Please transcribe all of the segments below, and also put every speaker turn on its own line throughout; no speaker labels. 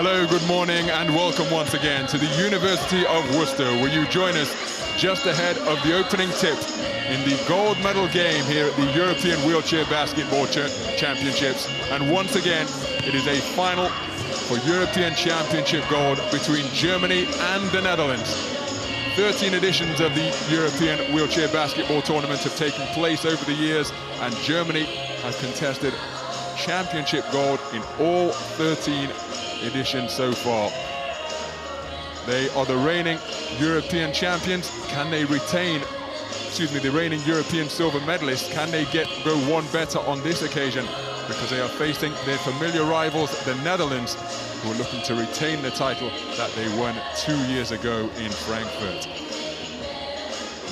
Hello, good morning, and welcome once again to the University of Worcester, where you join us just ahead of the opening tip in the gold medal game here at the European Wheelchair Basketball Championships. And once again, it is a final for European Championship gold between Germany and the Netherlands. 13 editions of the European Wheelchair Basketball Tournament have taken place over the years, and Germany has contested championship gold in all 13 editions so far. They are the reigning European champions. Can they retain, the reigning European silver medalists? Can they go one better on this occasion? Because they are facing their familiar rivals, the Netherlands, who are looking to retain the title that they won 2 years ago in Frankfurt.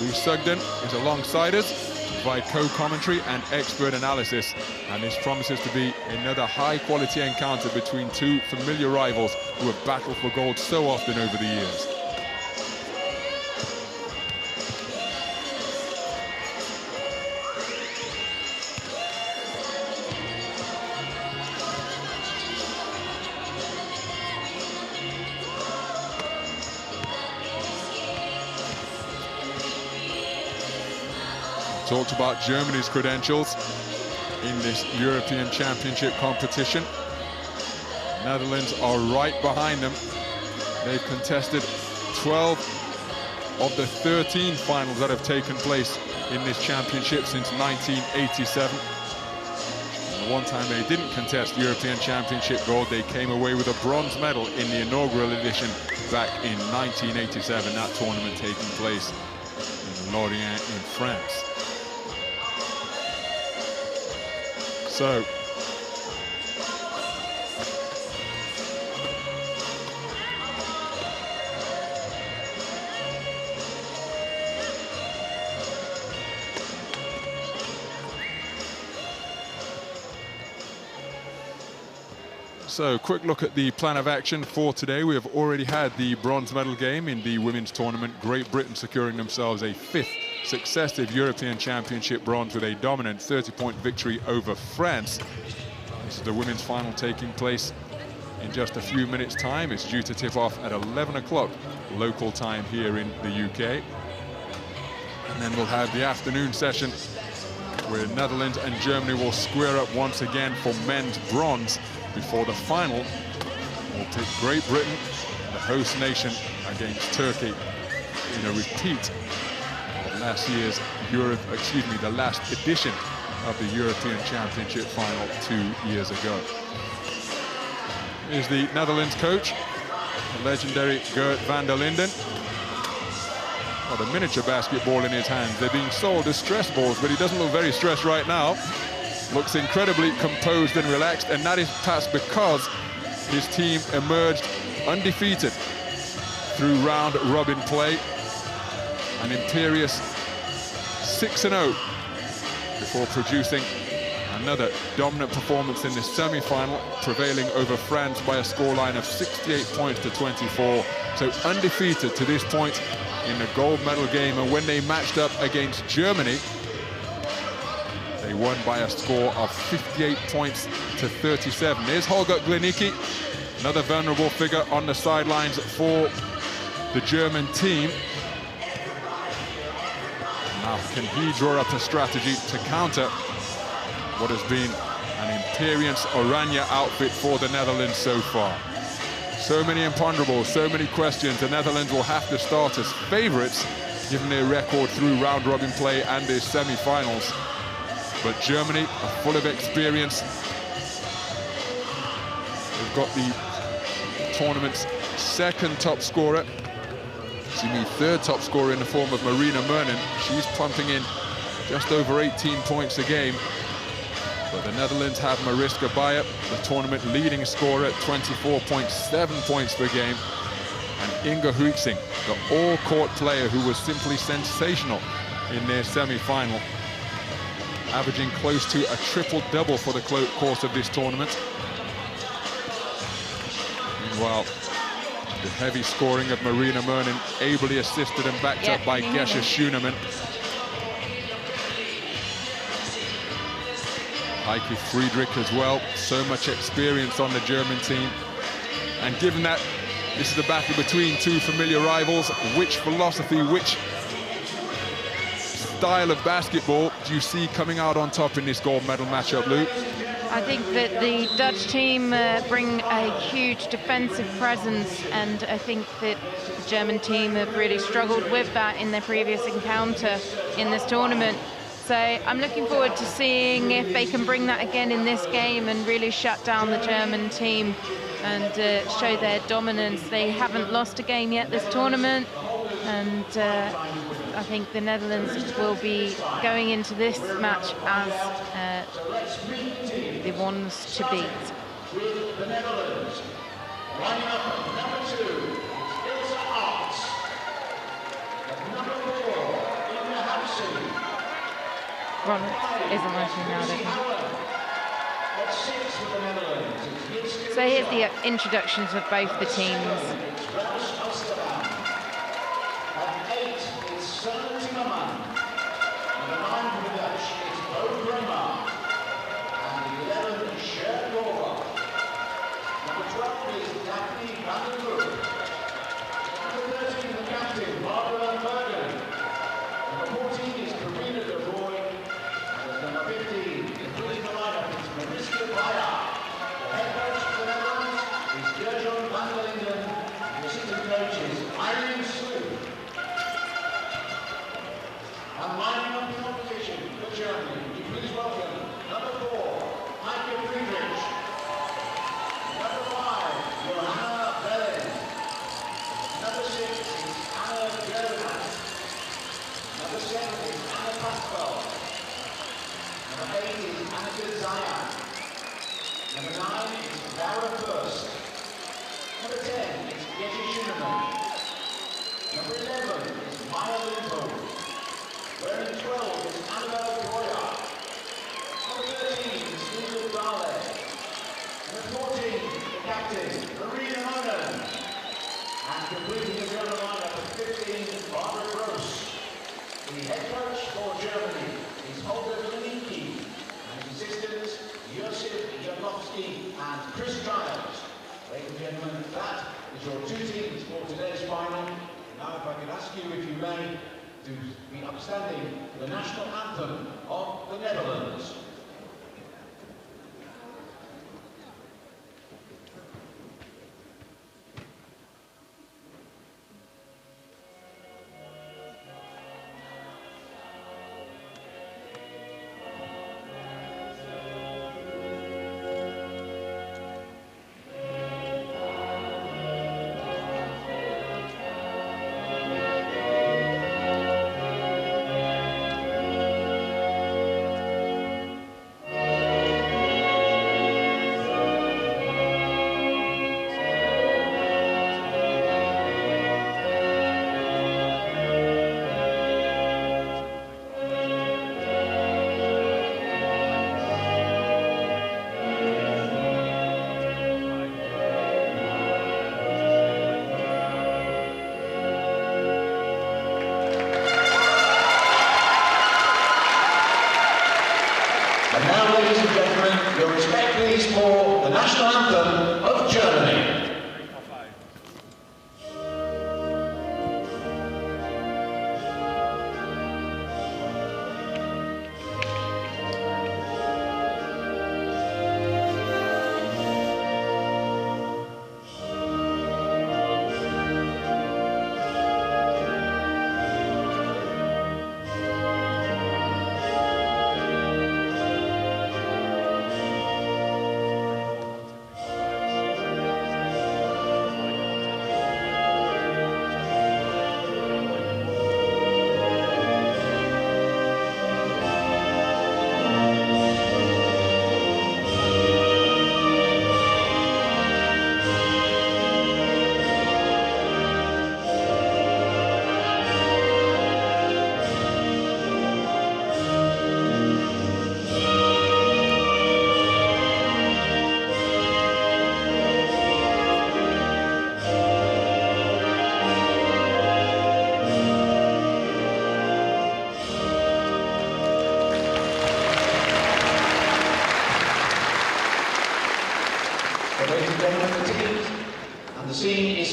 Lee Sugden is alongside us to provide co-commentary and expert analysis, and this promises to be another high-quality encounter between two familiar rivals who have battled for gold so often over the years. Talked about Germany's credentials in this European Championship competition. Netherlands are right behind them. They've contested 12 of the 13 finals that have taken place in this championship since 1987. And the one time they didn't contest European Championship gold, they came away with a bronze medal in the inaugural edition back in 1987, that tournament taking place in Lorient in France. So, quick look at the plan of action for today. We have already had the bronze medal game in the women's tournament. Great Britain securing themselves a 5th successive European Championship bronze with a dominant 30-point victory over France. This is the women's final taking place in just a few minutes' time. It's due to tip off at 11 o'clock local time here in the UK. And then we'll have the afternoon session where Netherlands and Germany will square up once again for men's bronze before the final will pit Great Britain, the host nation, against Turkey in a repeat of last year's the last edition of the European Championship final 2 years ago. Here's the Netherlands coach, the legendary Gert van der Linden. Got a miniature basketball in his hands. They're being sold as stress balls, but he doesn't look very stressed right now. Looks incredibly composed and relaxed, and that is perhaps because his team emerged undefeated through round-robin play. An imperious 6-0 before producing another dominant performance in the semi-final, prevailing over France by a scoreline of 68 points to 24. So undefeated to this point in the gold medal game, and when they matched up against Germany, they won by a score of 58 points to 37. Here's Holger Glenicki, another vulnerable figure on the sidelines for the German team. Now, can he draw up a strategy to counter what has been an imperious Oranje outfit for the Netherlands so far? So many imponderables, so many questions. The Netherlands will have to start as favourites, given their record through round-robin play and their semi-finals. But Germany are full of experience. They've got the tournament's second top scorer, third top scorer in the form of Marina Mernen. She's pumping in just over 18 points a game. But the Netherlands have Mariska Bayer, the tournament leading scorer at 24.7 points per game. And Inge Huixing, the all-court player who was simply sensational in their semi-final, averaging close to a triple-double for the course of this tournament. Meanwhile, the heavy scoring of Marina Mernen, ably assisted and backed up by Gesche Schoenemann. Heike Friedrich as well, so much experience on the German team. And given that this is a battle between two familiar rivals, which philosophy, which style of basketball do you see coming out on top in this gold medal matchup, Luke?
I think that the Dutch team bring a huge defensive presence, and I think that the German team have really struggled with that in their previous encounter in this tournament. So I'm looking forward to seeing if they can bring that again in this game and really shut down the German team and show their dominance. They haven't lost a game yet this tournament, and I think the Netherlands will be going into this match as the ones to beat.
With the Netherlands, lining up at number 2, it's Arts. At number 4, in the house.
Ronald isn't working now, I don't think.
At 6 with the Netherlands.
So here's the introductions of both the teams.
At 8, it's Sun Timmerman. Number 9 for the Dutch, it's Bo Bremer. And 11, Shirt Gorba. Number 12 is Daphne van den Broek. Number 13, the captain, Barbara Bergen. Number 14 is Karina de Roy. And number 15, including the lineup, is Mariska Bayer. The head coach for the Netherlands is Gert-Jan van der Linden. The assistant coach is Irene Sloop. And lining up in opposition for Germany, you please welcome number 4, Heike Friedrich. Number 5, Johanna Bellen. Number 6 is Anna Gerland. Number 7 is Anna Pascal. Number 8 is Annika Zaya. Number 9 is Laura First. Number 10 is Yeti Schumann. Number 11 is Maya Limpo. Wearing 12 is Annabelle Boyer. Number 13 is Lisa Dale. Number 14, the captain, Marina Monen. And completing the German lineup at 15, Barbara Gross. The head coach for Germany is Holger Lininki. And his assistants, Josip Janowski and Chris Giles. Ladies and gentlemen, that is your 2 teams for today's final. Now, if I could ask you, if you may, to be upstanding the national anthem of the Netherlands.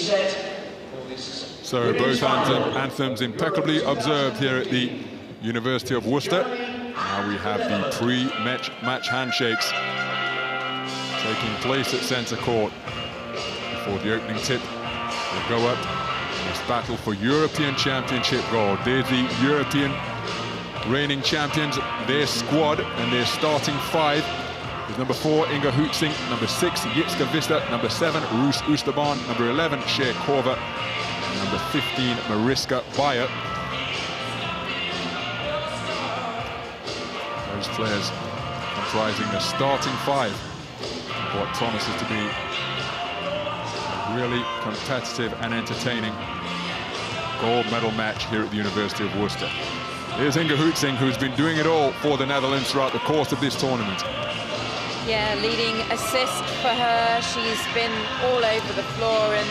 set for this.
So both anthems impeccably observed here at the University of Worcester. Now we have the pre-match handshakes taking place at centre court before the opening tip will go up in this battle for European Championship gold. There's the European reigning champions, their squad and their starting five. With number 4, Inga Huitzing, number 6, Jitska Vista, number 7, Roos Oosterban, number 11, Cher Korver, and number 15, Mariska Bayer. Those players comprising the starting five, what promises to be a really competitive and entertaining gold medal match here at the University of Worcester. Here's Inga Huitzing, who's been doing it all for the Netherlands throughout the course of this tournament.
Yeah, leading assist for her. She's been all over the floor and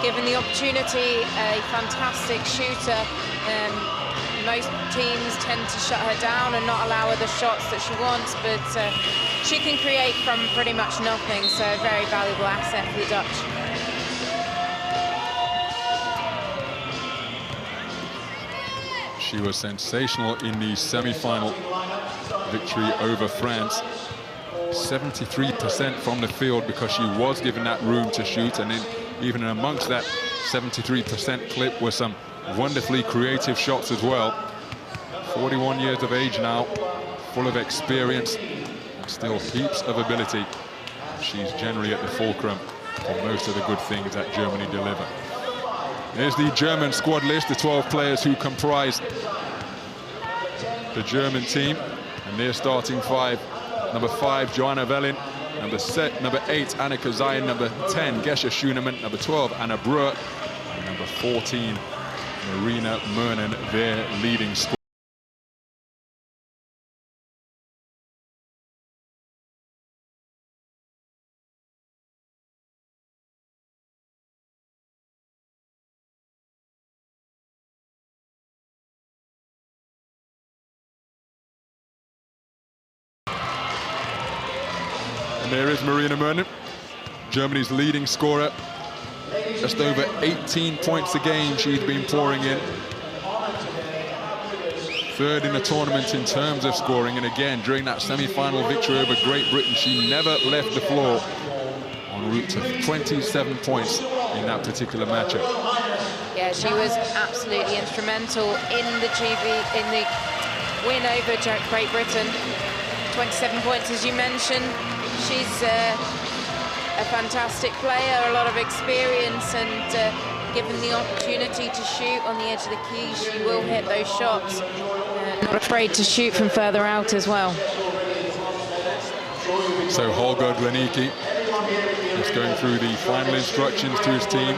given the opportunity, a fantastic shooter. Most teams tend to shut her down and not allow her the shots that she wants, but she can create from pretty much nothing, so a very valuable asset for the Dutch.
She was sensational in the semi-final victory over France. 73% from the field because she was given that room to shoot, and then even amongst that 73% clip were some wonderfully creative shots as well. 41 years of age now, full of experience, and still heaps of ability. She's generally at the fulcrum for most of the good things that Germany deliver. Here's the German squad list, the 12 players who comprise the German team, and their starting five. Number 5, Joanna Velin. Number 8, Annika Zayn. Number 10, Gesche Schunemann. Number 12, Anna Breuer. And number 14, Marina Mernen, their leading scorer. And there is Marina Mernen, Germany's leading scorer. Just over 18 points a game she's been pouring in. Third in the tournament in terms of scoring, and again, during that semi-final victory over Great Britain, she never left the floor, en route to 27 points in that particular matchup.
Yeah, she was absolutely instrumental in the win over Great Britain. 27 points, as you mentioned. She's a fantastic player, a lot of experience, and given the opportunity to shoot on the edge of the key, she will hit those shots. Not afraid to shoot from further out as well.
So Holger Glenicki is going through the final instructions to his team.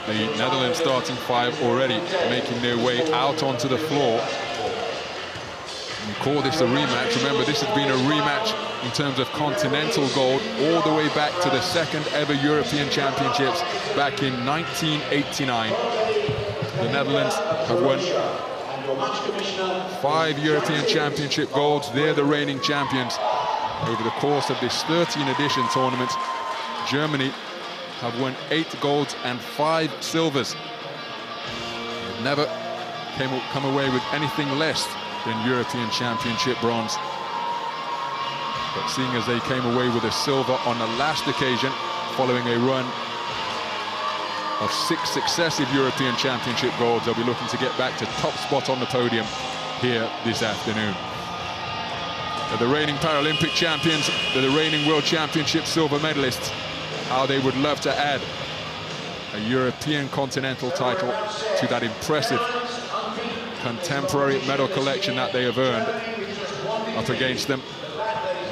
The Netherlands starting five already making their way out onto the floor. We call this a rematch. Remember, this has been a rematch in terms of continental gold all the way back to the second ever European Championships back in 1989. The Netherlands have won 5 European Championship golds. They're the reigning champions. Over the course of this 13 edition tournament, Germany have won 8 golds and 5 silvers. They've never come away with anything less than European Championship bronze. But seeing as they came away with a silver on the last occasion, following a run of 6 successive European Championship golds, they'll be looking to get back to top spot on the podium here this afternoon. They're the reigning Paralympic champions, they're the reigning World Championship silver medalists. How they would love to add a European continental title to that impressive contemporary medal collection that they have earned. Up against them,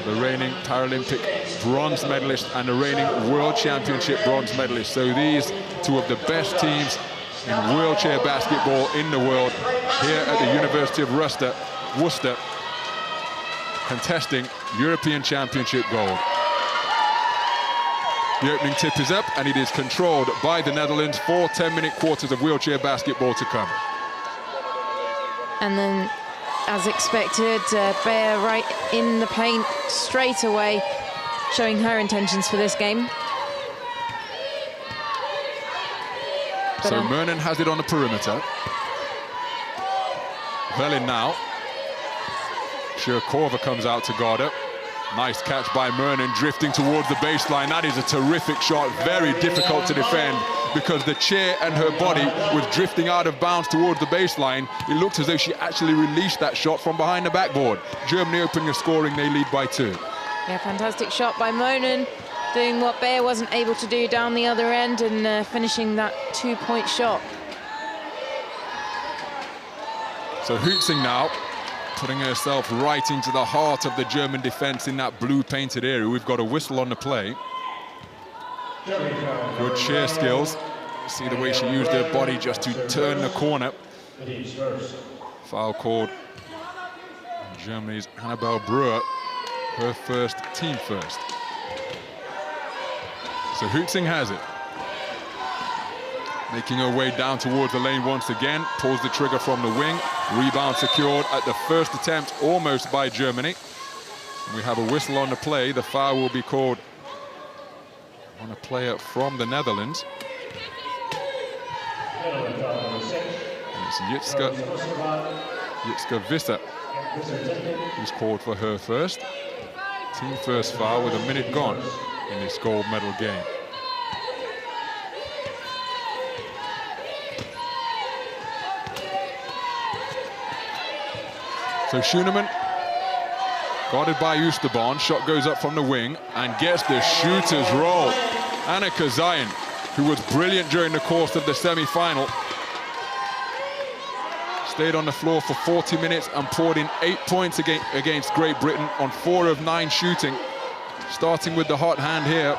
the reigning Paralympic bronze medalist and the reigning World Championship bronze medalist. So these two of the best teams in wheelchair basketball in the world here at the University of Worcester, contesting European Championship gold. The opening tip is up, and it is controlled by the Netherlands. 4 10-minute quarters of wheelchair basketball to come.
And then, as expected, Bayer right in the paint straight away, showing her intentions for this game.
So Mernon has it on the perimeter. Velin now. Korver comes out to guard her. Nice catch by Mernon, drifting towards the baseline. That is a terrific shot, very difficult to defend because the chair and her body was drifting out of bounds towards the baseline. It looked as though she actually released that shot from behind the backboard. Germany opening the scoring, they lead by 2.
Yeah, fantastic shot by Mernon, doing what Bayer wasn't able to do down the other end and finishing that 2-point shot.
So Hutzing now, putting herself right into the heart of the German defense in that blue painted area. We've got a whistle on the play. Good sheer skills. See the way she used her body just to turn the corner. Foul called. Germany's Annabelle Brewer, her first, team first. So Hutzing has it. Making her way down towards the lane once again. Pulls the trigger from the wing. Rebound secured at the first attempt, almost by Germany. We have a whistle on the play. The foul will be called on a player from the Netherlands. And it's Jitske Visser who's called for her first. Team first foul with a minute gone in this gold medal game. So Schoenemann, guarded by Oosterborn, shot goes up from the wing and gets the shooter's roll. Annika Zayen, who was brilliant during the course of the semi-final, stayed on the floor for 40 minutes and poured in 8 points against Great Britain on 4 of 9 shooting. Starting with the hot hand here,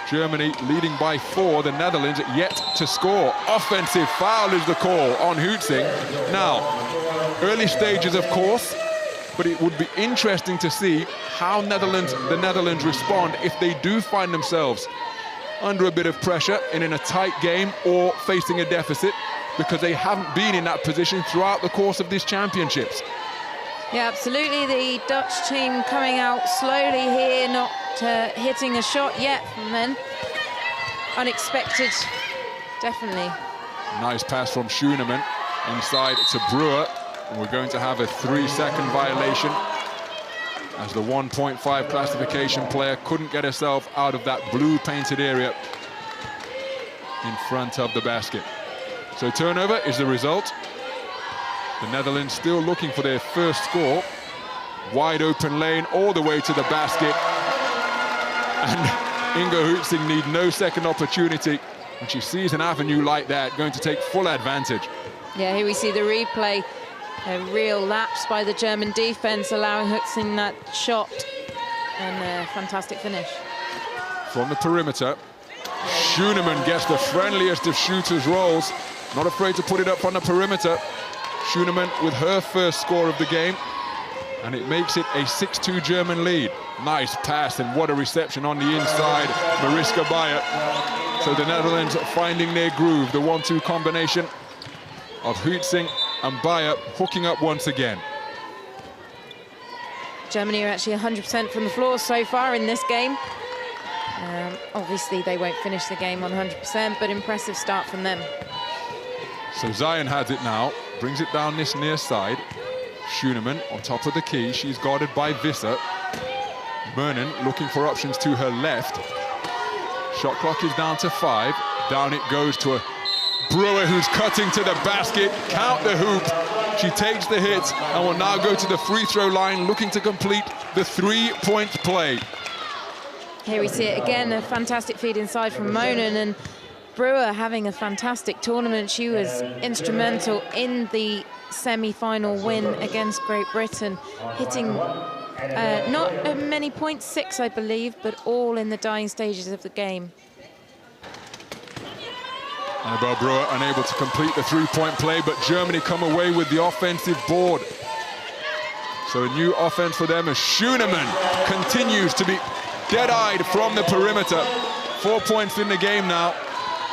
Germany leading by 4, the Netherlands yet to score. Offensive foul is the call on Hutzing. Now, early stages, of course, but it would be interesting to see how the Netherlands respond if they do find themselves under a bit of pressure and in a tight game or facing a deficit, because they haven't been in that position throughout the course of these championships.
Yeah, absolutely. The Dutch team coming out slowly here, not hitting a shot yet from them. Unexpected, definitely. Nice
pass from Schoenemann inside to Brewer. And we're going to have a 3-second violation as the 1.5 classification player couldn't get herself out of that blue painted area in front of the basket. So turnover is the result. The Netherlands still looking for their first score. Wide open lane all the way to the basket. And Inga Hutzing need no second opportunity. When she sees an avenue like that, going to take full advantage.
Yeah, here we see the replay. A real lapse by the German defense, allowing Hutzing that shot. And a fantastic finish.
From the perimeter, Schoenemann gets the friendliest of shooters' rolls. Not afraid to put it up on the perimeter. Schoenemann with her first score of the game, and it makes it a 6-2 German lead. Nice pass, and what a reception on the inside, Mariska Bayer. So the Netherlands finding their groove, the 1-2 combination of Hutzing and Bayer hooking up once again.
Germany are actually 100% from the floor so far in this game. Obviously they won't finish the game on 100%, but impressive start from them.
So Zayen has it now, brings it down this near side. Schoenemann on top of the key, she's guarded by Visser. Mernon looking for options to her left. Shot clock is down to 5. Down it goes to a Brewer who's cutting to the basket. Count the hoop. She takes the hit and will now go to the free throw line, looking to complete the 3-point play.
Here we see it again, a fantastic feed inside from Mernon, and Brewer having a fantastic tournament. She was instrumental in the semi-final win against Great Britain, hitting not many points, 6 I believe, but all in the dying stages of the game.
Annabelle Brewer unable to complete the 3-point play, but Germany come away with the offensive board. So a new offense for them as Schoenemann continues to be dead-eyed from the perimeter. 4 points in the game now.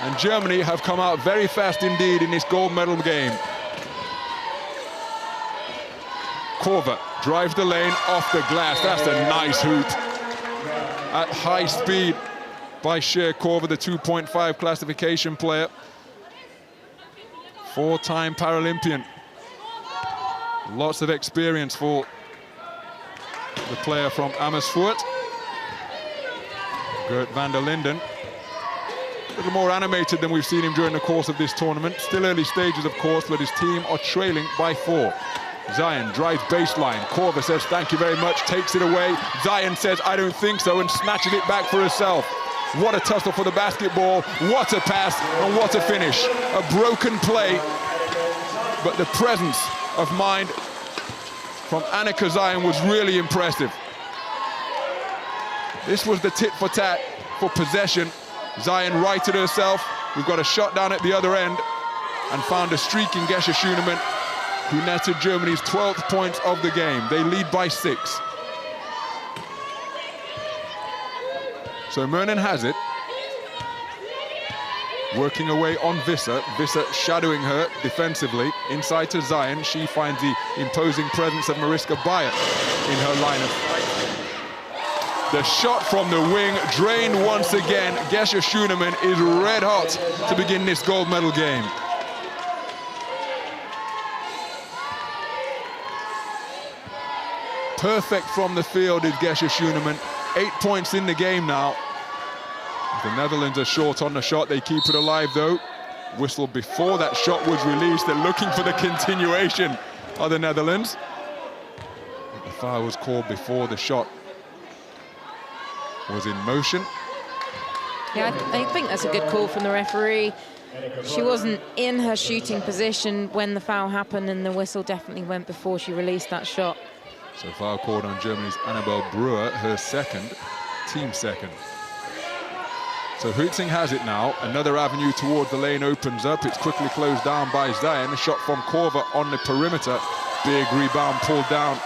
And Germany have come out very fast indeed in this gold medal game. Korver drives the lane off the glass. That's a nice hoop. At high speed by Korver, the 2.5 classification player. Four-time Paralympian. Lots of experience for the player from Amersfoort. Gert van der Linden. A little more animated than we've seen him during the course of this tournament. Still early stages, of course, but his team are trailing by 4. Zayn drives baseline. Korver says, thank you very much, takes it away. Zayn says, I don't think so, and snatches it back for herself. What a tussle for the basketball. What a pass, and what a finish. A broken play, but the presence of mind from Annika Zayn was really impressive. This was the tit for tat for possession. Zayn righted herself. We've got a shot down at the other end and found a streak in Gesche Schünemann, who netted Germany's 12th points of the game. They lead by 6. So Mernon has it. Working away on Visser. Visser shadowing her defensively. Inside to Zayn. She finds the imposing presence of Mariska Bayer in her lineup. The shot from the wing drained once again. Gesche Schünemann is red hot to begin this gold medal game. Perfect from the field is Gesche Schünemann. 8 points in the game now. The Netherlands are short on the shot. They keep it alive though. Whistle before that shot was released. They're looking for the continuation of the Netherlands. The foul was called before the shot was in motion.
Yeah, I think that's a good call from the referee. She wasn't in her shooting position when the foul happened, and the whistle definitely went before she released that shot.
So foul called on Germany's Annabelle Brewer, her second, team second. So Huitzing has it now. Another avenue towards the lane opens up. It's quickly closed down by Zayn. A shot from Korver on the perimeter. Big rebound pulled down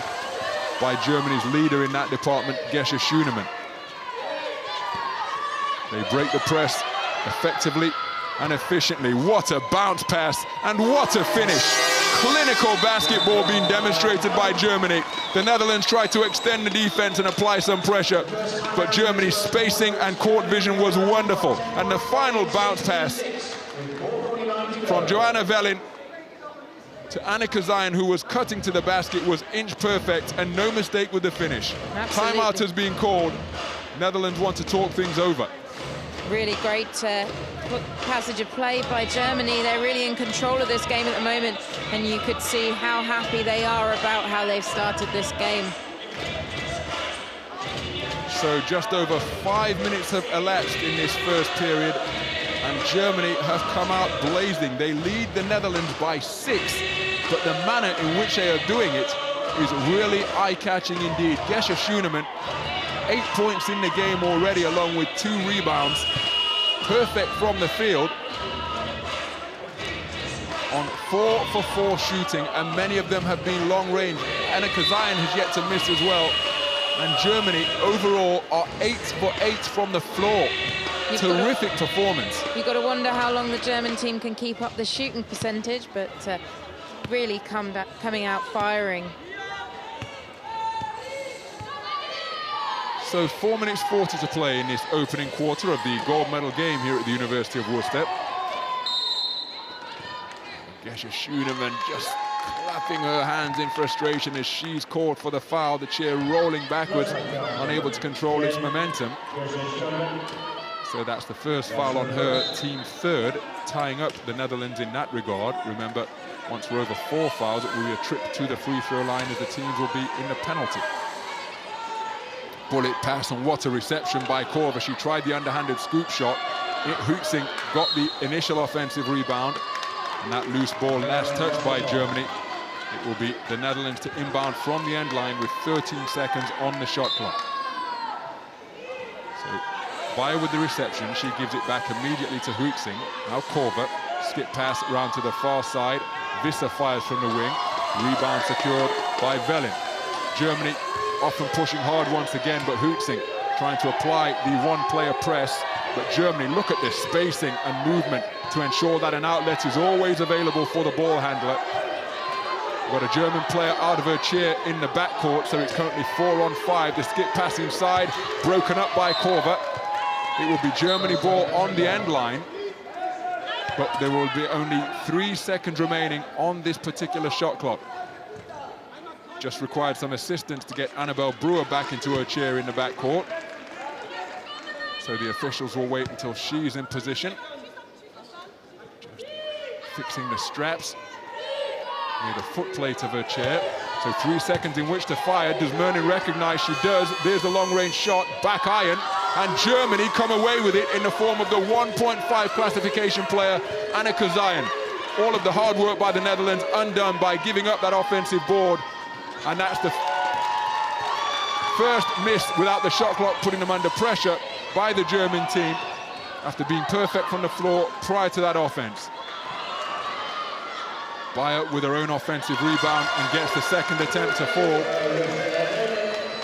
by Germany's leader in that department, Gesche Schünemann. They break the press effectively and efficiently. What a bounce pass and what a finish. Clinical basketball being demonstrated by Germany. The Netherlands tried to extend the defense and apply some pressure, but Germany's spacing and court vision was wonderful. And the final bounce pass from Joanna Velin to Annika Zayn, who was cutting to the basket, was inch perfect and no mistake with the finish.
Absolutely.
Timeout has been called. Netherlands want to talk things over.
Really great passage of play by Germany. They're really in control of this game at the moment, and you could see how happy they are about how they've started this game.
So just over 5 minutes have elapsed in this first period, and Germany have come out blazing. They lead the Netherlands by 6, but the manner in which they are doing it is really eye-catching indeed. Gesche Schünemann, 8 points in the game already, along with 2 rebounds. Perfect from the field. On 4 for 4 shooting, and many of them have been long range. Annika Zayn has yet to miss as well. And Germany overall are 8 for 8 from the floor. Terrific performance.
You've got to wonder how long the German team can keep up the shooting percentage, but really coming out firing.
So 4 minutes 40 to play in this opening quarter of the gold medal game here at the University of Worcester. Gesche Schünemann just clapping her hands in frustration as she's called for the foul. The chair rolling backwards, unable to control its momentum. So that's the first foul on her, team third, tying up the Netherlands in that regard. Remember, once we're over 4 fouls, it will be a trip to the free throw line as the teams will be in the penalty. Bullet pass, and what a reception by Korver. She tried the underhanded scoop shot. Huitzing got the initial offensive rebound, and that loose ball last touched by Germany. It will be the Netherlands to inbound from the end line with 13 seconds on the shot clock. So Bayer with the reception, she gives it back immediately to Huitzing. Now Korver, skip pass around to the far side. Visser fires from the wing. Rebound secured by Velin. Germany often pushing hard once again, but Huitzing trying to apply the one-player press. But Germany, look at this spacing and movement to ensure that an outlet is always available for the ball handler. Got a German player out of her chair in the backcourt, so it's currently 4 on 5. The skip pass inside, broken up by Korver. It will be Germany ball on the end line. but there will be only 3 seconds remaining on this particular shot clock. Just required some assistance to get Annabelle Brewer back into her chair in the backcourt. So the officials will wait until she's in position. Just fixing the straps near the footplate of her chair. So 3 seconds in which to fire. Does Mernon recognize? She does. There's the long-range shot, back iron, and Germany come away with it in the form of the 1.5 classification player, Anneke Zijen. All of the hard work by the Netherlands undone by giving up that offensive board, and that's the first miss without the shot clock putting them under pressure by the German team after being perfect from the floor prior to that offense. Bayer with her own offensive rebound and gets the second attempt to fall.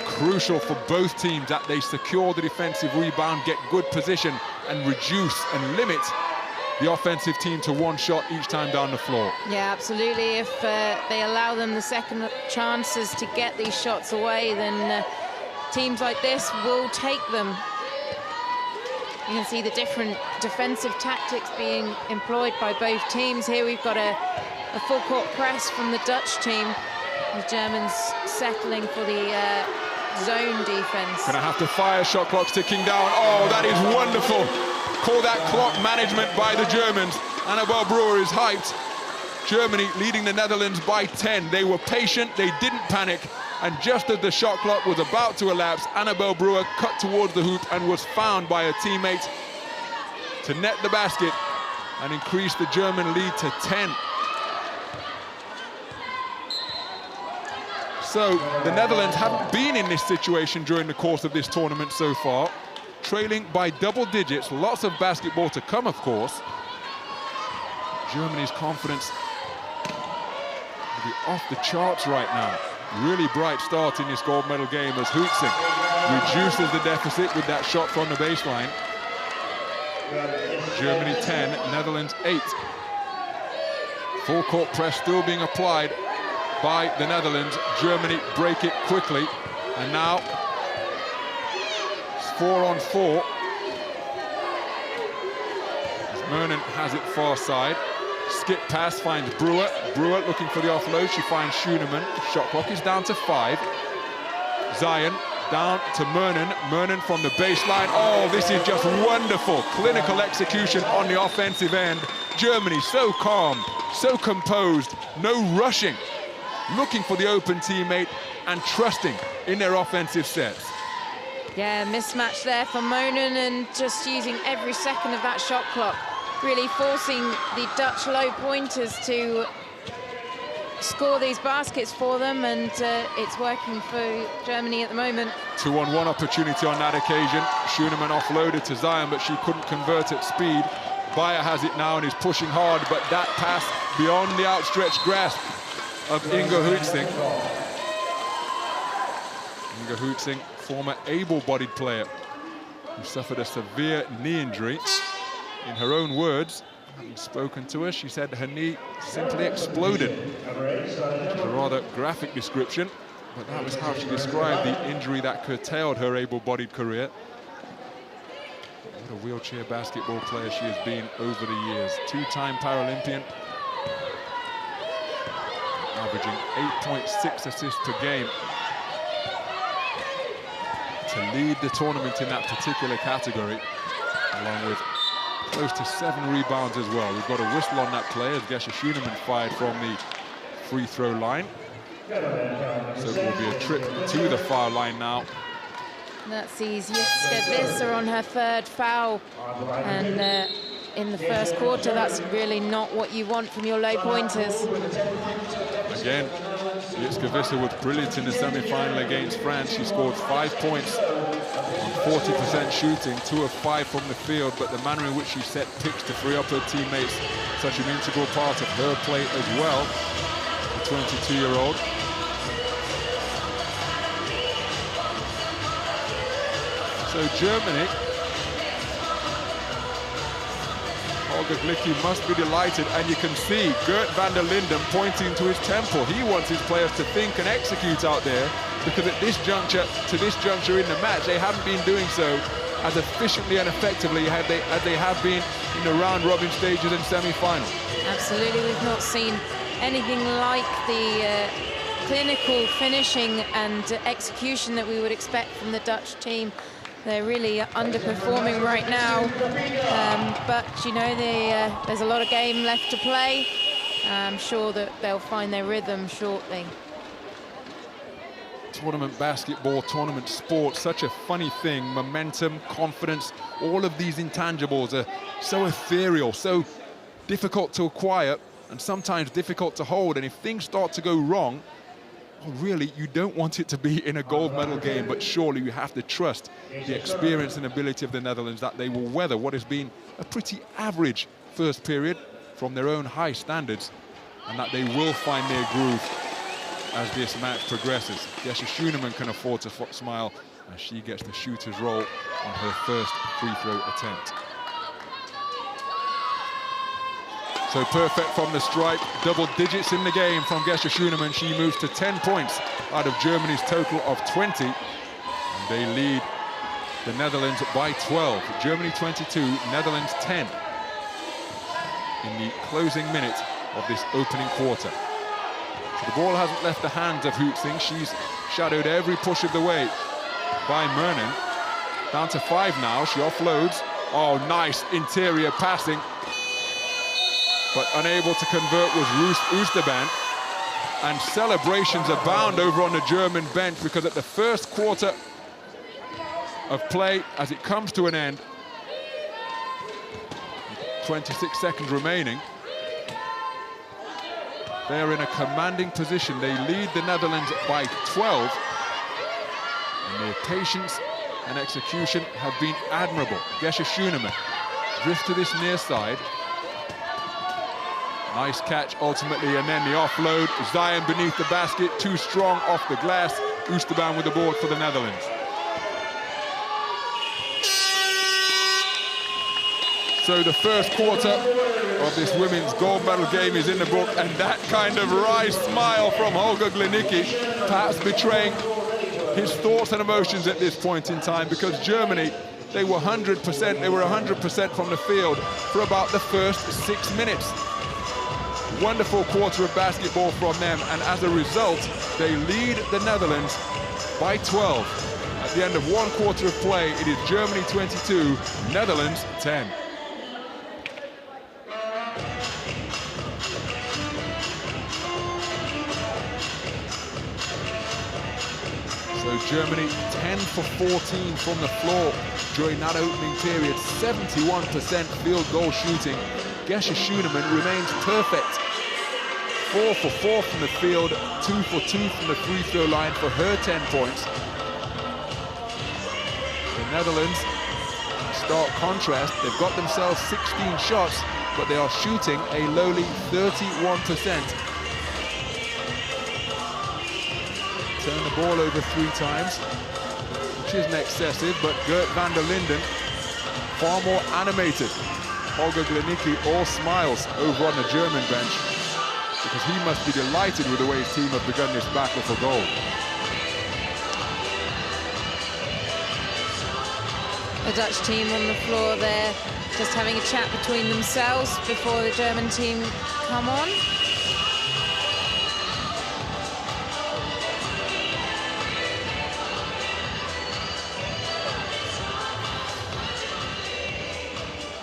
Crucial for both teams that they secure the defensive rebound, get good position, and reduce and limit the offensive team to 1 shot each time down the floor.
Yeah, absolutely. If they allow them the second chances to get these shots away, then teams like this will take them. You can see the different defensive tactics being employed by both teams. Here we've got a full court press from the Dutch team. The Germans settling for the zone defense.
Gonna have to fire, shot clock's ticking down. Oh, that is wonderful. Call that clock management by the Germans. Annabelle Brewer is hyped. Germany leading the Netherlands by 10. They were patient, they didn't panic, and just as the shot clock was about to elapse, Annabelle Brewer cut towards the hoop and was found by her teammate to net the basket and increase the German lead to 10. So the Netherlands haven't been in this situation during the course of this tournament so far, trailing by double digits. Lots of basketball to come, of course. Germany's confidence will be off the charts right now. Really bright start in this gold medal game as Huitzing reduces the deficit with that shot from the baseline. Germany 10, Netherlands 8. Full court press still being applied by the Netherlands. Germany break it quickly, and now it's 4-on-4. Mernon has it far side. Skip pass finds Brewer. Brewer looking for the offload. She finds Schoenemann. Shot clock is down to 5. Zijen down to Mernon. Mernon from the baseline. Oh, this is just wonderful. Clinical execution on the offensive end. Germany so calm, so composed, no rushing. Looking for the open teammate and trusting in their offensive sets.
Yeah, mismatch there for Mernon, and just using every second of that shot clock, really forcing the Dutch low pointers to score these baskets for them, and it's working for Germany at the moment.
2-on-1 opportunity on that occasion. Schoenemann offloaded to Zijen, but she couldn't convert at speed. Bayer has it now and is pushing hard, but that pass beyond the outstretched grasp of Inge Huitzing. Inge Huitzing, former able-bodied player who suffered a severe knee injury. In her own words, having spoken to her, she said her knee simply exploded. Which is a rather graphic description, but that was how she described the injury that curtailed her able-bodied career. What a wheelchair basketball player she has been over the years. 2-time Paralympian, averaging 8.6 assists per game to lead the tournament in that particular category, along with close to 7 rebounds as well. We've got a whistle on that play as Gesche Schoenemann fired from the free throw line. So it will be a trip to the foul line now.
That sees Jiske Visser on her 3rd foul, and in the first quarter, that's really not what you want from your low pointers.
Again, Jiske Visser was brilliant in the semi-final against France. She scored 5 points on 40% shooting, 2 of 5 from the field, but the manner in which she set picks to free up her teammates, such an integral part of her play as well, the 22-year-old. So Germany, Holger Glicki must be delighted, and you can see Gert van der Linden pointing to his temple. He wants his players to think and execute out there, because at this juncture, in the match, they haven't been doing so, as efficiently and effectively as they have been in the round-robin stages and semi-final.
Absolutely, we've not seen anything like the clinical finishing and execution that we would expect from the Dutch team. They're really underperforming right now, but you know, there's a lot of game left to play. I'm sure that they'll find their rhythm shortly.
Tournament basketball, tournament sport, such a funny thing. Momentum, confidence, all of these intangibles are so ethereal, so difficult to acquire, and sometimes difficult to hold. And if things start to go wrong, well, really, you don't want it to be in a gold medal game, but surely you have to trust the experience and ability of the Netherlands that they will weather what has been a pretty average first period from their own high standards, and that they will find their groove as this match progresses. Gesche Schoenemann can afford to smile as she gets the shooter's roll on her first free throw attempt. So perfect from the stripe, double digits in the game from Gesche Schoenemann. She moves to 10 points out of Germany's total of 20. And they lead the Netherlands by 12. Germany 22, Netherlands 10 in the closing minute of this opening quarter. So the ball hasn't left the hands of Huitzing. She's shadowed every push of the way by Mernin. Down to 5 now, she offloads. Oh, nice interior passing. But unable to convert was Roos Oosterban. And celebrations abound over on the German bench, because at the first quarter of play, as it comes to an end, 26 seconds remaining, they're in a commanding position. They lead the Netherlands by 12. And their patience and execution have been admirable. Gesche Schoenemann drift to this near side. Nice catch ultimately, and then the offload. Zion beneath the basket, too strong off the glass. Oosterban with the board for the Netherlands. So the first quarter of this women's gold medal game is in the book, and that kind of wry smile from Holger Glenicki, perhaps betraying his thoughts and emotions at this point in time, because Germany, they were 100%, they were 100% from the field for about the first 6 minutes. Wonderful quarter of basketball from them, and as a result, they lead the Netherlands by 12. At the end of one quarter of play, it is Germany 22, Netherlands 10. So Germany 10 for 14 from the floor during that opening period, 71% field goal shooting. Gesche Schoenemann remains perfect. 4 for 4 from the field, 2 for 2 from the free throw line for her 10 points. The Netherlands, in stark contrast, they've got themselves 16 shots, but they are shooting a lowly 31%. Turn the ball over 3 times, which isn't excessive, but Gert van der Linden far more animated. Holger Glenicki all smiles over on the German bench, because he must be delighted with the way his team have begun this battle for gold.
The Dutch team on the floor there, just having a chat between themselves before the German team come on.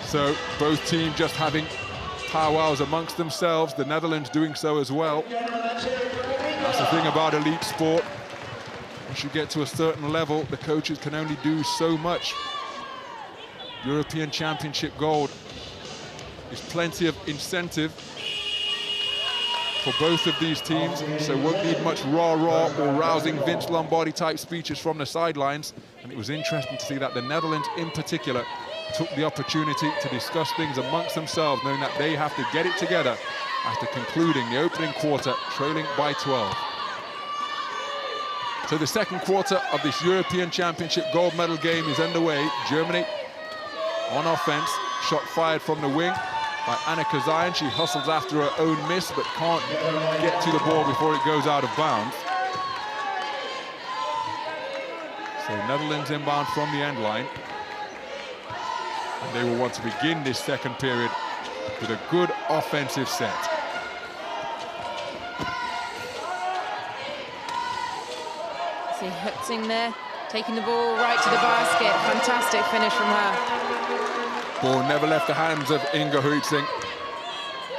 So both teams just having powwows amongst themselves, the Netherlands doing so as well. That's the thing about elite sport. Once you get to a certain level, the coaches can only do so much. European Championship gold is plenty of incentive for both of these teams, so won't need much rah-rah or rousing Vince Lombardi type speeches from the sidelines. And it was interesting to see that the Netherlands in particular took the opportunity to discuss things amongst themselves, knowing that they have to get it together after concluding the opening quarter, trailing by 12. So the second quarter of this European Championship gold medal game is underway. Germany on offense, shot fired from the wing by Annika Zion. She hustles after her own miss, but can't get to the ball before it goes out of bounds. So Netherlands inbound from the end line. And they will want to begin this second period with a good offensive set.
See Hutzing there, taking the ball right to the basket. Fantastic finish from her.
Ball never left the hands of Inge Hutzing.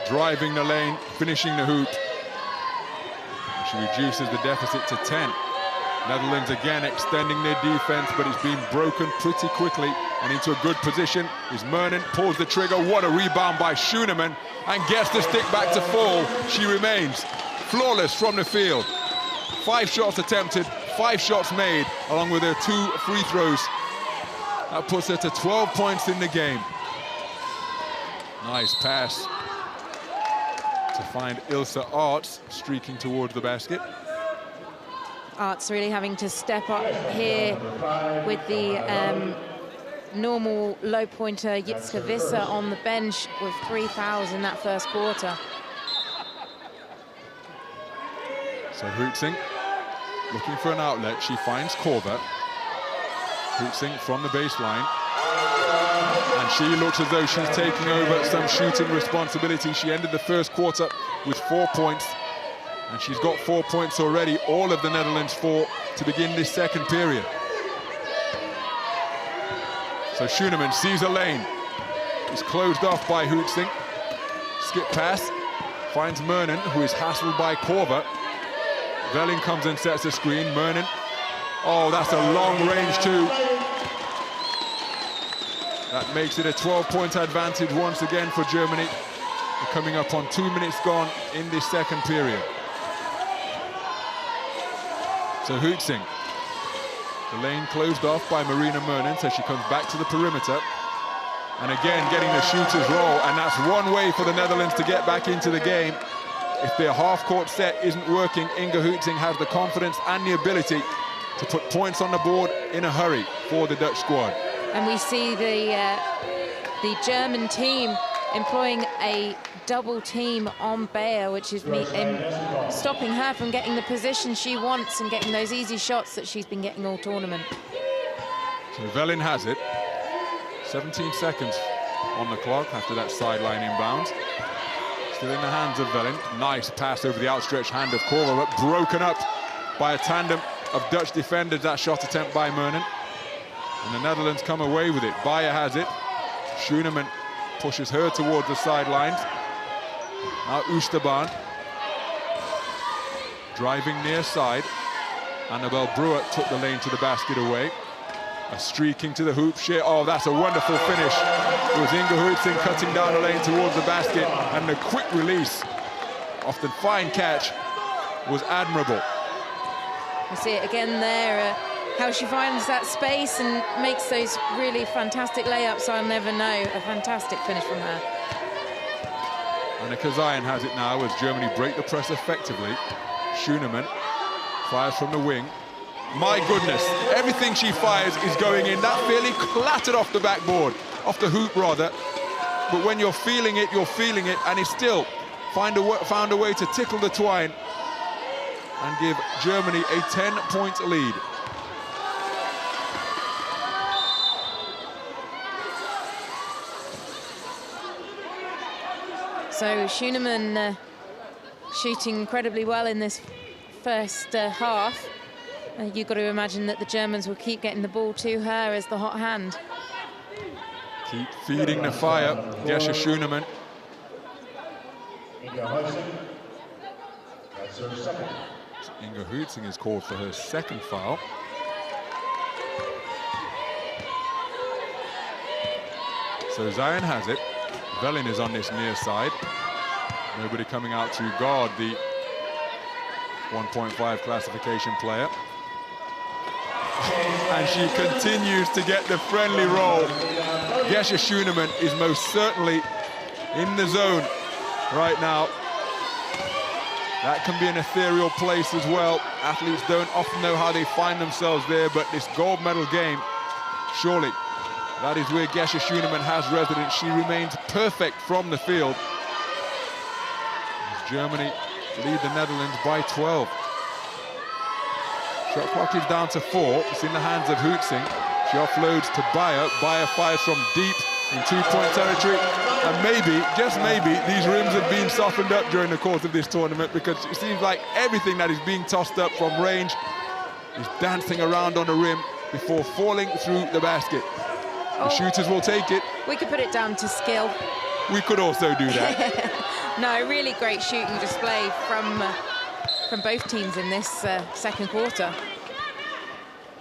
Driving the lane, finishing the hoop. She reduces the deficit to 10. Netherlands again extending their defense, but it's been broken pretty quickly. And into a good position is Mernon, pulls the trigger. What a rebound by Schoenemann, and gets the stick back to fall. She remains flawless from the field. 5 shots attempted, 5 shots made, along with her 2 free throws. That puts her to 12 points in the game. Nice pass to find Ilse Arts streaking towards the basket.
Arts really having to step up here with the normal low pointer Jitske Visser on the bench with 3 fouls in that first quarter.
So Hutzing looking for an outlet. She finds Korver. Hutzing from the baseline. And she looks as though she's taking over some shooting responsibility. She ended the first quarter with 4 points. And she's got 4 points already, all of the Netherlands 4, to begin this second period. So Schoenemann sees a lane. It's closed off by Hutzing. Skip pass. Finds Mernon, who is hassled by Korver. Velin comes and sets a screen. Mernon. Oh, that's a long range too. That makes it a 12-point advantage once again for Germany. We're coming up on 2 minutes gone in this second period. So Hutzing, the lane closed off by Marina Mernon, so she comes back to the perimeter. And again, getting the shooter's roll, and that's one way for the Netherlands to get back into the game. If their half-court set isn't working, Inge Hutzing has the confidence and the ability to put points on the board in a hurry for the Dutch squad.
And we see the German team employing a double team on Bayer, which is stopping her from getting the position she wants and getting those easy shots that she's been getting all tournament.
So Velin has it. 17 seconds on the clock after that sideline inbound. Still in the hands of Velin. Nice pass over the outstretched hand of Korver, but broken up by a tandem of Dutch defenders. That shot attempt by Mernon. And the Netherlands come away with it. Bayer has it. Schoenemann pushes her towards the sidelines. Now Oosterbaan driving near side. Annabelle Brewer took the lane to the basket away. A streaking to the hoop. Oh, that's a wonderful finish. It was Inge Hutzing cutting down the lane towards the basket, and the quick release off the fine catch was admirable.
You see it again there, how she finds that space and makes those really fantastic layups. I'll never know. A fantastic finish from her.
Annika Zayen has it now as Germany break the press effectively. Schoenemann fires from the wing. My goodness, everything she fires is going in. That fairly clattered off the backboard, off the hoop rather. But when you're feeling it, and it's still found a way to tickle the twine and give Germany a 10-point lead.
So Schoenemann shooting incredibly well in this first half. You've got to imagine that the Germans will keep getting the ball to her as the hot hand.
Keep feeding the fire, Gesche Schoenemann. Inge Hutzing is called for her second foul. So Zayen has it. Velin is on this near side. Nobody coming out to guard the 1.5 classification player. And she continues to get the friendly roll. Gesche Schoenemann is most certainly in the zone right now. That can be an ethereal place as well. Athletes don't often know how they find themselves there, but this gold medal game, surely that is where Gesche Schoenemann has residence. She remains perfect from the field. As Germany lead the Netherlands by 12. Shot clock is down to 4. It's in the hands of Hutzing. She offloads to Bayer. Bayer fires from deep. in 2-point territory. And maybe, just maybe, these rims have been softened up during the course of this tournament, because it seems like everything that is being tossed up from range is dancing around on the rim before falling through the basket. The shooters will take it.
We could put it down to skill.
We could also do that.
No, really great shooting display from both teams in this second quarter.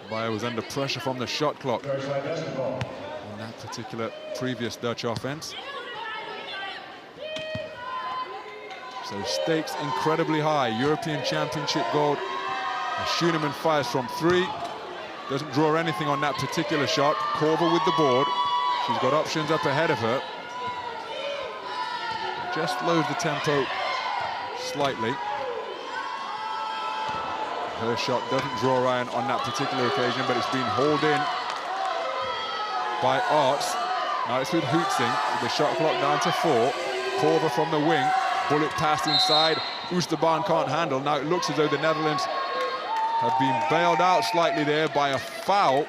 Bayer was under pressure from the shot clock on that particular previous Dutch offense. So stakes incredibly high. European Championship gold. And Schoenemann fires from 3. Doesn't draw anything on that particular shot. Korver with the board. She's got options up ahead of her. Just slows the tempo slightly. Her shot doesn't draw iron on that particular occasion, but it's been hauled in by Arts. Now it's with Huitzing, with the shot clock down to 4. Korver from the wing, bullet passed inside. Oosterbaan can't handle. Now it looks as though the Netherlands have been bailed out slightly there by a foul,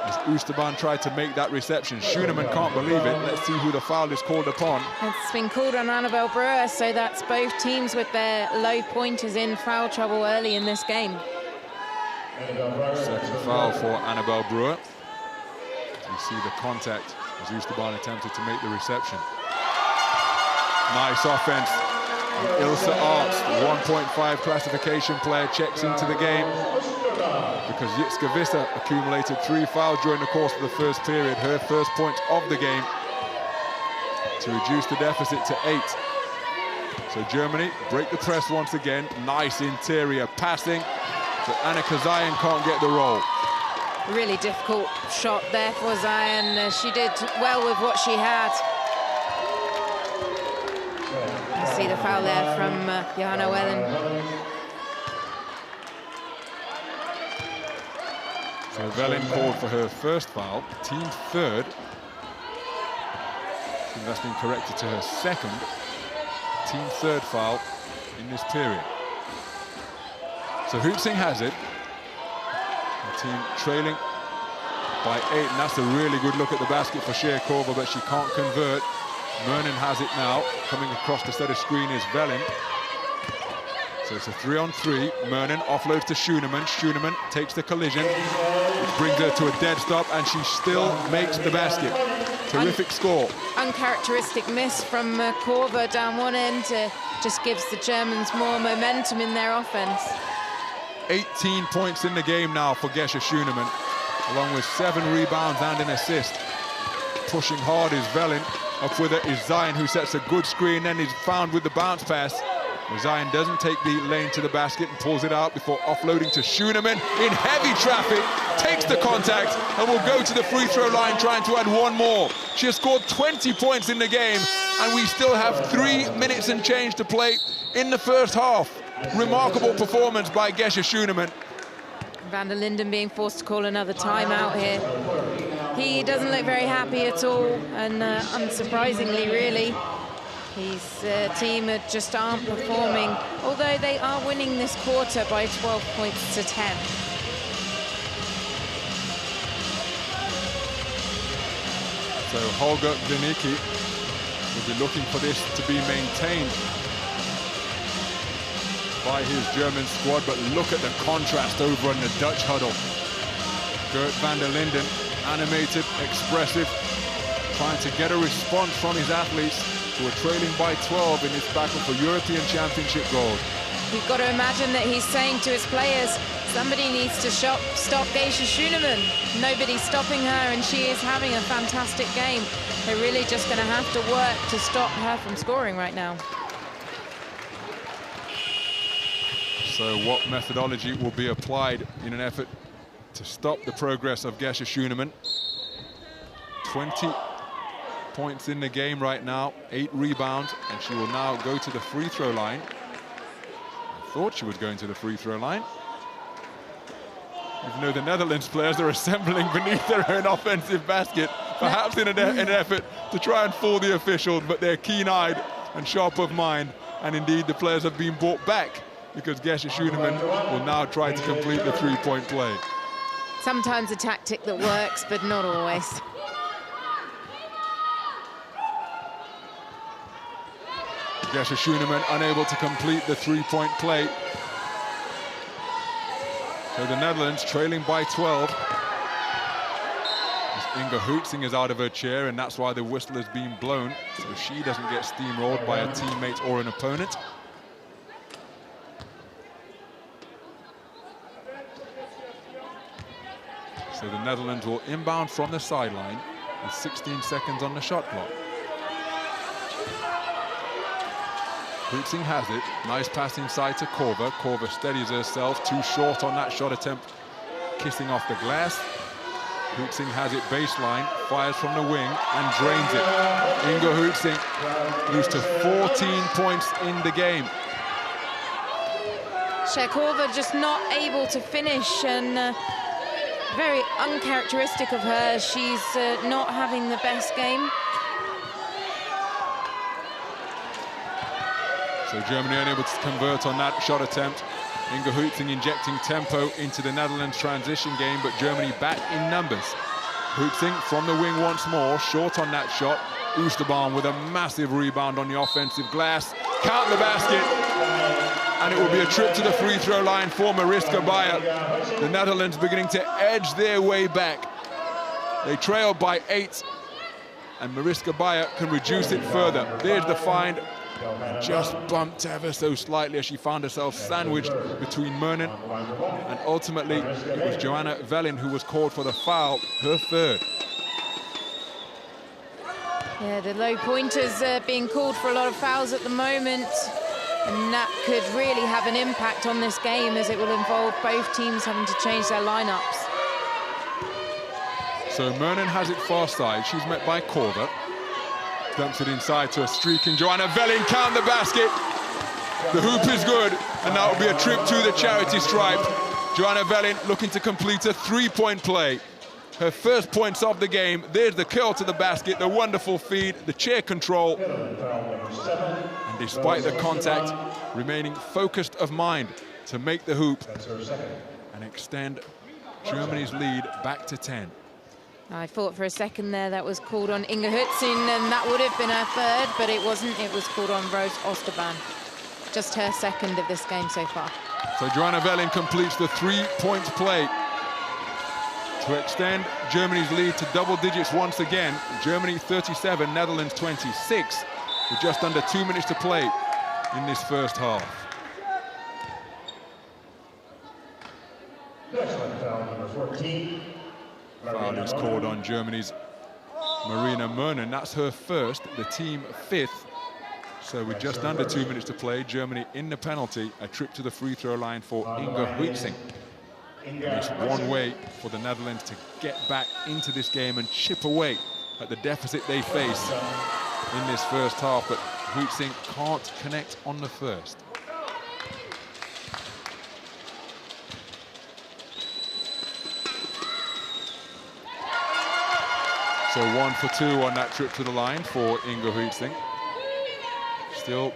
as Oosterbaan tried to make that reception. Schoenemann can't believe it. Let's see who the foul is called upon.
It's been called on Annabel Brewer, so that's both teams with their low pointers in foul trouble early in this game.
Second foul for Annabel Brewer. You see the contact as Oosterbaan attempted to make the reception. Nice offense. And Ilse Arts, the 1.5 classification player, checks into the game, because Jitske Visser accumulated 3 fouls during the course of the first period, her first point of the game, to reduce the deficit to 8. So Germany break the press once again. Nice interior passing, but Annika Zayen can't get the roll.
Really difficult shot there for Zayen. She did well with what she had. You see the foul there from Johanna Wellen.
So Wellen called for her first foul, team third. And that's been corrected to her second, team third foul in this period. So Huitzing has it. The team trailing by 8, and that's a really good look at the basket for Shea Korver, but she can't convert. Mernon has it now. Coming across the set of screen is Wellen. So it's a 3-on-3. Mernon offloads to Schoenemann. Schoenemann takes the collision, which brings her to a dead stop, and she still makes the basket. Terrific score.
Uncharacteristic miss from Korver down one end. Just gives the Germans more momentum in their offense.
18 points in the game now for Gesche Schoenemann, along with 7 rebounds and an assist. Pushing hard is Wellen. Up with it is Zayen, who sets a good screen, then is found with the bounce pass. Zayen doesn't take the lane to the basket and pulls it out before offloading to Schoenemann in heavy traffic, takes the contact, and will go to the free throw line trying to add 1 more. She has scored 20 points in the game, and we still have 3 minutes and change to play in the first half. Remarkable performance by Gesche Schoenemann.
Van der Linden being forced to call another timeout here. He doesn't look very happy at all, and unsurprisingly, really. His team just aren't performing, although they are winning this quarter by 12 points to 10.
So Holger Winicki will be looking for this to be maintained by his German squad, but look at the contrast over in the Dutch huddle. Gert van der Linden, animated, expressive, trying to get a response from his athletes, who are trailing by 12 in this battle for European Championship gold.
You've got to imagine that he's saying to his players, somebody needs to stop Gesche Schoenemann. Nobody's stopping her, and she is having a fantastic game. They're really just going to have to work to stop her from scoring right now.
So what methodology will be applied in an effort to stop the progress of Gesche Schoenemann? 20 points in the game right now, 8 rebounds, and she will now go to the free throw line. I thought she was going to the free throw line, even though the Netherlands players are assembling beneath their own offensive basket, perhaps in an effort to try and fool the officials, but they're keen-eyed and sharp of mind, and indeed the players have been brought back because Gesche Schoenemann will now try to complete the three-point play.
Sometimes a tactic that works, but not always.
Gesche Schoenemann unable to complete the three-point play. So the Netherlands trailing by 12. Inge Huitzing is out of her chair, and that's why the whistle has been blown, so she doesn't get steamrolled by a teammate or an opponent. So the Netherlands will inbound from the sideline with 16 seconds on the shot clock. Huitzing has it. Nice pass inside to Korver. Korver steadies herself. Too short on that shot attempt, kissing off the glass. Huitzing has it baseline, fires from the wing and drains it. Inge Huitzing moves to 14 points in the game.
Korver just not able to finish, and very uncharacteristic of her. She's not having the best game.
So Germany unable to convert on that shot attempt. Inge Huitzing injecting tempo into the Netherlands transition game, but Germany back in numbers. Huitzing from the wing once more, short on that shot. Oosterbaan with a massive rebound on the offensive glass. Count the basket, and it will be a trip to the free throw line for Mariska Beyer. The Netherlands beginning to edge their way back. They trail by 8, and Mariska Beyer can reduce it further. There's the find. Just bumped ever so slightly as she found herself sandwiched between Mernon, and ultimately it was Joanna Velin who was called for the foul, her third.
Yeah, the low pointers being called for a lot of fouls at the moment, and that could really have an impact on this game, as it will involve both teams having to change their lineups.
So Mernon has it far side. She's met by Korver. Dumps it inside to a streaking Joanna Velin. Count the basket. The hoop is good, and that will be a trip to the charity stripe. Joanna Velin looking to complete a three-point play. Her first points of the game. There's the curl to the basket, the wonderful feed, the chair control. And despite the contact, remaining focused of mind to make the hoop and extend Germany's lead back to 10.
I thought for a second there that was called on Inge Huitzing, and that would have been her third, but it wasn't. It was called on Rose Oosterbaan. Just her second of this game so far.
So Joanna Velin completes the three-point play to extend Germany's lead to double digits once again. Germany 37, Netherlands 26, with just under 2 minutes to play in this first half. Foul is called on Germany's Marina Mernon. That's her first, the team 5th. So with just under 2 minutes to play, Germany in the penalty, a trip to the free throw line for Inge Huitzing. It's one way for the Netherlands to get back into this game and chip away at the deficit they face in this first half, but Huitzing can't connect on the first. So 1 for 2 on that trip to the line for Inge Huitzing. Still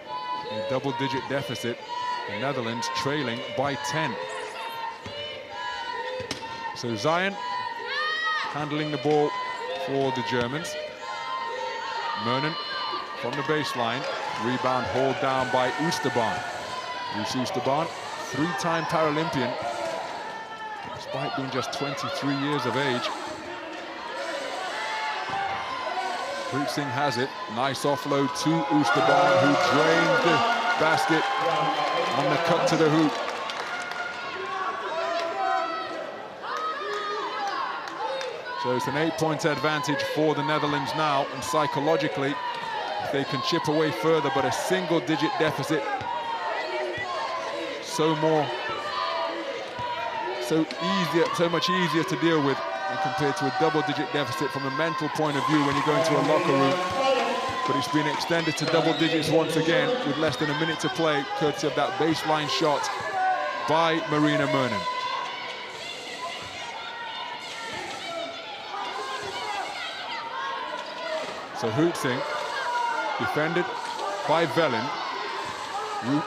a double-digit deficit. The Netherlands trailing by 10. So Zion handling the ball for the Germans. Mernon from the baseline. Rebound hauled down by Oosterbaan. Oosterbaan, three-time Paralympian, despite being just 23 years of age. Huitzing has it. Nice offload to Oosterbaan, who drained the basket on the cut to the hoop. So it's an 8-point advantage for the Netherlands now, and psychologically, if they can chip away further, but a single-digit deficit, so much easier to deal with and compared to a double-digit deficit from a mental point of view when you go into a locker room. But it's been extended to double digits once again with less than a minute to play, courtesy of that baseline shot by Marina Mernon. So Huitzing, defended by Velin.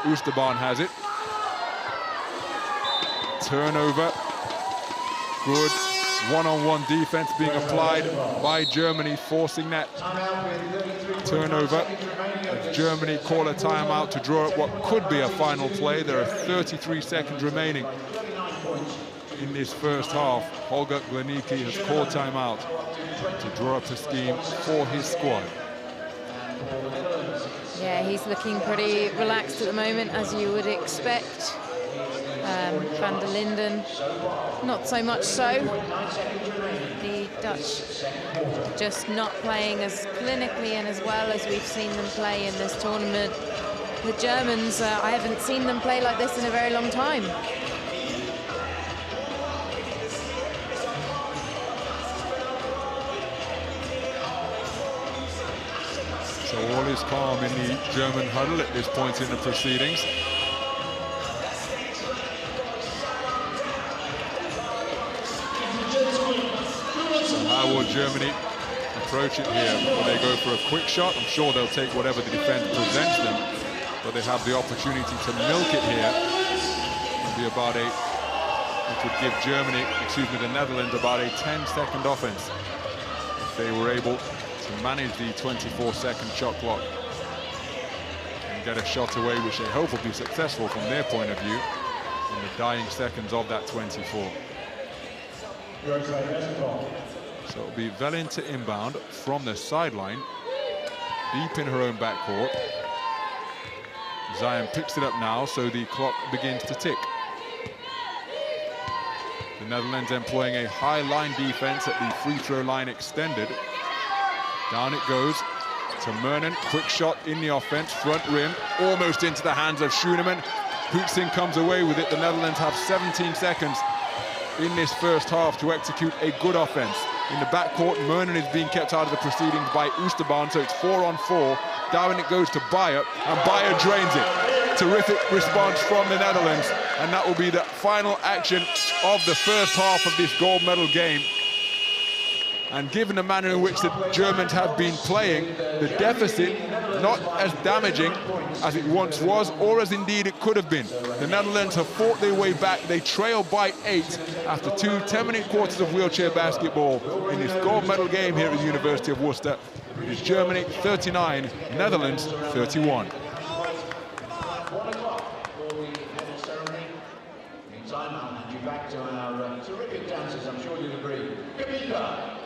Oosterbaan has it. Turnover. Good one-on-one defense being applied by Germany, forcing that turnover. As Germany call a timeout to draw up what could be a final play. There are 33 seconds remaining in this first half. Holger Glanicki has called timeout to draw up a scheme for his squad.
Yeah, he's looking pretty relaxed at the moment, as you would expect. Van der Linden, not so much so. The Dutch just not playing as clinically and as well as we've seen them play in this tournament. The Germans, I haven't seen them play like this in a very long time.
So all is calm in the German huddle at this point in the proceedings. How will Germany approach it here? Will they go for a quick shot? I'm sure they'll take whatever the defense presents them, but they have the opportunity to milk it here. It'll be about it would give Germany, the Netherlands, about a 10-second offense if they were able to manage the 24-second shot clock and get a shot away, which they hope will be successful from their point of view in the dying seconds of that 24. So it'll be Velin to inbound from the sideline, deep in her own backcourt. Zion picks it up now, so the clock begins to tick. The Netherlands employing a high line defense at the free throw line extended. Down it goes to Mernon, quick shot in the offense, front rim, almost into the hands of Schoenemann. Huitzing comes away with it. The Netherlands have 17 seconds in this first half to execute a good offense. In the backcourt, Mernon is being kept out of the proceedings by Oosterbaan, so it's 4-on-4. Down it goes to Bayer, and Bayer drains it. Terrific response from the Netherlands, and that will be the final action of the first half of this gold medal game. And given the manner in which the Germans have been playing, the deficit not as damaging as it once was, or as indeed it could have been. The Netherlands have fought their way back. They trail by 8 after 2 10-minute quarters of wheelchair basketball in this gold medal game here at the University of Worcester. It is Germany 39, Netherlands 31.
1 o'clock for the medal ceremony. Meantime, I'll hand you back to our terrific dancers. I'm sure you'll agree. Kabika.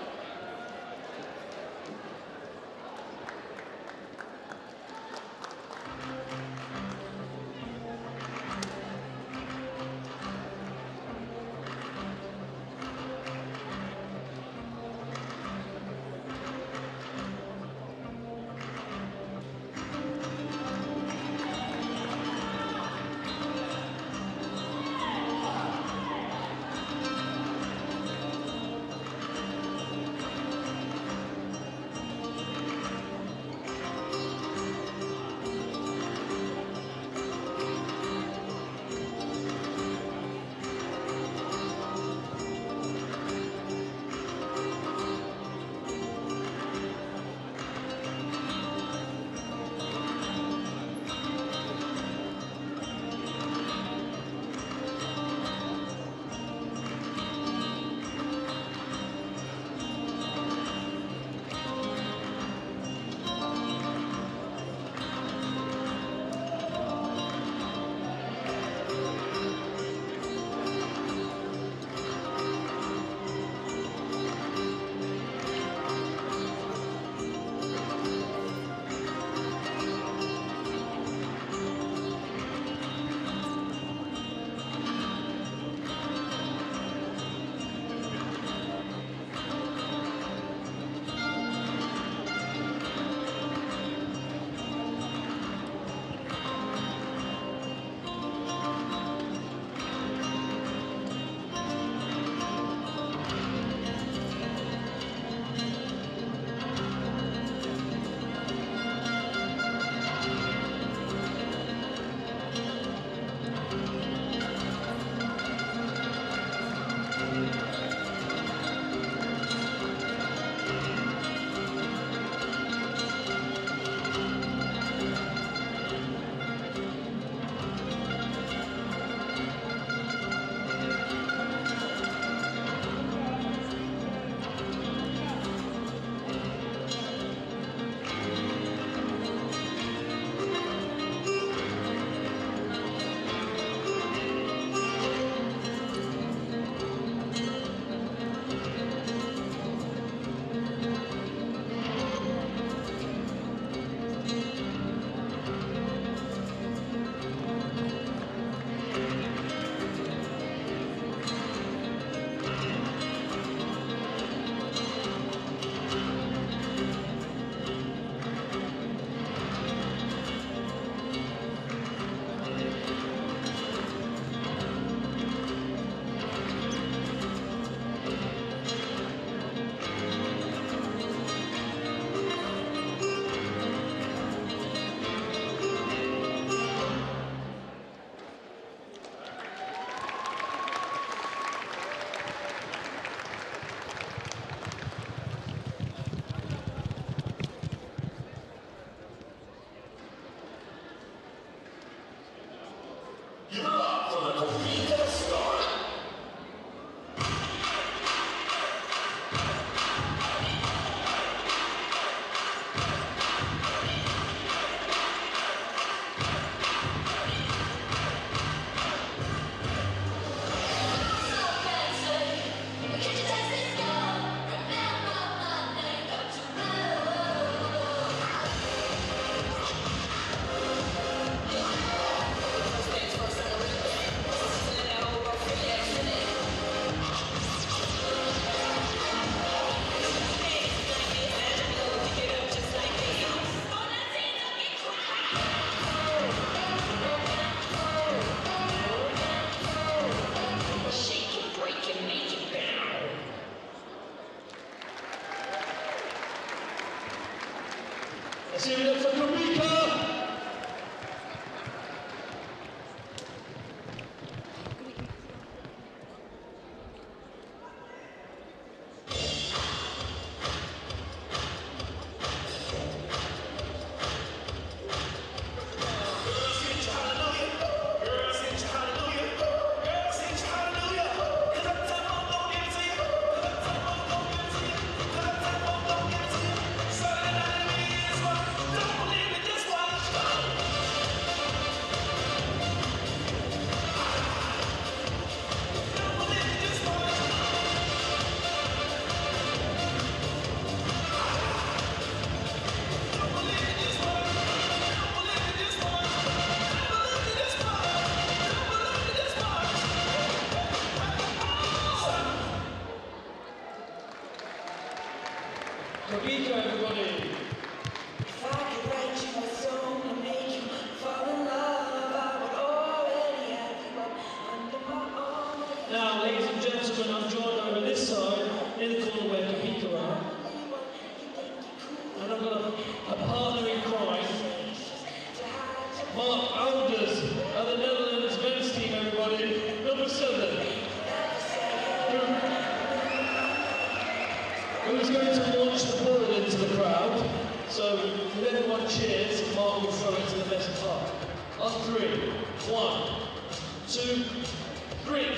to join over this side in the corner where Kapika are. And I've got a partner in crime, Mark Alders of the Netherlands men's team, everybody, number 7. Who's going to launch the ball into the crowd? So if everyone cheers, Mark will throw it to the best part. On 3, 1, 2, 3.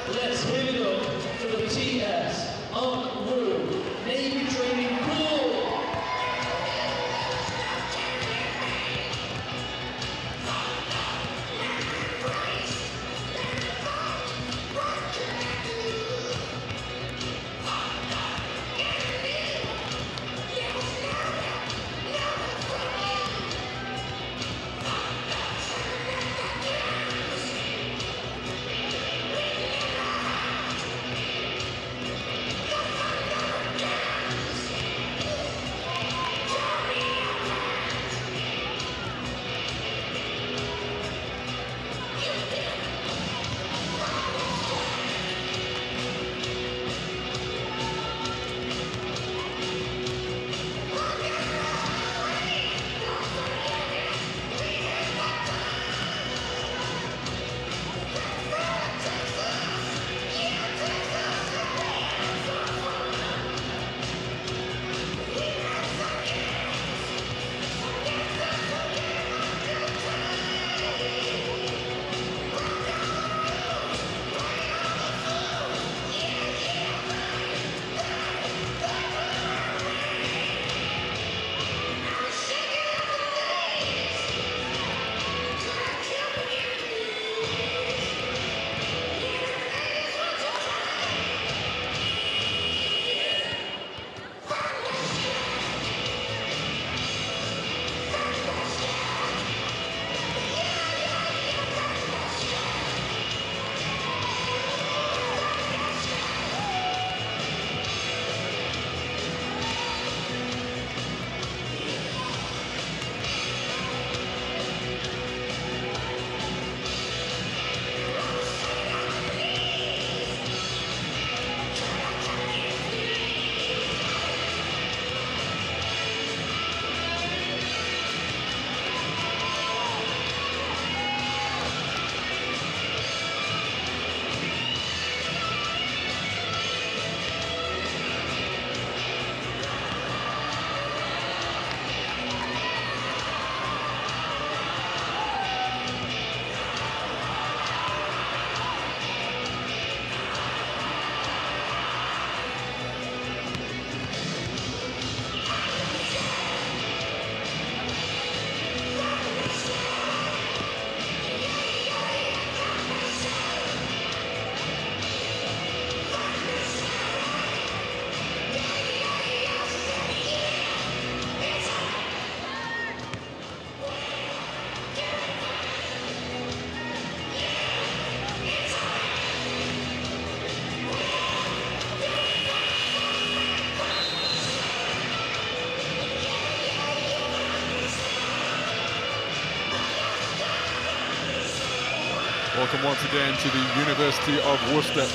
Let's give it up for the TS Ark Royal Navy Training Corps.
Welcome once again to the University of Worcester.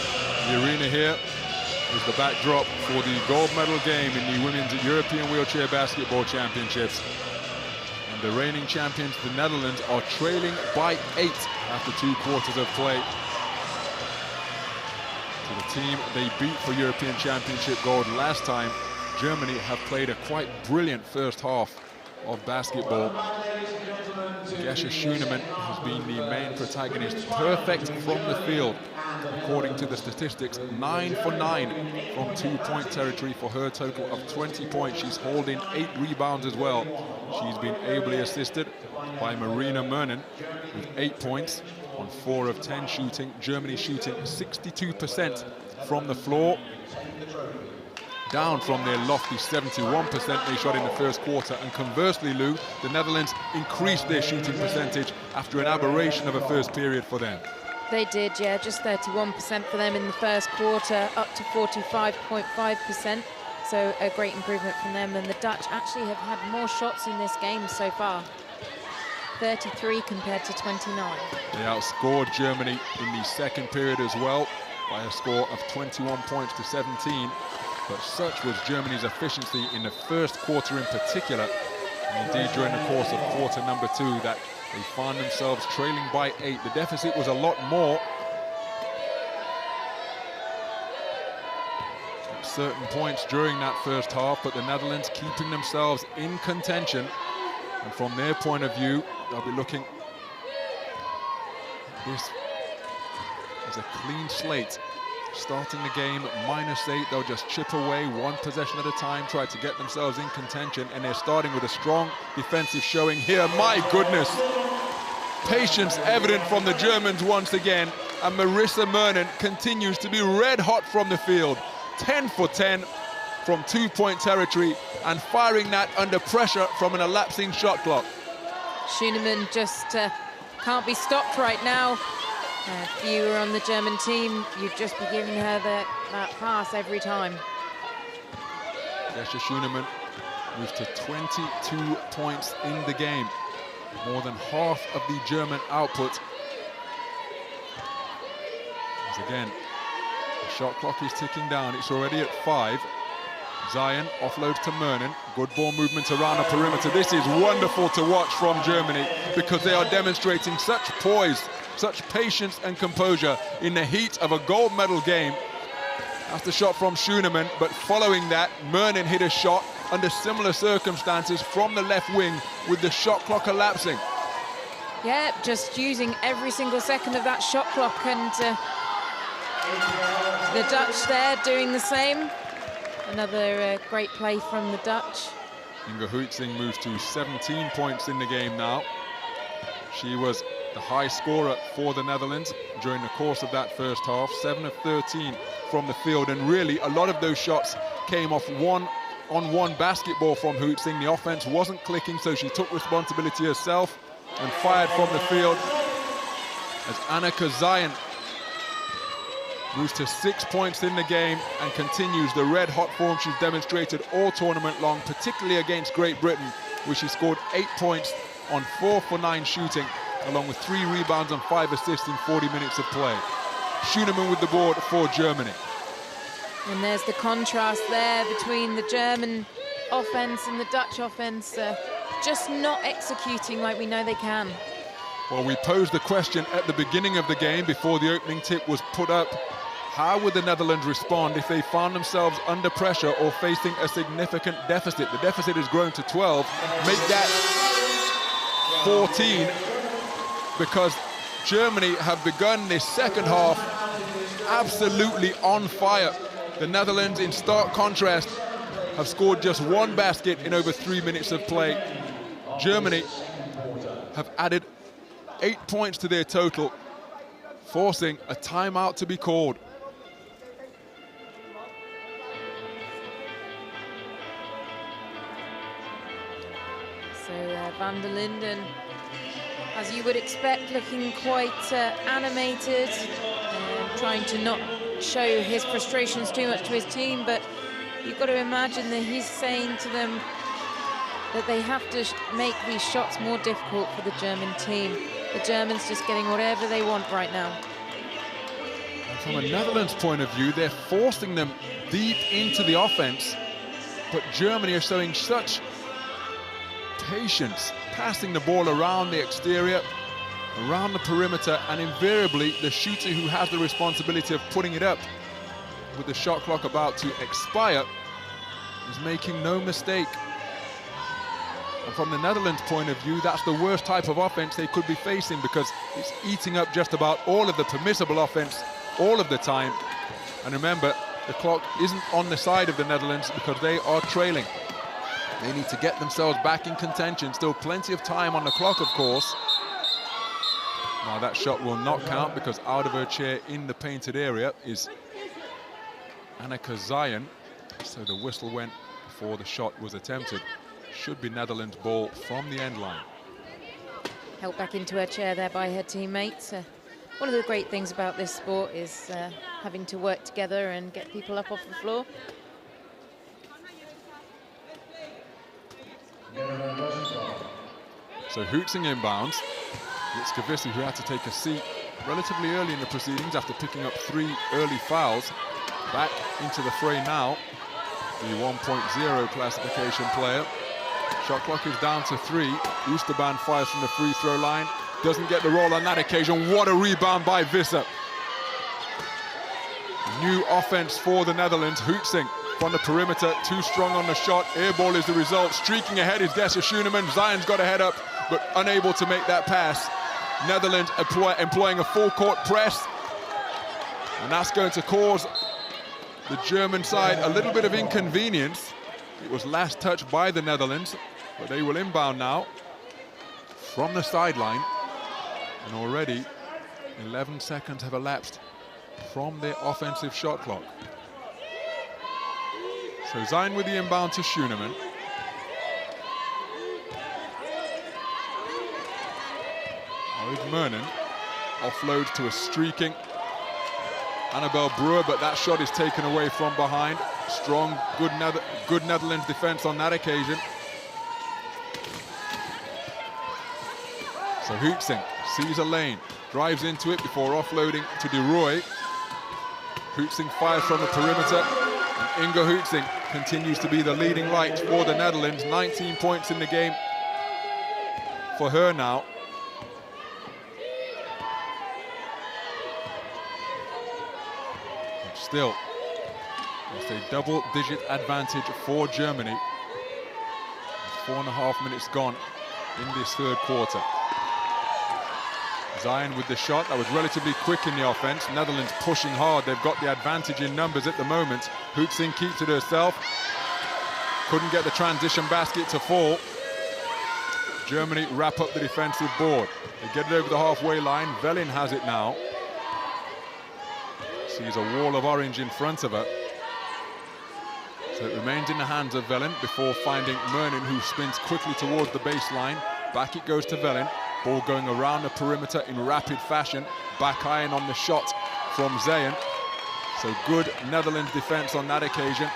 The arena here is the backdrop for the gold medal game in the Women's European Wheelchair Basketball Championships. And the reigning champions, the Netherlands, are trailing by 8 after 2 quarters of play. To the team they beat for European Championship gold last time, Germany have played a quite brilliant first half of basketball. Gesche Schünemann has been the main protagonist, perfect from the field. According to the statistics, 9 for 9 from 2-point territory for her total of 20 points. She's hauled in 8 rebounds as well. She's been ably assisted by Marina Mernen with 8 points on 4 of 10 shooting. Germany shooting 62% from the floor, down from their lofty 71% they shot in the first quarter. And conversely, Lou, the Netherlands increased their shooting percentage after an aberration of a first period for them.
They did, yeah, just 31% for them in the first quarter, up to 45.5%. So a great improvement from them. And the Dutch actually have had more shots in this game so far. 33 compared to 29.
They outscored Germany in the second period as well by a score of 21 points to 17. But such was Germany's efficiency in the first quarter in particular, and indeed during the course of quarter number 2, that they found themselves trailing by 8. The deficit was a lot more at certain points during that first half, but the Netherlands keeping themselves in contention. And from their point of view, they'll be looking at this as a clean slate. Starting the game -8, they'll just chip away 1 possession at a time, try to get themselves in contention, and they're starting with a strong defensive showing here. My goodness, patience evident from the Germans once again, and Marina Mernen continues to be red hot from the field. 10 for 10 from 2-point territory, and firing that under pressure from an elapsing shot clock.
Schünemann just can't be stopped right now. If you were on the German team, you'd just be giving her that pass every time.
Gesche Schünemann moves to 22 points in the game, more than half of the German output. As again, the shot clock is ticking down. It's already at 5. Zion offloads to Mernen. Good ball movement around the perimeter. This is wonderful to watch from Germany because they are demonstrating such poise, such patience and composure in the heat of a gold medal game. That's the shot from Schünemann, but following that, Mernen hit a shot under similar circumstances from the left wing with the shot clock elapsing.
Yeah, just using every single second of that shot clock, and the Dutch there doing the same. Another great play from the Dutch.
Inge Huitzing moves to 17 points in the game now. She was the high scorer for the Netherlands during the course of that first half. 7 of 13 from the field, and really a lot of those shots came off one-on-one basketball from Huitzing. The offense wasn't clicking, so she took responsibility herself and fired from the field. As Anneke Zion moves to 6 points in the game and continues the red-hot form she's demonstrated all tournament long, particularly against Great Britain, where she scored 8 points on 4 for 9 shooting, along with 3 rebounds and 5 assists in 40 minutes of play. Schünemann with the board for Germany.
And there's the contrast there between the German offense and the Dutch offense, just not executing like we know they can.
Well, we posed the question at the beginning of the game before the opening tip was put up. How would the Netherlands respond if they found themselves under pressure or facing a significant deficit? The deficit has grown to 12. Make that 14, because Germany have begun this second half absolutely on fire. The Netherlands, in stark contrast, have scored just 1 basket in over 3 minutes of play. Germany have added 8 points to their total, forcing a timeout to be called.
So Van der Linden, as you would expect, looking quite animated, trying to not show his frustrations too much to his team, but you've got to imagine that he's saying to them that they have to make these shots more difficult for the German team. the Germans just getting whatever they want right now.
And from a Netherlands point of view, they're forcing them deep into the offense, but Germany are showing such patience, passing the ball around the exterior, around the perimeter, and invariably the shooter who has the responsibility of putting it up with the shot clock about to expire is making no mistake. And from the Netherlands point of view, that's the worst type of offense they could be facing, because it's eating up just about all of the permissible offense all of the time. And remember, the clock isn't on the side of the Netherlands because they are trailing. They need to get themselves back in contention. Still plenty of time on the clock, of course. Now that shot will not count, because out of her chair in the painted area is Anneke Zijen. So the whistle went before the shot was attempted. Should be Netherlands ball from the end line.
Helped back into her chair there by her teammates. One of the great things about this sport is having to work together and get people up off the floor.
So Huitzing inbounds. It's Kavisi who had to take a seat relatively early in the proceedings after picking up 3 early fouls. Back into the fray now, the 1.0 classification player. Shot clock is down to 3. Oosterban fires from the free throw line. Doesn't get the roll on that occasion. What a rebound by Visser. New offense for the Netherlands. Huitzing from the perimeter, too strong on the shot. Air ball is the result. Streaking ahead is Dessa Schoenemann. Zijen's got a head up, but unable to make that pass. Netherlands employing a full court press, and that's going to cause the German side a little bit of inconvenience. It was last touched by the Netherlands, but they will inbound now from the sideline, and already 11 seconds have elapsed from their offensive shot clock. So Zijen with the inbound to Schoenemann. Mernon offloads to a streaking Annabelle Brewer, but that shot is taken away from behind. Strong, good Netherlands defense on that occasion. So Huitzing sees a lane, drives into it before offloading to De Rooij. Huitzing fires from the perimeter, and Inge Huitzing continues to be the leading light for the Netherlands. 19 points in the game for her now. Still, it's a double-digit advantage for Germany. 4.5 minutes gone in this third quarter. Zijen with the shot that was relatively quick in the offense. Netherlands pushing hard. They've got the advantage in numbers at the moment. Huitzing keeps it herself. Couldn't get the transition basket to fall. Germany wrap up the defensive board. They get it over the halfway line. Velin has it now. Sees a wall of orange in front of her. So it remains in the hands of Velin before finding Mernon, who spins quickly towards the baseline. Back it goes to Velin. Ball going around the perimeter in rapid fashion. Back iron on the shot from Zijen. So good Netherlands defense on that occasion.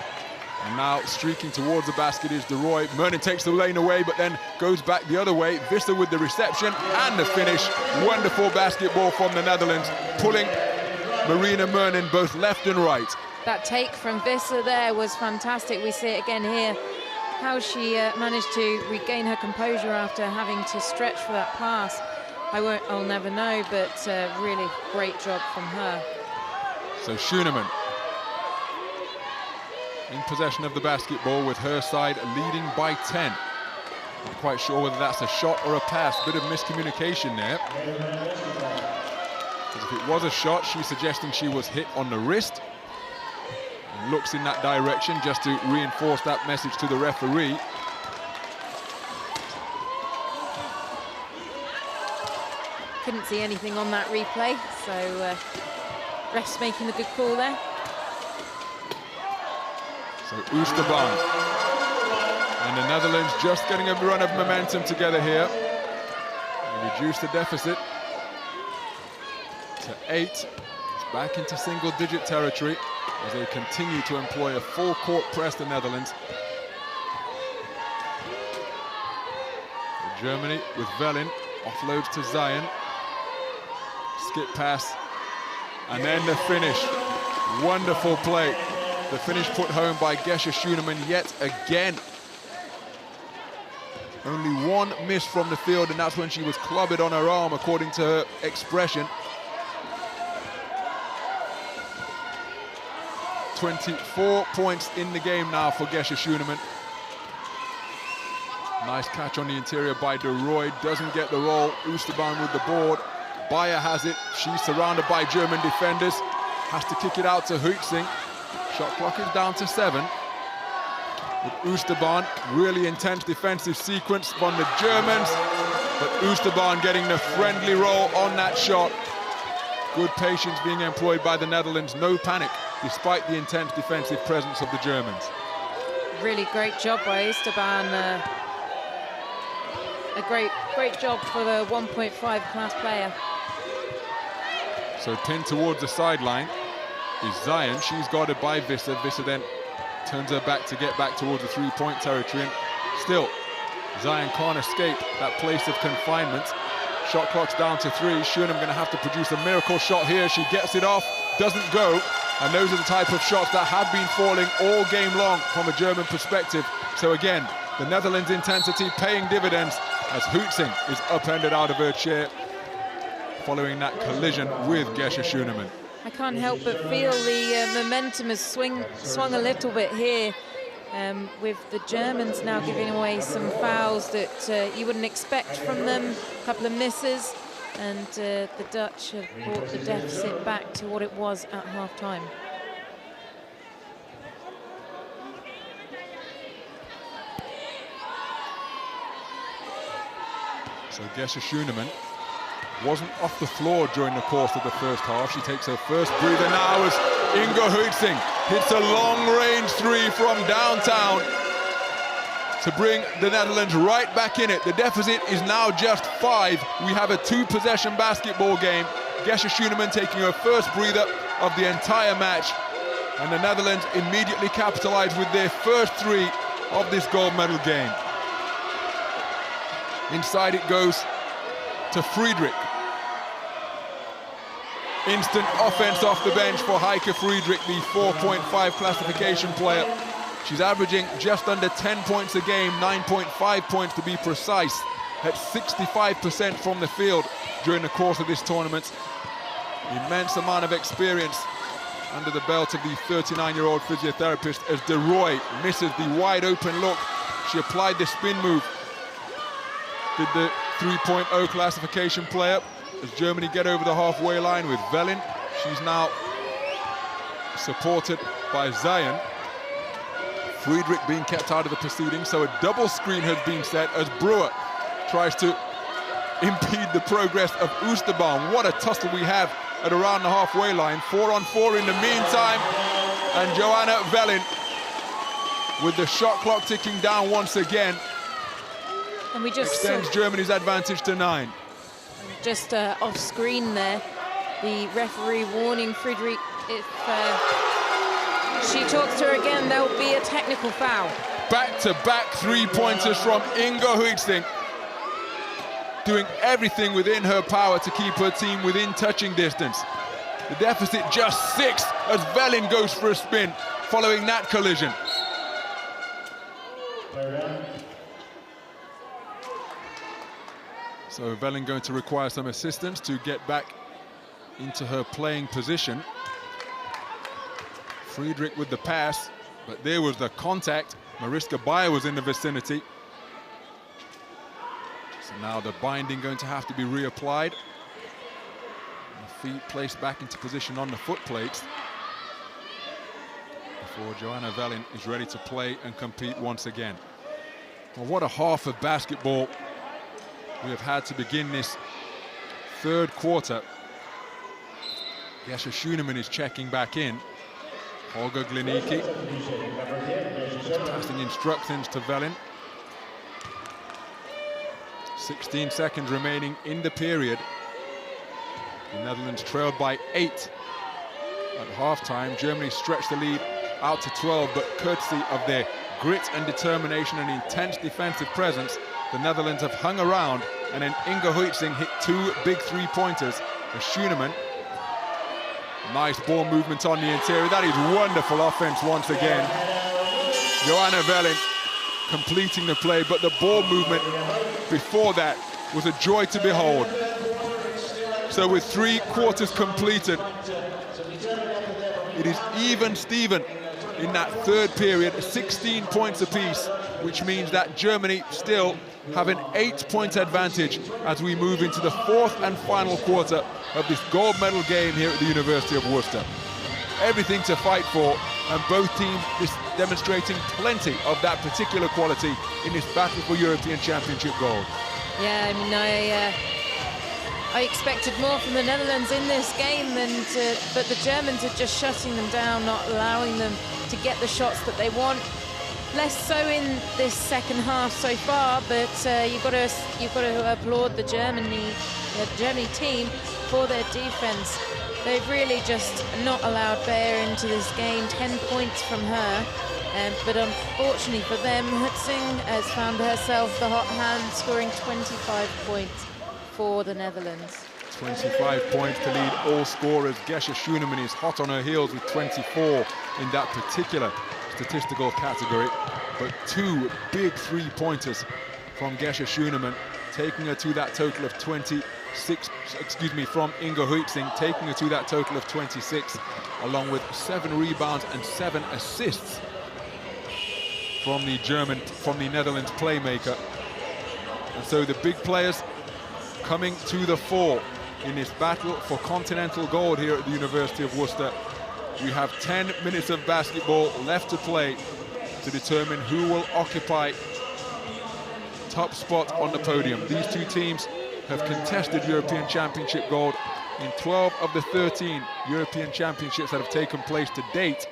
And now streaking towards the basket is De Rooij. Mernon takes the lane away, but then goes back the other way. Visser with the reception and the finish. Wonderful basketball from the Netherlands, pulling Marina Mernon both left and right.
That take from Visser there was fantastic. We see it again here, how she managed to regain her composure after having to stretch for that pass. I'll never know, but really great job from her.
So Schoenemann in possession of the basketball with her side leading by 10. Not quite sure whether that's a shot or a pass. Bit of miscommunication there. If it was a shot, she's suggesting she was hit on the wrist. And looks in that direction just to reinforce that message to the referee.
Couldn't see anything on that replay, so refs making the good call there.
So Oosterban and the Netherlands just getting a run of momentum together here. They reduce the deficit to 8. It's back into single-digit territory as they continue to employ a full-court press, the Netherlands. Germany with Velin, offloads to Zijen, skip pass. And then the finish. Wonderful play. The finish put home by Gesche Schoenemann yet again. Only one miss from the field, and that's when she was clobbered on her arm, according to her expression. 24 points in the game now for Gesche Schoenemann. Nice catch on the interior by De Roy. Doesn't get the roll. Oosterbaan with the board. Bayer has it. She's surrounded by German defenders. Has to kick it out to Huitzing. Shot clock is down to 7. With Oosterbaan, really intense defensive sequence from the Germans. But Oosterbaan getting the friendly roll on that shot. Good patience being employed by the Netherlands. No panic, despite the intense defensive presence of the Germans.
Really great job by Oosterbaan. A great job for the 1.5 class player.
So pinned towards the sideline is Zayen. She's guarded by Visser. Visser then turns her back to get back towards the three-point territory. And still, Zayen can't escape that place of confinement. Shot clock's down to 3. Schoenemann going to have to produce a miracle shot here. She gets it off, doesn't go. And those are the type of shots that have been falling all game long from a German perspective. So again, the Netherlands' intensity paying dividends as Huitzing is upended out of her chair following that collision with Gesche Schoenemann.
I can't help but feel the momentum has swung a little bit here, with the Germans now giving away some fouls that you wouldn't expect from them. A couple of misses, and the Dutch have brought the deficit back to what it was at half-time.
So Gesche Schoenemann wasn't off the floor during the course of the first half. She takes her first breather now as Inga Huitzing hits a long-range 3 from downtown to bring the Netherlands right back in it. The deficit is now just 5. We have a 2-possession basketball game. Gesche Schoenemann taking her first breather of the entire match. And the Netherlands immediately capitalize with their first 3 of this gold medal game. Inside it goes to Friedrich. Instant offense off the bench for Heike Friedrich, the 4.5 classification player. She's averaging just under 10 points a game, 9.5 points to be precise, at 65% from the field during the course of this tournament. Immense amount of experience under the belt of the 39-year-old physiotherapist as De Roy misses the wide open look. She applied the spin move. Did the 3.0 classification player as Germany get over the halfway line with Velin. She's now supported by Zayen. Friedrich being kept out of the proceedings, so a double screen has been set as Brewer tries to impede the progress of Oosterbaan. What a tussle we have at around the halfway line. 4-on-4 in the meantime, and Joanna Velin with the shot clock ticking down once again.
And we just
extends Germany's advantage to 9.
Just off screen there, the referee warning Friedrich if she talks to her again, there'll be a technical foul.
Back-to-back 3-pointers from Inga Huitzing, doing everything within her power to keep her team within touching distance. The deficit just 6 as Velin goes for a spin following that collision. So Velin going to require some assistance to get back into her playing position. Friedrich with the pass, but there was the contact. Mariska Bayer was in the vicinity. So now the binding going to have to be reapplied. The feet placed back into position on the foot plates before Joanna Velin is ready to play and compete once again. Well, what a half of basketball we have had to begin this third quarter. Gesche Schoenemann is checking back in. Holger Gliniki passing instructions to Velin. 16 seconds remaining in the period. The Netherlands trailed by 8 at halftime. Germany stretched the lead out to 12, but courtesy of their grit and determination and intense defensive presence, the Netherlands have hung around, and then Inga Huitzing hit 2 big 3-pointers Schönemann. Nice ball movement on the interior. That is wonderful offense once again. Joanna Velin completing the play, but the ball movement before that was a joy to behold. So with 3 quarters completed, it is even Steven in that third period, 16 points apiece, which means that Germany still have an 8-point advantage as we move into the 4th and final quarter of this gold medal game here at the University of Worcester. Everything to fight for, and both teams demonstrating plenty of that particular quality in this battle for European Championship gold.
Yeah, I mean, I expected more from the Netherlands in this game, but the Germans are just shutting them down, not allowing them to get the shots that they want. Less so in this second half so far, but you've got to applaud the Germany team for their defense. They've really just not allowed Bear into this game. 10 points from her, but unfortunately for them, Hutzing has found herself the hot hand, scoring 25 points for the Netherlands.
25 points to lead all scorers. Gesche Schönemann is hot on her heels with 24 in that particular statistical category, but 2 big 3-pointers from Gesche Schönemann, taking her to that total of 26, from Inga Huitzing, taking her to that total of 26, along with 7 rebounds and 7 assists from the Netherlands playmaker. And so the big players coming to the fore in this battle for continental gold here at the University of Worcester. We have 10 minutes of basketball left to play to determine who will occupy top spot on the podium. These 2 teams have contested European Championship gold in 12 of the 13 European Championships that have taken place to date.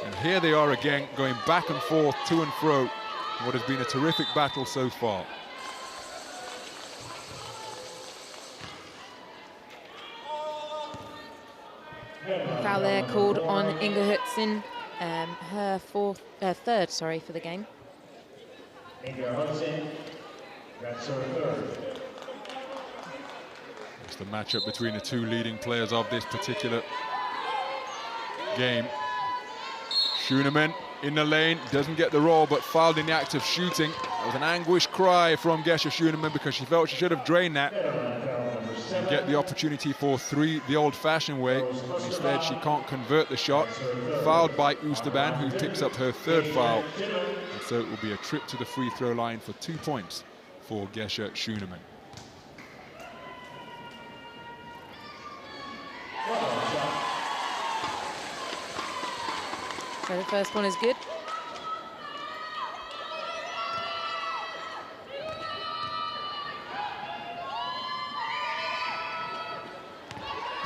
And here they are again, going back and forth, to and fro, in what has been a terrific battle so far.
Foul there called on Inga Huitzing, her third for the game.
Inga Huitzing, that's her third.
It's the matchup between the 2 leading players of this particular game. Schönemann in the lane, doesn't get the roll, but fouled in the act of shooting. It was an anguished cry from Gesche Schönemann because she felt she should have drained that and get the opportunity for 3 the old-fashioned way. Instead, she can't convert the shot. Fouled by Oosterban, who picks up her 3rd foul. And so it will be a trip to the free throw line for 2 points for Gesche Schönemann.
So the first one is good.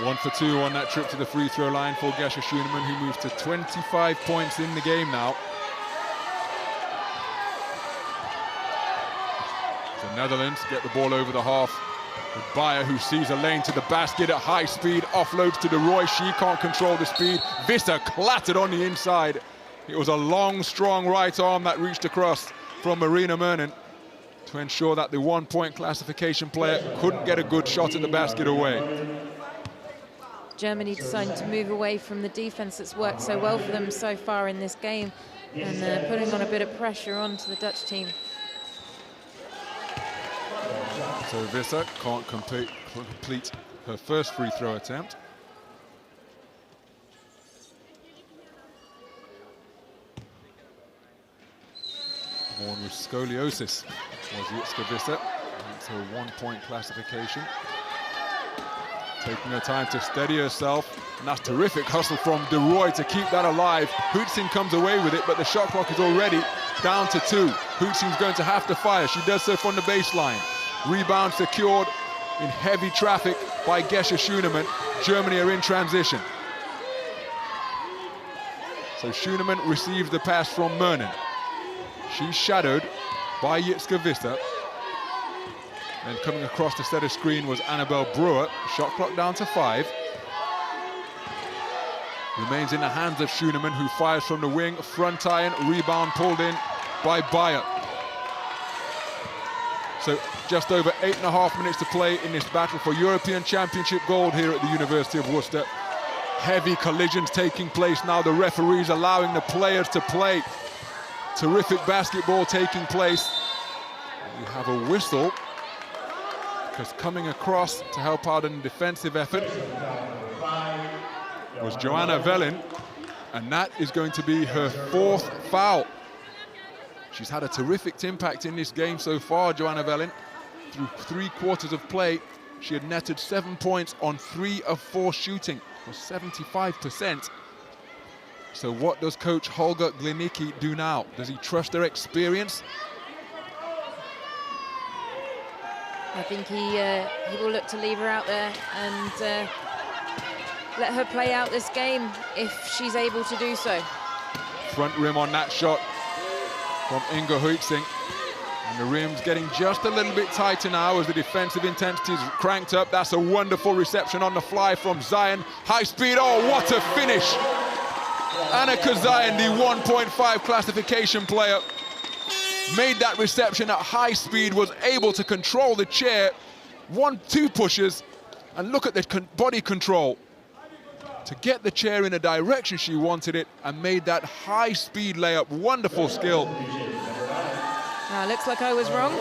One for 2 on that trip to the free throw line for Gesche Schönemann, who moves to 25 points in the game now. The Netherlands get the ball over the half. With Bayer, who sees a lane to the basket at high speed, offloads to De Roy. She can't control the speed. Visser clattered on the inside. It was a long, strong right arm that reached across from Marina Mernen to ensure that the 1-point classification player couldn't get a good shot at the basket away.
Germany deciding to move away from the defense that's worked so well for them so far in this game, and putting on a bit of pressure onto the Dutch team.
So Visser can't complete her first free throw attempt. Born with scoliosis was Jitske Visser. That's her 1-point classification. Taking her time to steady herself, and that's terrific hustle from De Roy to keep that alive. Huitzing comes away with it, but the shot clock is already down to 2. Huitzing's going to have to fire. She does so from the baseline. Rebound secured in heavy traffic by Gesche Schönemann. Germany are in transition. So Schönemann receives the pass from Mernen. She's shadowed by Jitske Visser. And coming across the center screen was Annabelle Brewer. Shot clock down to 5. Remains in the hands of Schönemann, who fires from the wing. Front iron, rebound pulled in by Bayer. So just over 8.5 minutes to play in this battle for European Championship gold here at the University of Worcester. Heavy collisions taking place now. The referees allowing the players to play. Terrific basketball taking place. We have a whistle, because coming across to help out in the defensive effort was Joanna Velin, and that is going to be her 4th foul. She's had a terrific impact in this game so far, Joanna Velin. Through 3 quarters of play, she had netted 7 points on 3 of 4 shooting, for 75%. So what does coach Holger Glinicki do now? Does he trust her experience?
I think he will look to leave her out there and let her play out this game if she's able to do so.
Front rim on that shot from Inga Huitzing. And the rim's getting just a little bit tighter now as the defensive intensity is cranked up. That's a wonderful reception on the fly from Zion. High speed, oh, what a finish. Annika Zion, the 1.5 classification player, made that reception at high speed, was able to control the chair. 1-2 pushes, and look at the body control to get the chair in a direction she wanted it, and made that high speed layup. Wonderful skill.
Looks like I was wrong.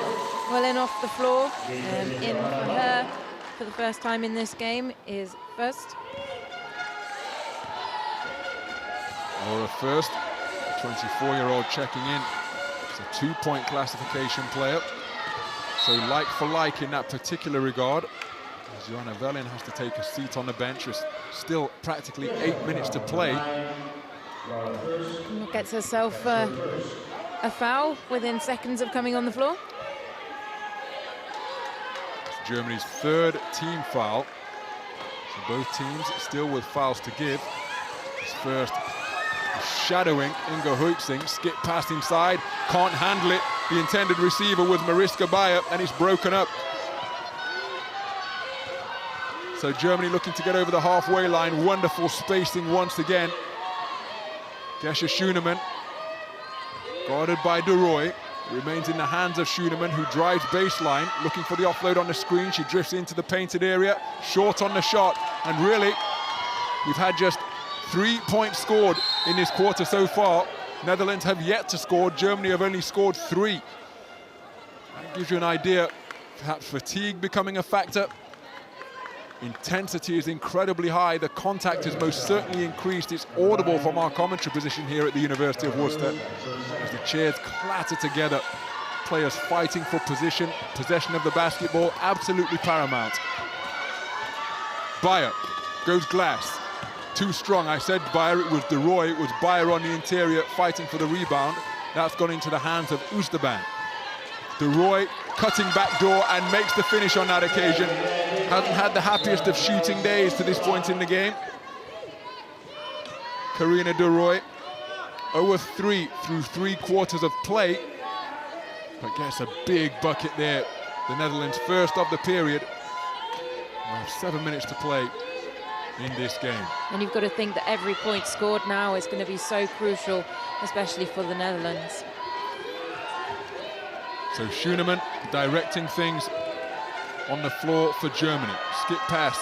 Well in off the floor. In for her for the first time in this game is first.
Or a first, 24-year-old checking in. It's a 2-point classification player. So like for like in that particular regard. Joanna Velin has to take a seat on the bench with still practically 8 minutes to play.
Gets herself a foul within seconds of coming on the floor.
It's Germany's 3rd team foul. So both teams still with fouls to give. His first shadowing Inga Huitzing, skip past inside, can't handle it. The intended receiver was Mariska Bayer, and it's broken up. So Germany looking to get over the halfway line. Wonderful spacing once again. Gesche Schunemann, guarded by De Roy, remains in the hands of Schunemann, who drives baseline, looking for the offload on the screen. She drifts into the painted area, short on the shot, and really, we've had just 3 points scored in this quarter so far. Netherlands have yet to score. Germany have only scored 3. That gives you an idea, perhaps fatigue becoming a factor. Intensity is incredibly high. The contact has most certainly increased. It's audible from our commentary position here at the University of Worcester as the chairs clatter together. Players fighting for possession of the basketball, absolutely paramount. Bayer goes glass. Too strong. I said Bayer, it was De Roy. It was Bayer on the interior fighting for the rebound. That's gone into the hands of Oosterban. De Roy cutting back door and makes the finish on that occasion. Hasn't had the happiest of shooting days to this point in the game. Karina De Roy, 0-3 through 3 quarters of play, but gets a big bucket there. The Netherlands first of the period. We have 7 minutes to play in this game.
And you've got to think that every point scored now is going to be so crucial, especially for the Netherlands.
So Schunemann directing things on the floor for Germany. Skip pass.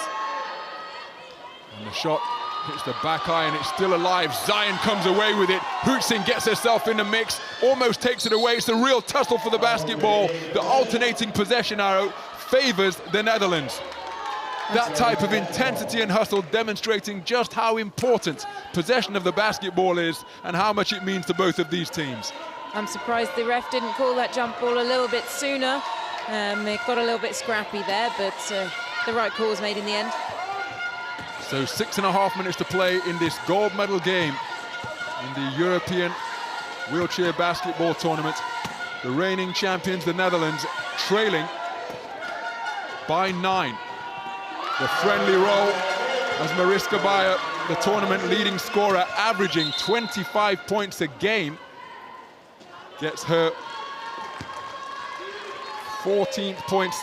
And the shot hits the back eye and it's still alive. Zion comes away with it. Huitzing gets herself in the mix, almost takes it away. It's a real tussle for the basketball. The alternating possession arrow favors the Netherlands. That type of intensity and hustle demonstrating just how important possession of the basketball is and how much it means to both of these teams.
I'm surprised the ref didn't call that jump ball a little bit sooner. It got a little bit scrappy there, but the right call was made in the end.
So 6.5 minutes to play in this gold medal game in the European wheelchair basketball tournament. The reigning champions, the Netherlands, trailing by 9. The friendly roll as Mariska Bayer, the tournament leading scorer, averaging 25 points a game, gets her 14th points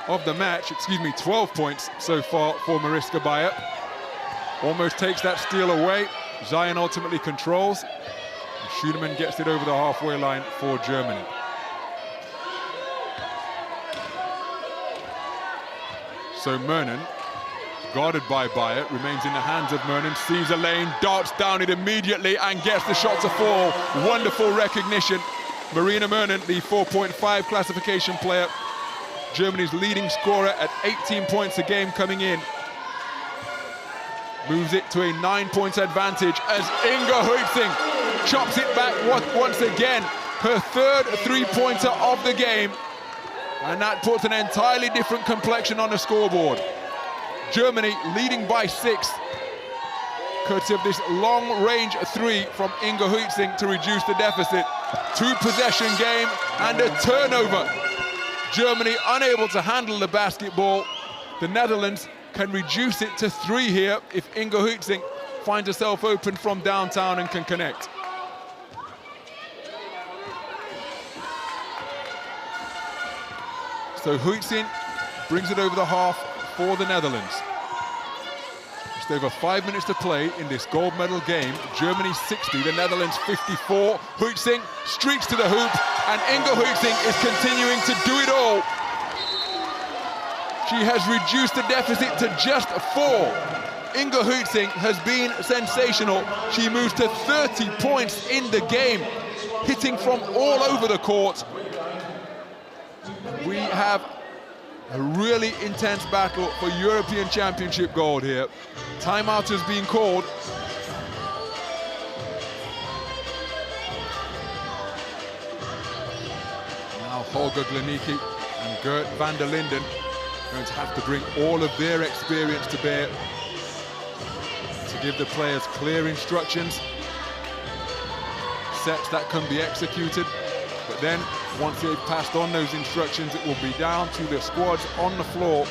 of the match, 12 points so far for Mariska Bayer. Almost takes that steal away. Zion ultimately controls. Schunemann gets it over the halfway line for Germany. So Mernon, guarded by Byatt, remains in the hands of Mernon, sees a lane, darts down it immediately and gets the shot to fall. Wonderful recognition. Marina Mernon, the 4.5 classification player, Germany's leading scorer at 18 points a game coming in, moves it to a 9-point advantage as Inga Huizing chops it back once again. Her third three-pointer of the game, and that puts an entirely different complexion on the scoreboard. Germany leading by 6, courtesy of this long-range three from Inga Huizing to reduce the deficit. 2-possession game and a turnover. Germany unable to handle the basketball. The Netherlands can reduce it to 3 here if Inga Huizing finds herself open from downtown and can connect. So Huizing brings it over the half for the Netherlands. Just over 5 minutes to play in this gold medal game. Germany 60, the Netherlands 54. Huizing streaks to the hoop, and Inga Huizing is continuing to do it all. She has reduced the deficit to just 4. Inga Huizing has been sensational. She moves to 30 points in the game, hitting from all over the court. We have a really intense battle for European Championship gold here. Timeout has been called. Now Holger Glanicki and Gert van der Linden going to have to bring all of their experience to bear to give the players clear instructions, sets that can be executed. But then, once they've passed on those instructions, it will be down to the squads on the floor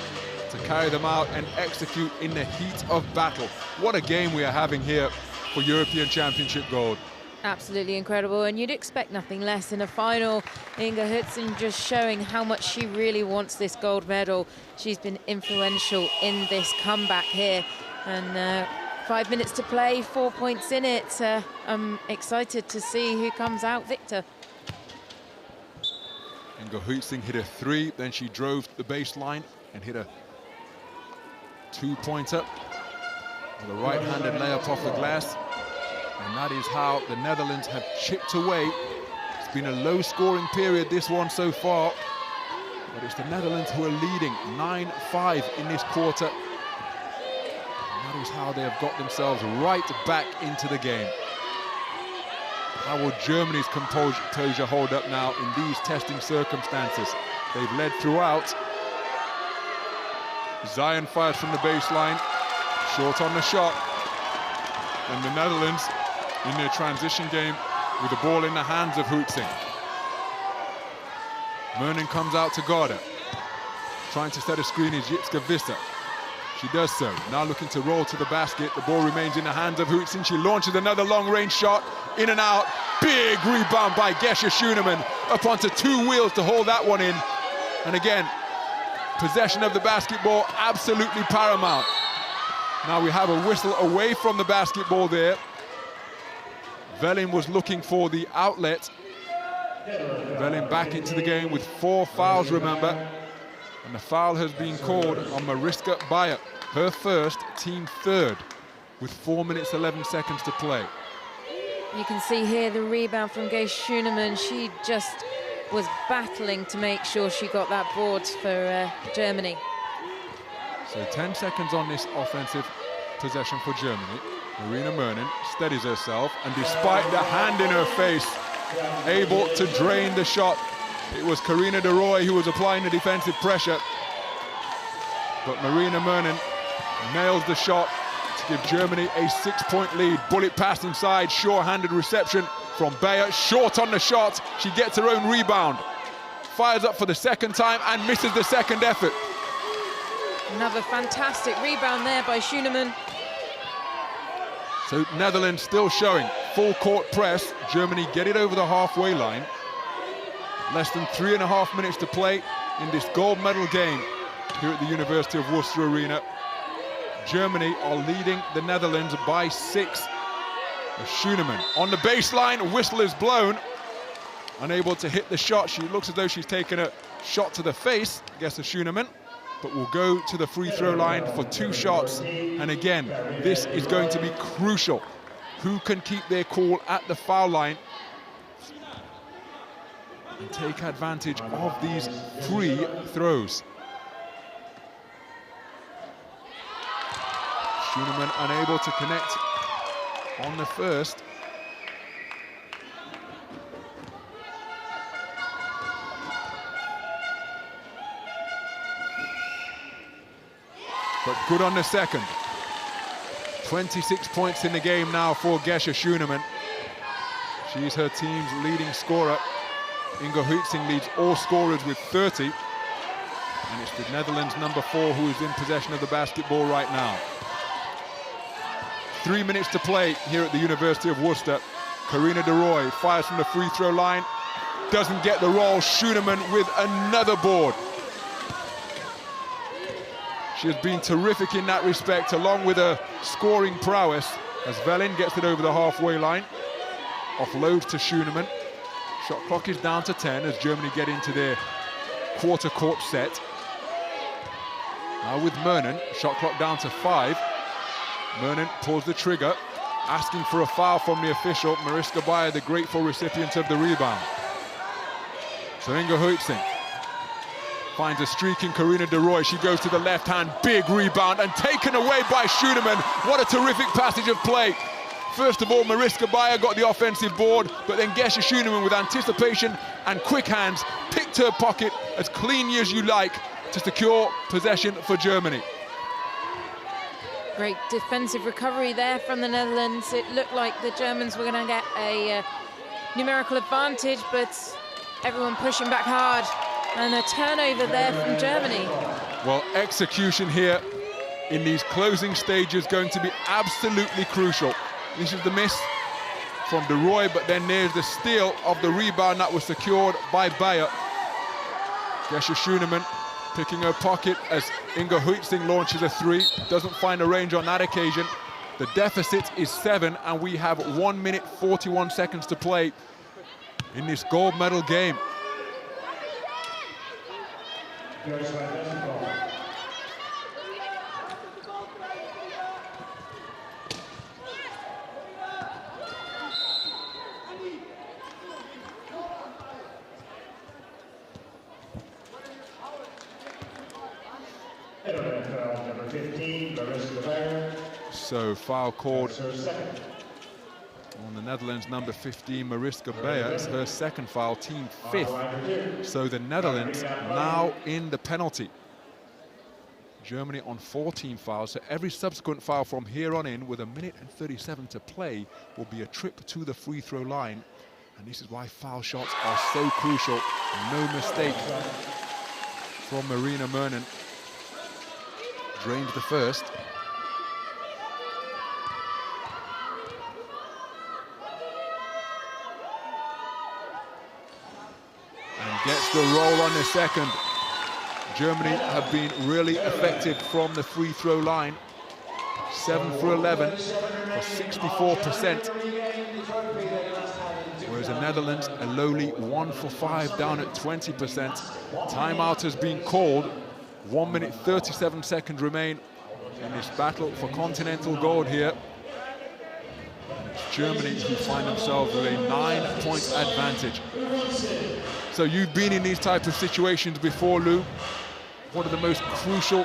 to carry them out and execute in the heat of battle. What a game we are having here for European Championship gold.
Absolutely incredible, and you'd expect nothing less in a final. Inga Huizing just showing how much she really wants this gold medal. She's been influential in this comeback here, and 5 minutes to play, 4 points in it. I'm excited to see who comes out victor.
Inga Huizing hit a 3, then she drove the baseline and hit a 2-pointer with a right-handed layup off the glass. And that is how the Netherlands have chipped away. It's been a low-scoring period, this one so far. But it's the Netherlands who are leading 9-5 in this quarter. And that is how they have got themselves right back into the game. How will Germany's composure hold up now in these testing circumstances? They've led throughout. Zion fires from the baseline, short on the shot. And the Netherlands in their transition game with the ball in the hands of Huizing. Mernon comes out to guard her. Trying to set a screen is Jitska Visser. She does so. Now looking to roll to the basket. The ball remains in the hands of Huizing. She launches another long-range shot. In and out. Big rebound by Gesche Schoenemann. Up onto 2 wheels to hold that one in. And again, possession of the basketball absolutely paramount. Now we have a whistle away from the basketball there. Velin was looking for the outlet. Velin back into the game with 4 fouls, remember. And the foul has been called on Mariska Byatt, her first, team 3rd, with 4 minutes 11 seconds to play.
You can see here the rebound from Gesche Schoenemann. She just was battling to make sure she got that board for Germany.
So 10 seconds on this offensive possession for Germany. Marina Mernon steadies herself, and despite the hand in her face, able to drain the shot. It was Karina de Roy who was applying the defensive pressure. But Marina Mernon nails the shot to give Germany a 6-point lead. Bullet pass inside, sure-handed reception from Bayer. Short on the shot, she gets her own rebound. Fires up for the second time and misses the second effort.
Another fantastic rebound there by Schoenemann.
So Netherlands still showing full court press. Germany get it over the halfway line. Less than 3.5 minutes to play in this gold medal game here at the University of Worcester Arena. Germany are leading the Netherlands by 6. Schoenemann on the baseline, whistle is blown. Unable to hit the shot. She looks as though she's taken a shot to the face, Gesche Schoenemann. but will go to the free throw line for 2 shots. And again, this is going to be crucial. Who can keep their cool at the foul line and take advantage of these free throws? Schoenemann unable to connect on the first. But good on the second. 26 points in the game now for Gesche Schoenemann. She's her team's leading scorer. Inge Huitzing leads all scorers with 30. And it's the Netherlands' number 4 who is in possession of the basketball right now. 3 minutes to play here at the University of Worcester. Karina de Roy fires from the free throw line. Doesn't get the roll. Schoenemann with another board. She has been terrific in that respect, along with her scoring prowess, as Velin gets it over the halfway line. Offloads to Schoenemann. Shot clock is down to 10 as Germany get into their quarter court set. Now with Mernon, shot clock down to 5. Mernon pulls the trigger, asking for a foul from the official. Mariska Bayer, the grateful recipient of the rebound. So Inge Huitzing finds a streak in Karina de Roy. She goes to the left hand, big rebound, and taken away by Schoenemann. What a terrific passage of play. First of all, Mariska Bayer got the offensive board, but then Gesche Schoenemann, with anticipation and quick hands, picked her pocket as clean as you like to secure possession for Germany.
Great defensive recovery there from the Netherlands. It looked like the Germans were going to get a numerical advantage, but everyone pushing back hard. And a turnover there from Germany.
Well, execution here in these closing stages going to be absolutely crucial. This is the miss from de Roy, but then there's the steal of the rebound that was secured by Bayer. Gesche Schoenemann picking her pocket as Inge Huitzing launches a 3. Doesn't find a range on that occasion. The deficit is 7, and we have 1 minute 41 seconds to play in this gold medal game. So foul called on the Netherlands number 15, Mariska Bayer. It's her second foul, team 5th. So the Netherlands now in the penalty. Germany on 14 fouls, so every subsequent foul from here on in, with 1 minute and 37 to play, will be a trip to the free throw line. And this is why foul shots are so crucial. No mistake from Marina Mernon. Drains the first. And gets the roll on the second. Germany have been really effective from the free throw line. 7 for 11 for 64%. Whereas the Netherlands, a lowly 1 for 5, down at 20%. Timeout has been called. 1 minute 37 seconds remain in this battle for continental gold here. And it's Germany who find themselves with a 9-point advantage. So you've been in these types of situations before, Lou. What are the most crucial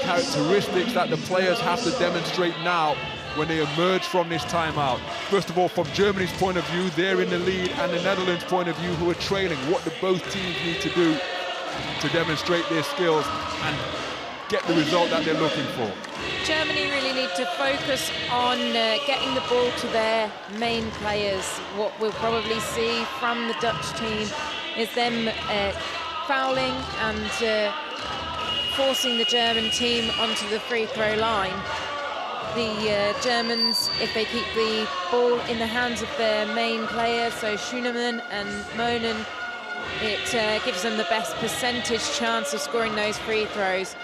characteristics that the players have to demonstrate now when they emerge from this timeout? First of all, from Germany's point of view, they're in the lead, and the Netherlands' point of view, who are trailing. What do both teams need to do to demonstrate their skills and get the result that they're looking for?
Germany really need to focus on getting the ball to their main players. What we'll probably see from the Dutch team is them fouling and forcing the German team onto the free throw line. The Germans, if they keep the ball in the hands of their main players, so Schoenemann and Monen, it gives them the best percentage chance of scoring those free throws.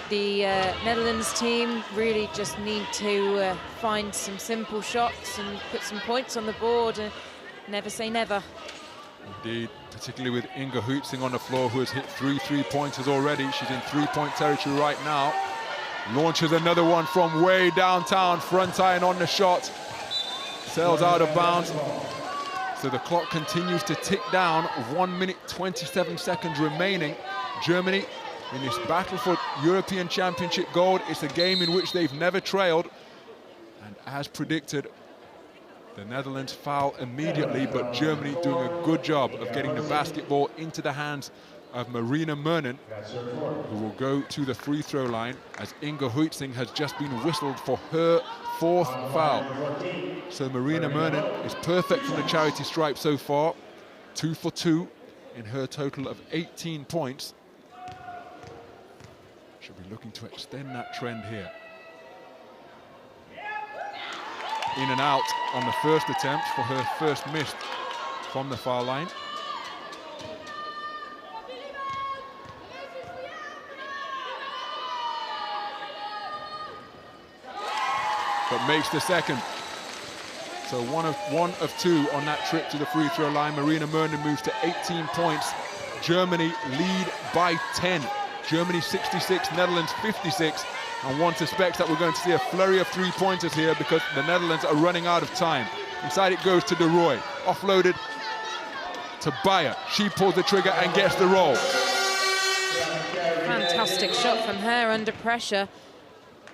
The Netherlands team really just need to find some simple shots and put some points on the board. Never say never.
Indeed, particularly with Inga Huitzing on the floor, who has hit 3 3-pointers already. She's in 3-point territory right now. Launches another one from way downtown, front iron on the shot. Sails out of bounds. So the clock continues to tick down. 1 minute, 27 seconds remaining. Germany in this battle for European Championship gold. It's a game in which they've never trailed. And as predicted, the Netherlands foul immediately, but Germany doing a good job of getting the basketball into the hands of Marina Mernen, who will go to the free throw line as Inga Huitzing has just been whistled for her 4th foul. So Marina Mernen is perfect from the charity stripe so far, 2 for 2 in her total of 18 points. She'll be looking to extend that trend here. In and out on the first attempt for her first miss from the foul line. But makes the second. So one of 2 on that trip to the free throw line. Marina Mernen moves to 18 points. Germany lead by 10. Germany 66, Netherlands 56. And one suspects that we're going to see a flurry of 3-pointers here because the Netherlands are running out of time. Inside it goes to De Roy. Offloaded to Bayer. She pulls the trigger and gets the roll.
Fantastic shot from her under pressure.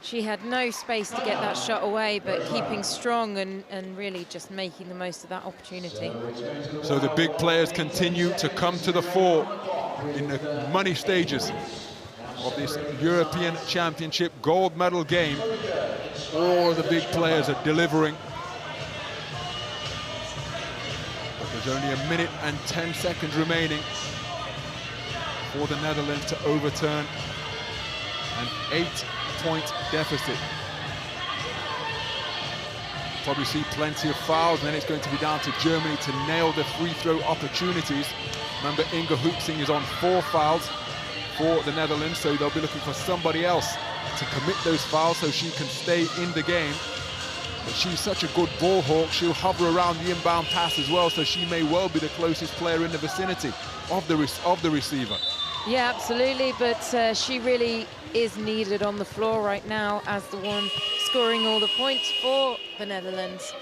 She had no space to get that shot away, but keeping strong and really just making the most of that opportunity.
So the big players continue to come to the fore in the money stages of this European Championship gold medal game. All the big players are delivering. But there's only 1 minute and 10 seconds remaining for the Netherlands to overturn an 8-point deficit. Probably see plenty of fouls, and then it's going to be down to Germany to nail the free throw opportunities. Remember, Inga Huitzing is on 4 fouls for the Netherlands, so they'll be looking for somebody else to commit those fouls so she can stay in the game. But she's such a good ball hawk, she'll hover around the inbound pass as well, so she may well be the closest player in the vicinity of the receiver.
Yeah, absolutely, but she really is needed on the floor right now as the one scoring all the points for the Netherlands.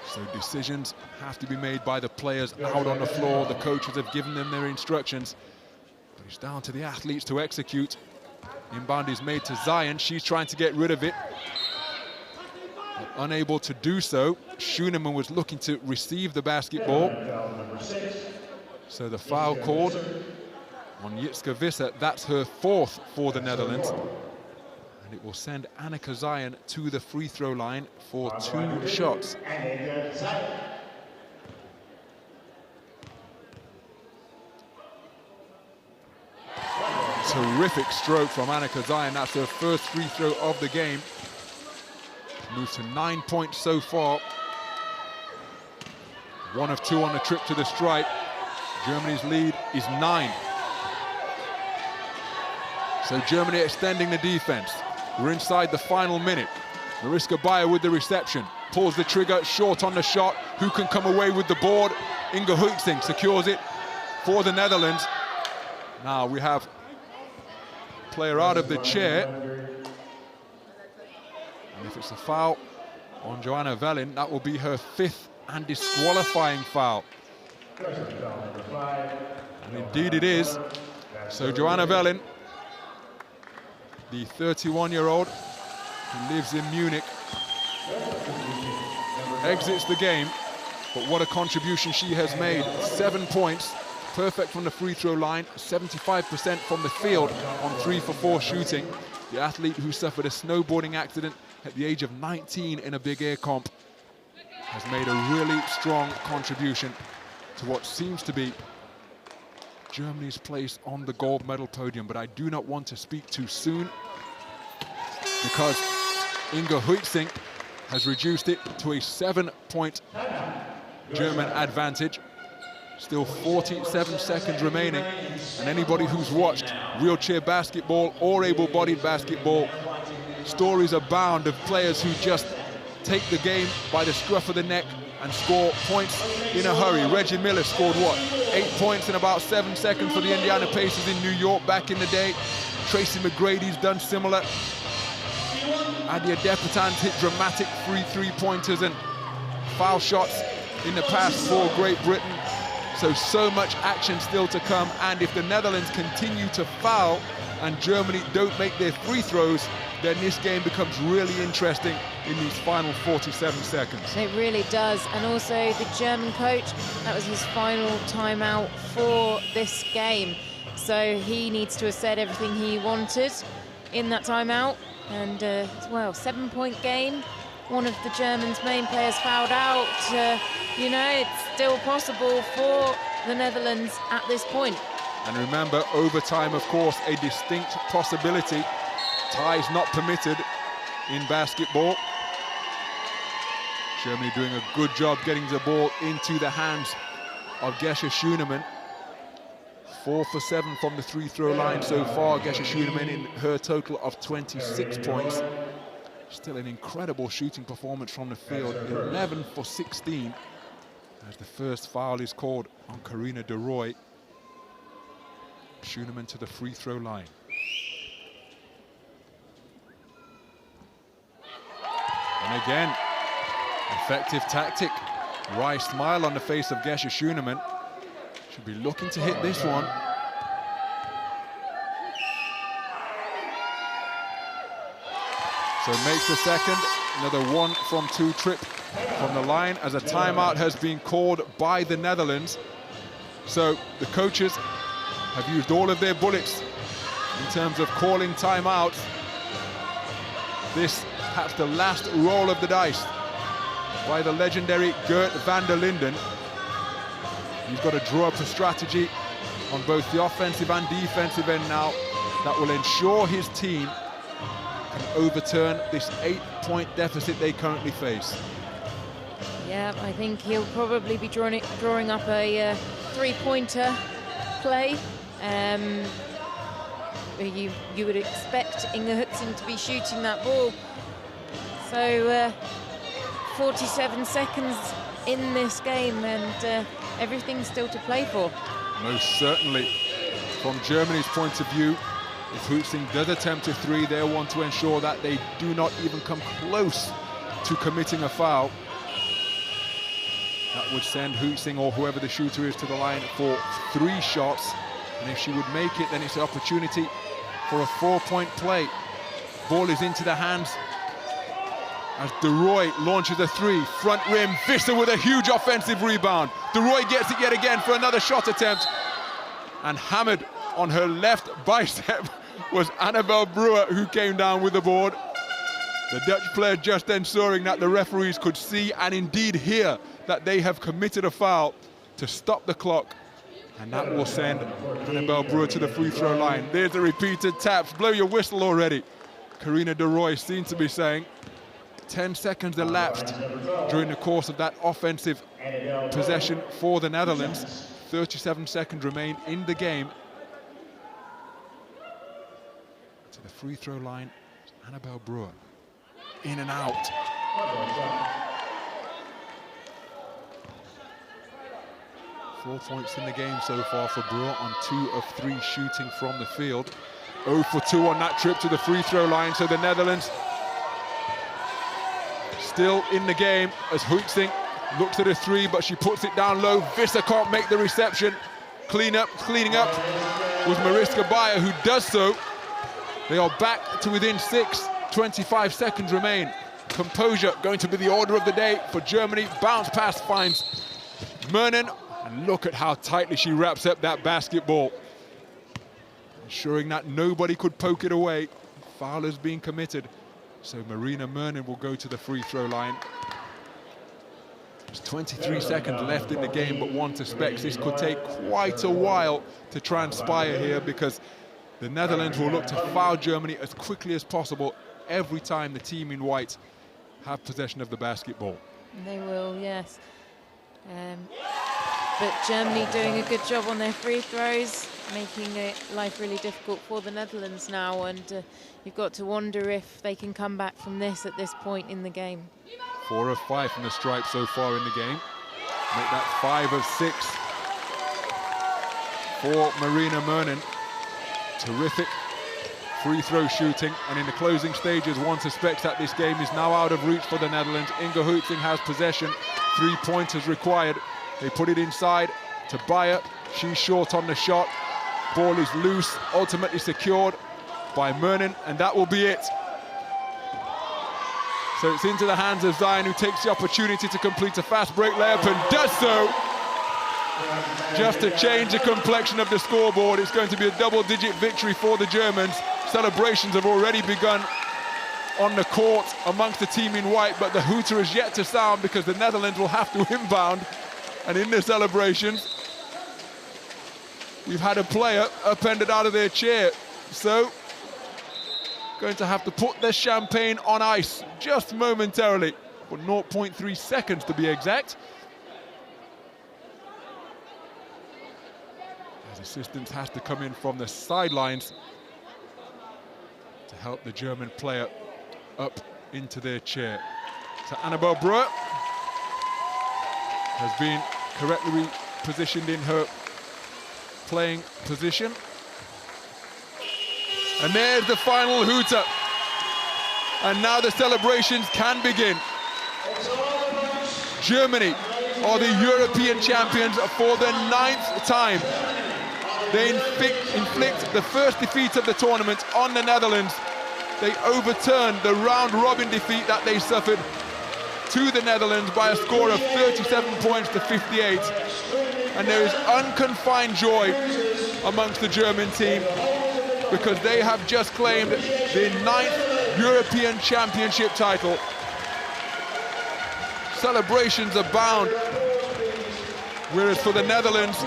So decisions have to be made by the players out on the floor. The coaches have given them their instructions. But it's down to the athletes to execute. Inbound is made to Zion. She's trying to get rid of it. But unable to do so. Schoenemann was looking to receive the basketball. So the foul called on Jitske Visser. That's her 4th for the Netherlands. And it will send Anneke Zion to the free throw line for 2 shots. Terrific stroke from Anneke Zion. That's her first free throw of the game. Moves to 9 points so far. 1 of 2 on the trip to the stripe. Germany's lead is 9. So Germany extending the defense. We're inside the final minute. Mariska Bayer with the reception. Pulls the trigger, short on the shot. Who can come away with the board? Inga Huitzing secures it for the Netherlands. Now we have player out of the chair. And if it's a foul on Joanna Velin, that will be her 5th and disqualifying foul. And indeed it is. So Joanna Velin, the 31-year-old who lives in Munich, exits the game. But what a contribution she has made. 7 points, perfect from the free throw line, 75% from the field on 3 for 4 shooting. The athlete who suffered a snowboarding accident at the age of 19 in a big air comp has made a really strong contribution to what seems to be Germany's place on the gold medal podium. But I do not want to speak too soon, because Inga Huitzing has reduced it to a 7-point German advantage. Still 47 seconds remaining, and anybody who's watched wheelchair basketball or able-bodied basketball, stories abound of players who just take the game by the scruff of the neck and score points in a hurry. Reggie Miller scored, what, 8 points in about 7 seconds for the Indiana Pacers in New York back in the day. Tracy McGrady's done similar. Adia Depatan's hit dramatic free three-pointers and foul shots in the past for Great Britain. So much action still to come, and if the Netherlands continue to foul and Germany don't make their free throws, then this game becomes really interesting in these final 47 seconds.
It really does. And also the German coach, that was his final timeout for this game. So he needs to have said everything he wanted in that timeout. And well, 7-point game. One of the Germans' main players fouled out. You know, it's still possible for the Netherlands at this point.
And remember, overtime, of course, a distinct possibility. Ties not permitted in basketball. Germany doing a good job getting the ball into the hands of Gesche Schuenemann. 4 for 7 from the free-throw line so far. Gesche Schuenemann in her total of 26 points. Still an incredible shooting performance from the field. 11 for 16 as the first foul is called on Karina de Roy. Schuenemann to the free-throw line. And again, effective tactic. Wry smile on the face of Gesche Schuenemann. Should be looking to hit this one. So makes the second. Another 1 from 2 trip from the line as a timeout has been called by the Netherlands. So the coaches have used all of their bullets in terms of calling timeouts. This perhaps the last roll of the dice by the legendary Gert van der Linden. He's got to draw up a strategy on both the offensive and defensive end now that will ensure his team can overturn this 8-point deficit they currently face.
Yeah, I think he'll probably be drawing up a three-pointer play. You would expect Inge Hützing to be shooting that ball. So 47 seconds in this game, and everything's still to play for.
Most certainly. From Germany's point of view, if Hützing does attempt a three, they'll want to ensure that they do not even come close to committing a foul. That would send Hützing or whoever the shooter is to the line for 3 shots. And if she would make it, then it's an opportunity for a 4-point play. Ball is into the hands as de Roy launches a 3. Front rim, Visser with a huge offensive rebound. De Roy gets it yet again for another shot attempt. And hammered on her left bicep was Annabel Brewer, who came down with the board. The Dutch player just ensuring that the referees could see and indeed hear that they have committed a foul to stop the clock. And that will send Annabel Brewer to the free throw line. There's the repeated taps. Blow your whistle already, Karina de Roy seems to be saying. 10 seconds elapsed during the course of that offensive possession for the Netherlands. 37 seconds remain in the game. To the free throw line, Annabel Brewer. In and out. Four points in the game so far for Brewer on 2 of 3 shooting from the field. 0 for 2 on that trip to the free throw line. So the Netherlands still in the game as Hützing looks at a 3, but she puts it down low. Visser can't make the reception. Cleaning up with Mariska Bayer, who does so. They are back to within 6. 25 seconds remain. Composure going to be the order of the day for Germany. Bounce pass finds Mernen. And look at how tightly she wraps up that basketball, ensuring that nobody could poke it away. Foul is being committed. So Marina Mernen will go to the free throw line. There's 23 seconds left in the game, but one suspects this could take quite a while to transpire here, because the Netherlands will look to foul Germany as quickly as possible every time the team in white have possession of the basketball.
They will, yes. But Germany doing a good job on their free throws, making life really difficult for the Netherlands now, and you've got to wonder if they can come back from this at this point in the game.
4 of 5 from the stripe so far in the game. Make that 5 of 6 for Marina Mernin. Terrific free throw shooting, and in the closing stages, one suspects that this game is now out of reach for the Netherlands. Inge Huitzing has possession, 3 pointers required. They put it inside to Bayer. She's short on the shot. Ball is loose, ultimately secured by Mernin, and that will be it. So it's into the hands of Zion, who takes the opportunity to complete a fast break layup and does so. Just to change the complexion of the scoreboard. It's going to be a double-digit victory for the Germans. Celebrations have already begun on the court amongst the team in white, but the hooter is yet to sound because the Netherlands will have to inbound. And in the celebrations, we've had a player upended out of their chair. So, going to have to put the champagne on ice just momentarily, for 0.3 seconds to be exact. As assistance has to come in from the sidelines to help the German player up into their chair. So Annabelle Breuer has been correctly positioned in her playing position. And there's the final hooter. And now the celebrations can begin. Germany are the European champions for the 9th time. They inflict the first defeat of the tournament on the Netherlands. They overturned the round-robin defeat that they suffered to the Netherlands by a score of 37 points to 58. And there is unconfined joy amongst the German team because they have just claimed their 9th European Championship title. Celebrations abound, whereas for the Netherlands,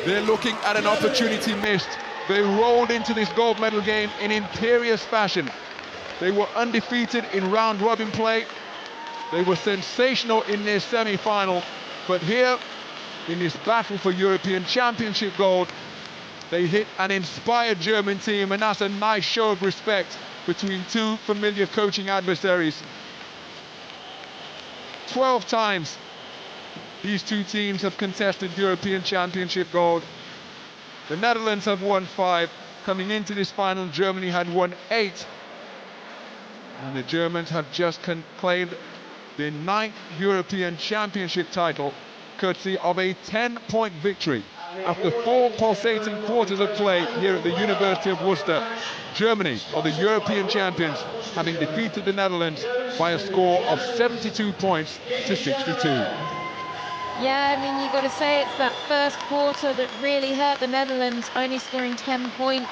they're looking at an opportunity missed. They rolled into this gold medal game in imperious fashion. They were undefeated in round-robin play. They were sensational in their semi-final. But here, in this battle for European Championship gold, they hit an inspired German team, and that's a nice show of respect between two familiar coaching adversaries. 12 times these two teams have contested European Championship gold. The Netherlands have won 5. Coming into this final, Germany had won 8. And the Germans have just claimed their 9th European Championship title, courtesy of a 10-point victory. After 4 pulsating quarters of play here at the University of Worcester, Germany are the European champions, having defeated the Netherlands by a score of 72 points to 62.
Yeah, I mean, you've got to say it's that first quarter that really hurt the Netherlands, only scoring 10 points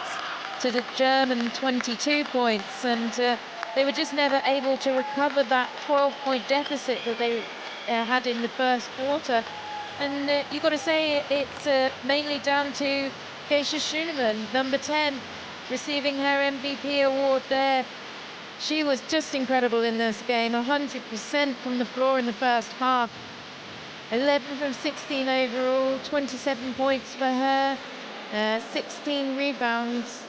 to the German 22 points. And they were just never able to recover that 12-point deficit that they had in the first quarter. And you've got to say it's mainly down to Keisha Schooneman, number 10, receiving her MVP award there. She was just incredible in this game, 100% from the floor in the first half. 11 from 16 overall, 27 points for her, 16 rebounds,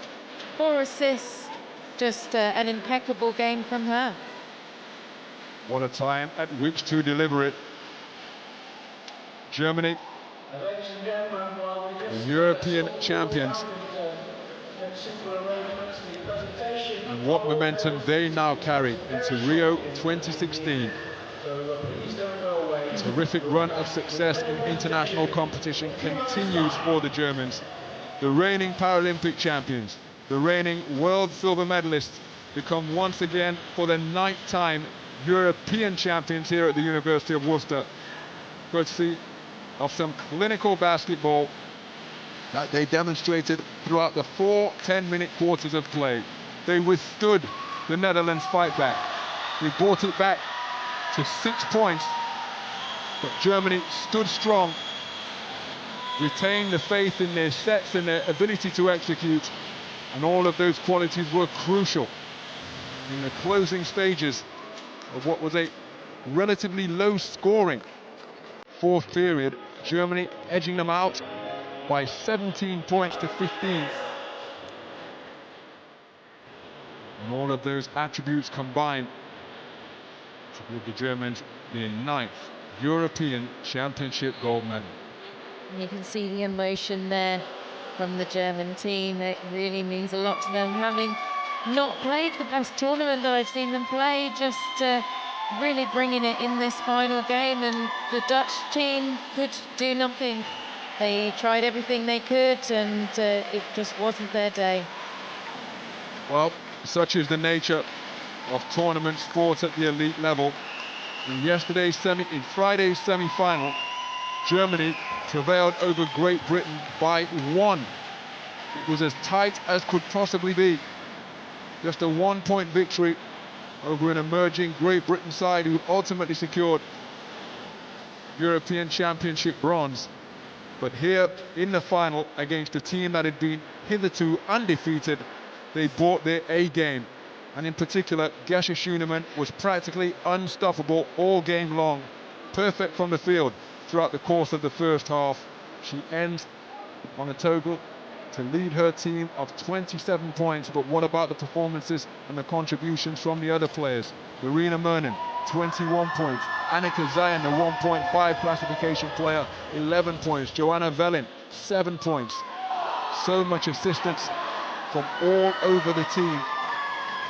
4 assists, just an impeccable game from her.
What a time at which to deliver it. Germany, the European champions. And what momentum they now carry into Rio 2016. Terrific run of success in international competition continues for the Germans. The reigning Paralympic champions, the reigning world silver medalists, become once again for the 9th time European champions here at the University of Worcester, courtesy of some clinical basketball that they demonstrated throughout the 4 10-minute quarters of play. They withstood the Netherlands' fight back. They brought it back to 6 points, but Germany stood strong, retained the faith in their sets and their ability to execute, and all of those qualities were crucial in the closing stages of what was a relatively low-scoring 4th period. Germany edging them out by 17 points to 15. And all of those attributes combined to give the Germans their 9th European Championship gold medal.
You can see the emotion there from the German team. It really means a lot to them, having not played the best tournament that I've seen them play, just really bringing it in this final game, and the Dutch team could do nothing. They tried everything they could, and it just wasn't their day.
Well, such is the nature of tournament sports at the elite level. In Friday's semi-final, Germany prevailed over Great Britain by 1. It was as tight as could possibly be. Just a 1-point victory over an emerging Great Britain side who ultimately secured European Championship bronze. But here in the final, against a team that had been hitherto undefeated, they brought their A game. And in particular, Gesche Schunemann was practically unstoppable all game long. Perfect from the field throughout the course of the first half. She ends on a total to lead her team of 27 points. But what about the performances and the contributions from the other players? Marina Mernin, 21 points. Annika Zayan, the 1.5 classification player, 11 points. Joanna Velin, 7 points. So much assistance from all over the team.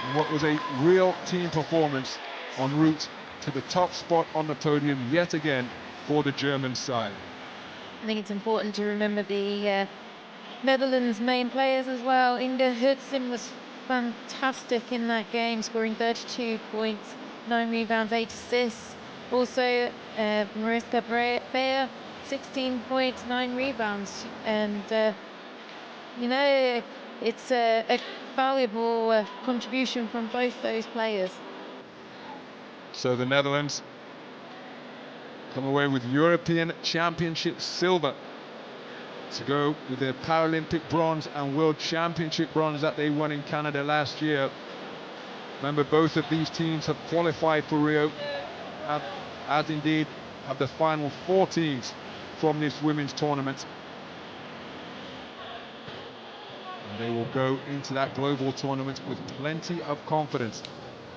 And what was a real team performance en route to the top spot on the podium yet again for the German side.
I think it's important to remember the Netherlands' main players as well. Inge Hudson was fantastic in that game, scoring 32 points, 9 rebounds, 8 assists. Also, Mariska Beer, 16 points, 9 rebounds. And, you know, it's a valuable contribution from both those players.
So the Netherlands come away with European Championship silver to go with their Paralympic bronze and World Championship bronze that they won in Canada last year. Remember, both of these teams have qualified for Rio, as indeed have the final 4 teams from this women's tournament. And they will go into that global tournament with plenty of confidence,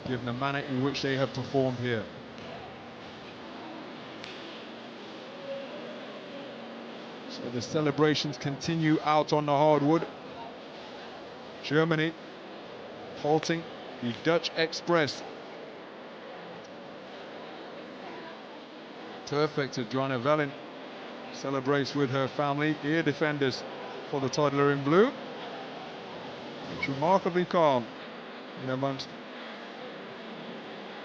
given the manner in which they have performed here. So the celebrations continue out on the hardwood. Germany halting the Dutch Express. Perfect as Joanna Velin celebrates with her family. Ear defenders for the toddler in blue. It's remarkably calm in amongst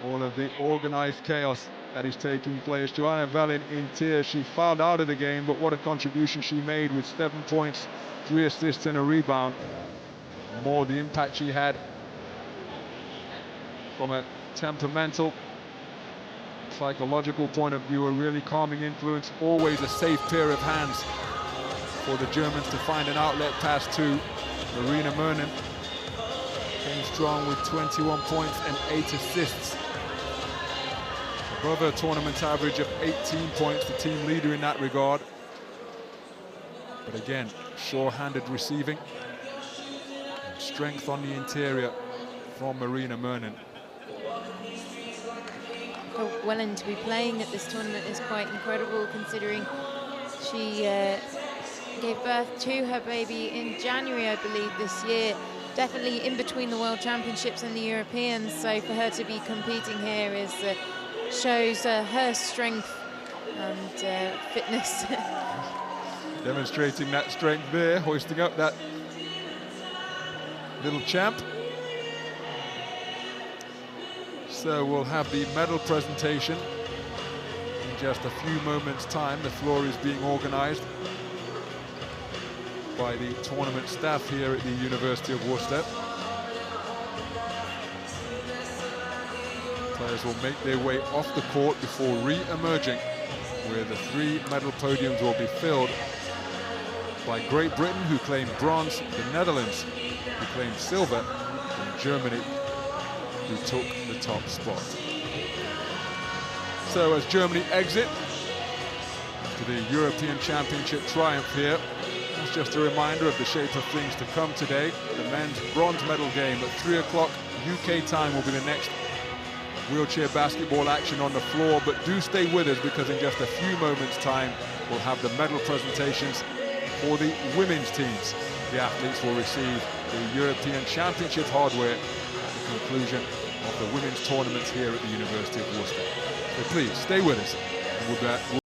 all of the organised chaos that is taking place. Joanna Velin in tears. She fouled out of the game, but what a contribution she made with 7 points, 3 assists and a rebound. More the impact she had from a temperamental, psychological point of view, a really calming influence. Always a safe pair of hands for the Germans to find an outlet pass to. Marina Mernin came strong with 21 points and 8 assists. Above her tournament average of 18 points, the team leader in that regard. But again, sure-handed receiving. And strength on the interior from Marina Mernin.
For Welland to be playing at this tournament is quite incredible, considering she gave birth to her baby in January, I believe, this year. Definitely in between the World Championships and the Europeans, so for her to be competing here is shows her strength and fitness.
Demonstrating that strength there, hoisting up that little champ. So we'll have the medal presentation in just a few moments' time. The floor is being organised by the tournament staff here at the University of Worcester. Players will make their way off the court before re-emerging, where the 3 medal podiums will be filled by Great Britain, who claimed bronze, the Netherlands, who claimed silver, and Germany, who took the top spot. So as Germany exit to the European Championship triumph here, that's just a reminder of the shape of things to come today. The men's bronze medal game at 3 o'clock UK time will be the next wheelchair basketball action on the floor, but do stay with us because in just a few moments' time we'll have the medal presentations for the women's teams. The athletes will receive the European Championship hardware at the conclusion of the women's tournaments here at the University of Worcester. So please stay with us, and we'll be back.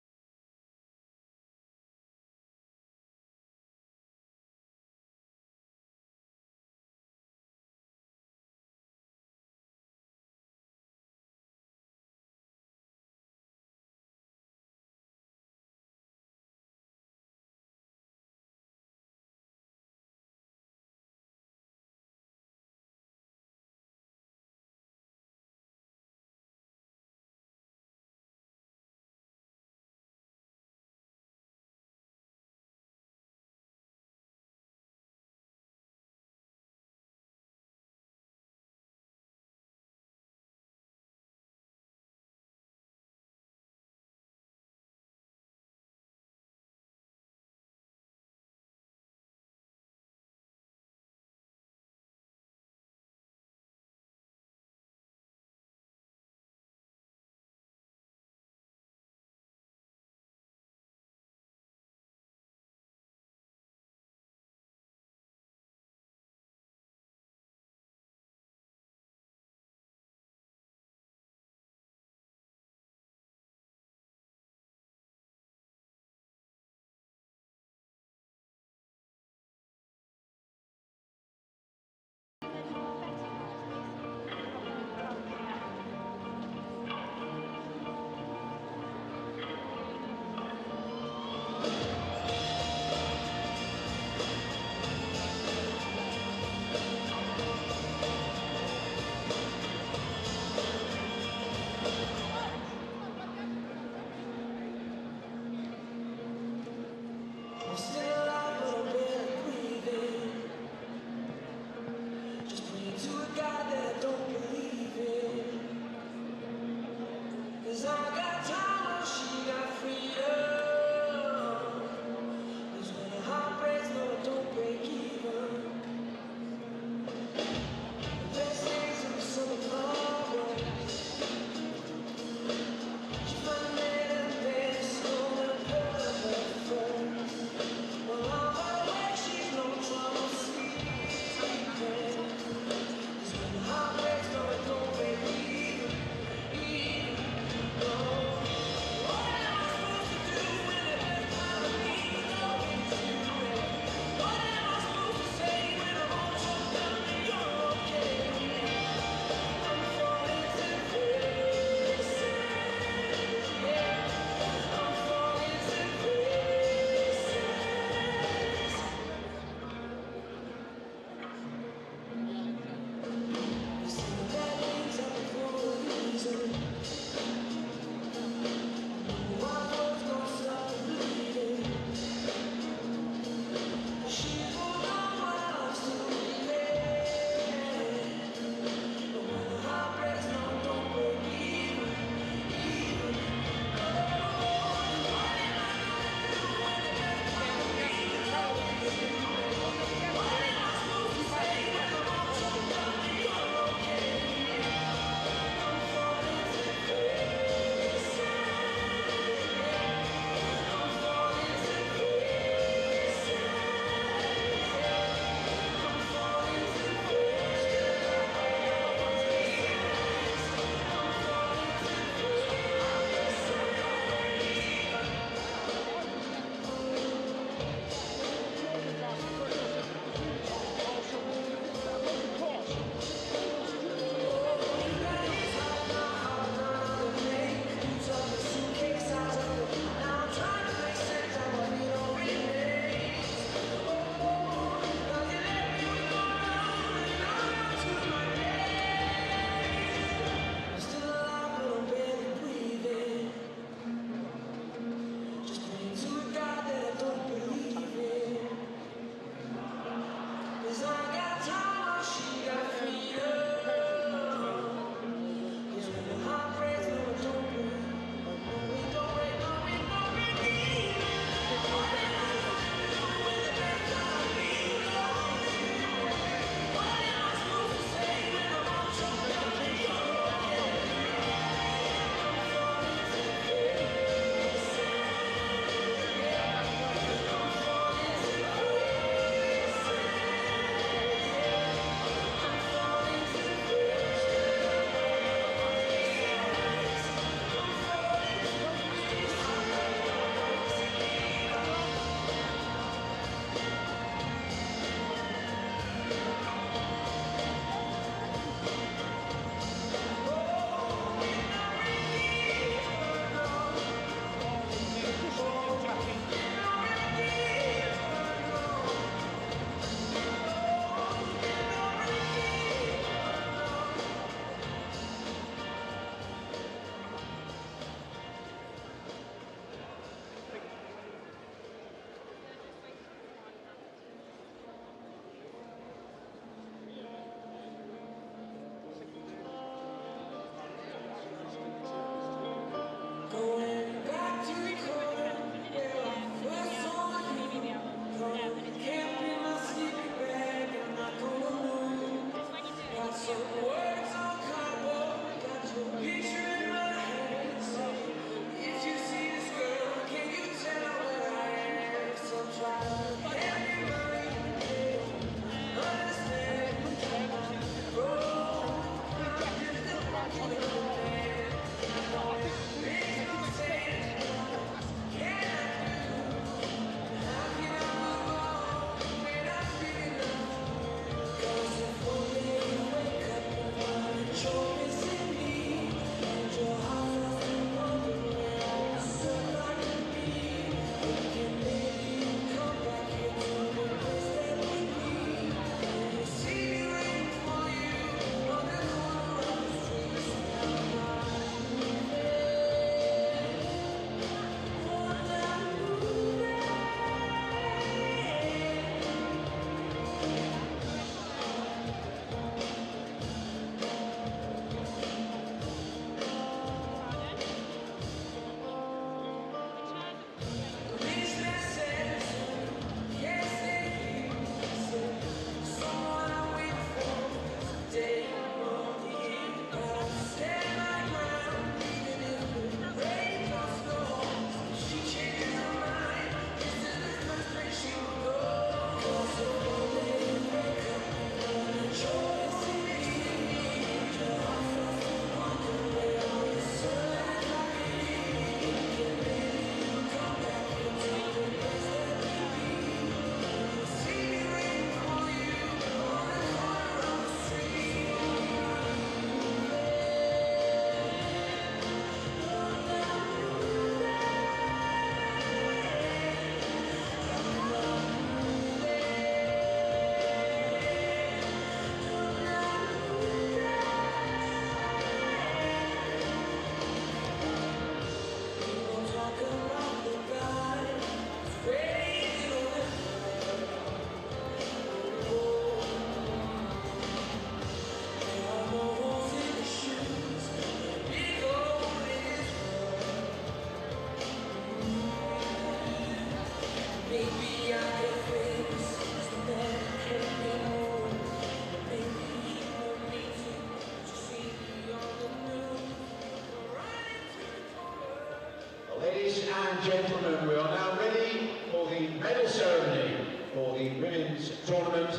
and gentlemen, we are now ready for the medal ceremony for the women's tournament.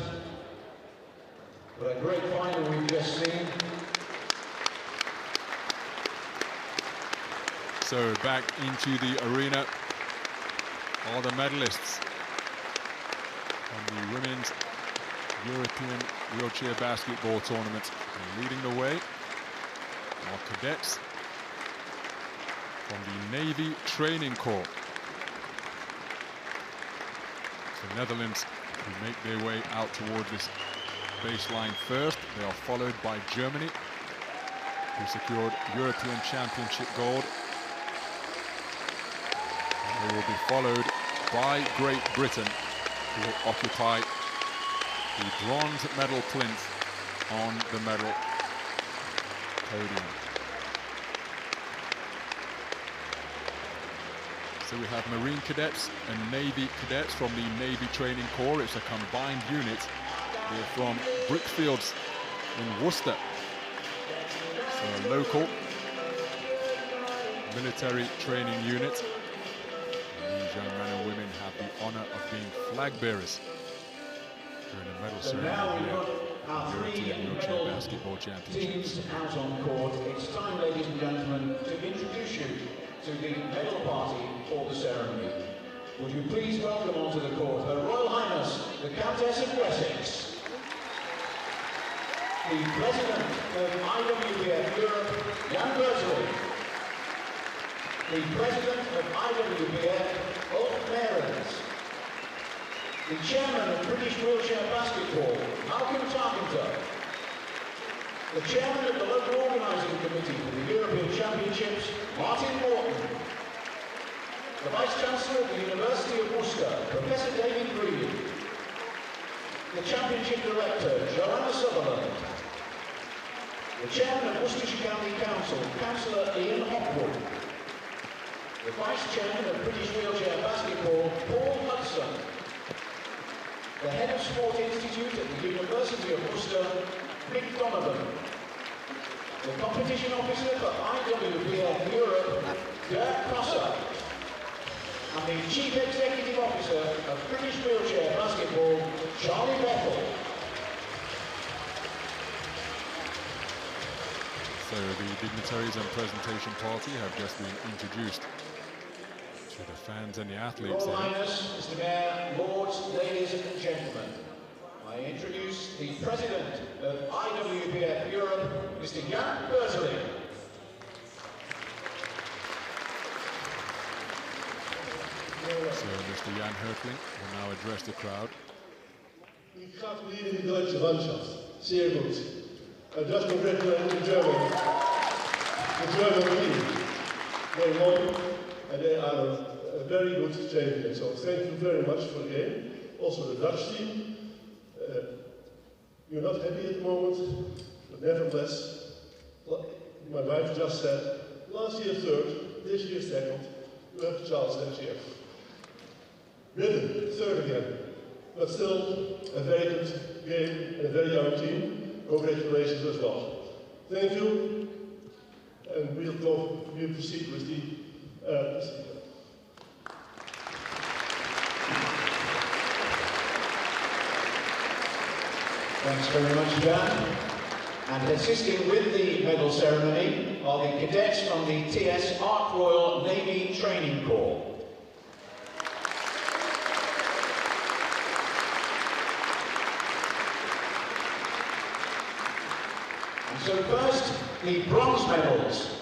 What a great final we've just seen.
So back into the arena are the medalists on the women's European wheelchair basketball tournament. And leading the way are cadets from the Navy Training Corps. The Netherlands, who make their way out towards this baseline first. They are followed by Germany, who secured European Championship gold. And they will be followed by Great Britain, who will occupy the bronze medal plinth on the medal podium. So we have Marine cadets and Navy cadets from the Navy Training Corps. It's a combined unit. They're from Brickfields in Worcester. So a local military training unit. And these young men and women have the honor of being flag bearers during the medal ceremony here at the European Wheelchair Basketball Championships.
Teams out on court. It's time, ladies and gentlemen, to introduce you to the medal party for the ceremony. Would you please welcome onto the court Her Royal Highness, the Countess of Wessex, the President of IWBF Europe, Jan Bertoli, the President of IWBF, Ulf Mehrens, the Chairman of British Wheelchair Basketball, Malcolm Tarkington, the Chairman of the Local Organising Committee for the European Championships, Martin Morton, the Vice-Chancellor of the University of Worcester, Professor David Breed, the Championship Director, Joanna Sutherland, the Chairman of Worcestershire County Council, Councillor Ian Hopwood, the Vice-Chairman of British Wheelchair Basketball, Paul Hudson, the Head of Sport Institute at the University of Worcester, Mick Donovan, the Competition Officer for IWBF Europe, Dirk Prosser, and the Chief Executive Officer of British Wheelchair Basketball, Charlie Bethel.
So the dignitaries and presentation party have just been introduced to the fans and the athletes.
Royal Highness, Mr. Mayor, Lords, ladies and gentlemen, I introduce the President of IWBF Europe, Mr. Jan Bertoli.
So Mr. Jan Hertling will now address the crowd.
Ich gratuliere die deutsche Mannschaft. Sehr gut. I just congratulate the German team. They won and they are a very good champion. So thank you very much for the game. Also the Dutch team. You're not happy at the moment, but nevertheless, my wife just said, last year third, this year second, you have a chance next year. Britain, third again. But still, a very good game and a very young team. Congratulations as well. Thank you. And we'll proceed with the procedure.
Thanks very much, Jan. And assisting with the medal ceremony are the cadets from the TS Ark Royal Navy Training Corps. And so first, the bronze medals.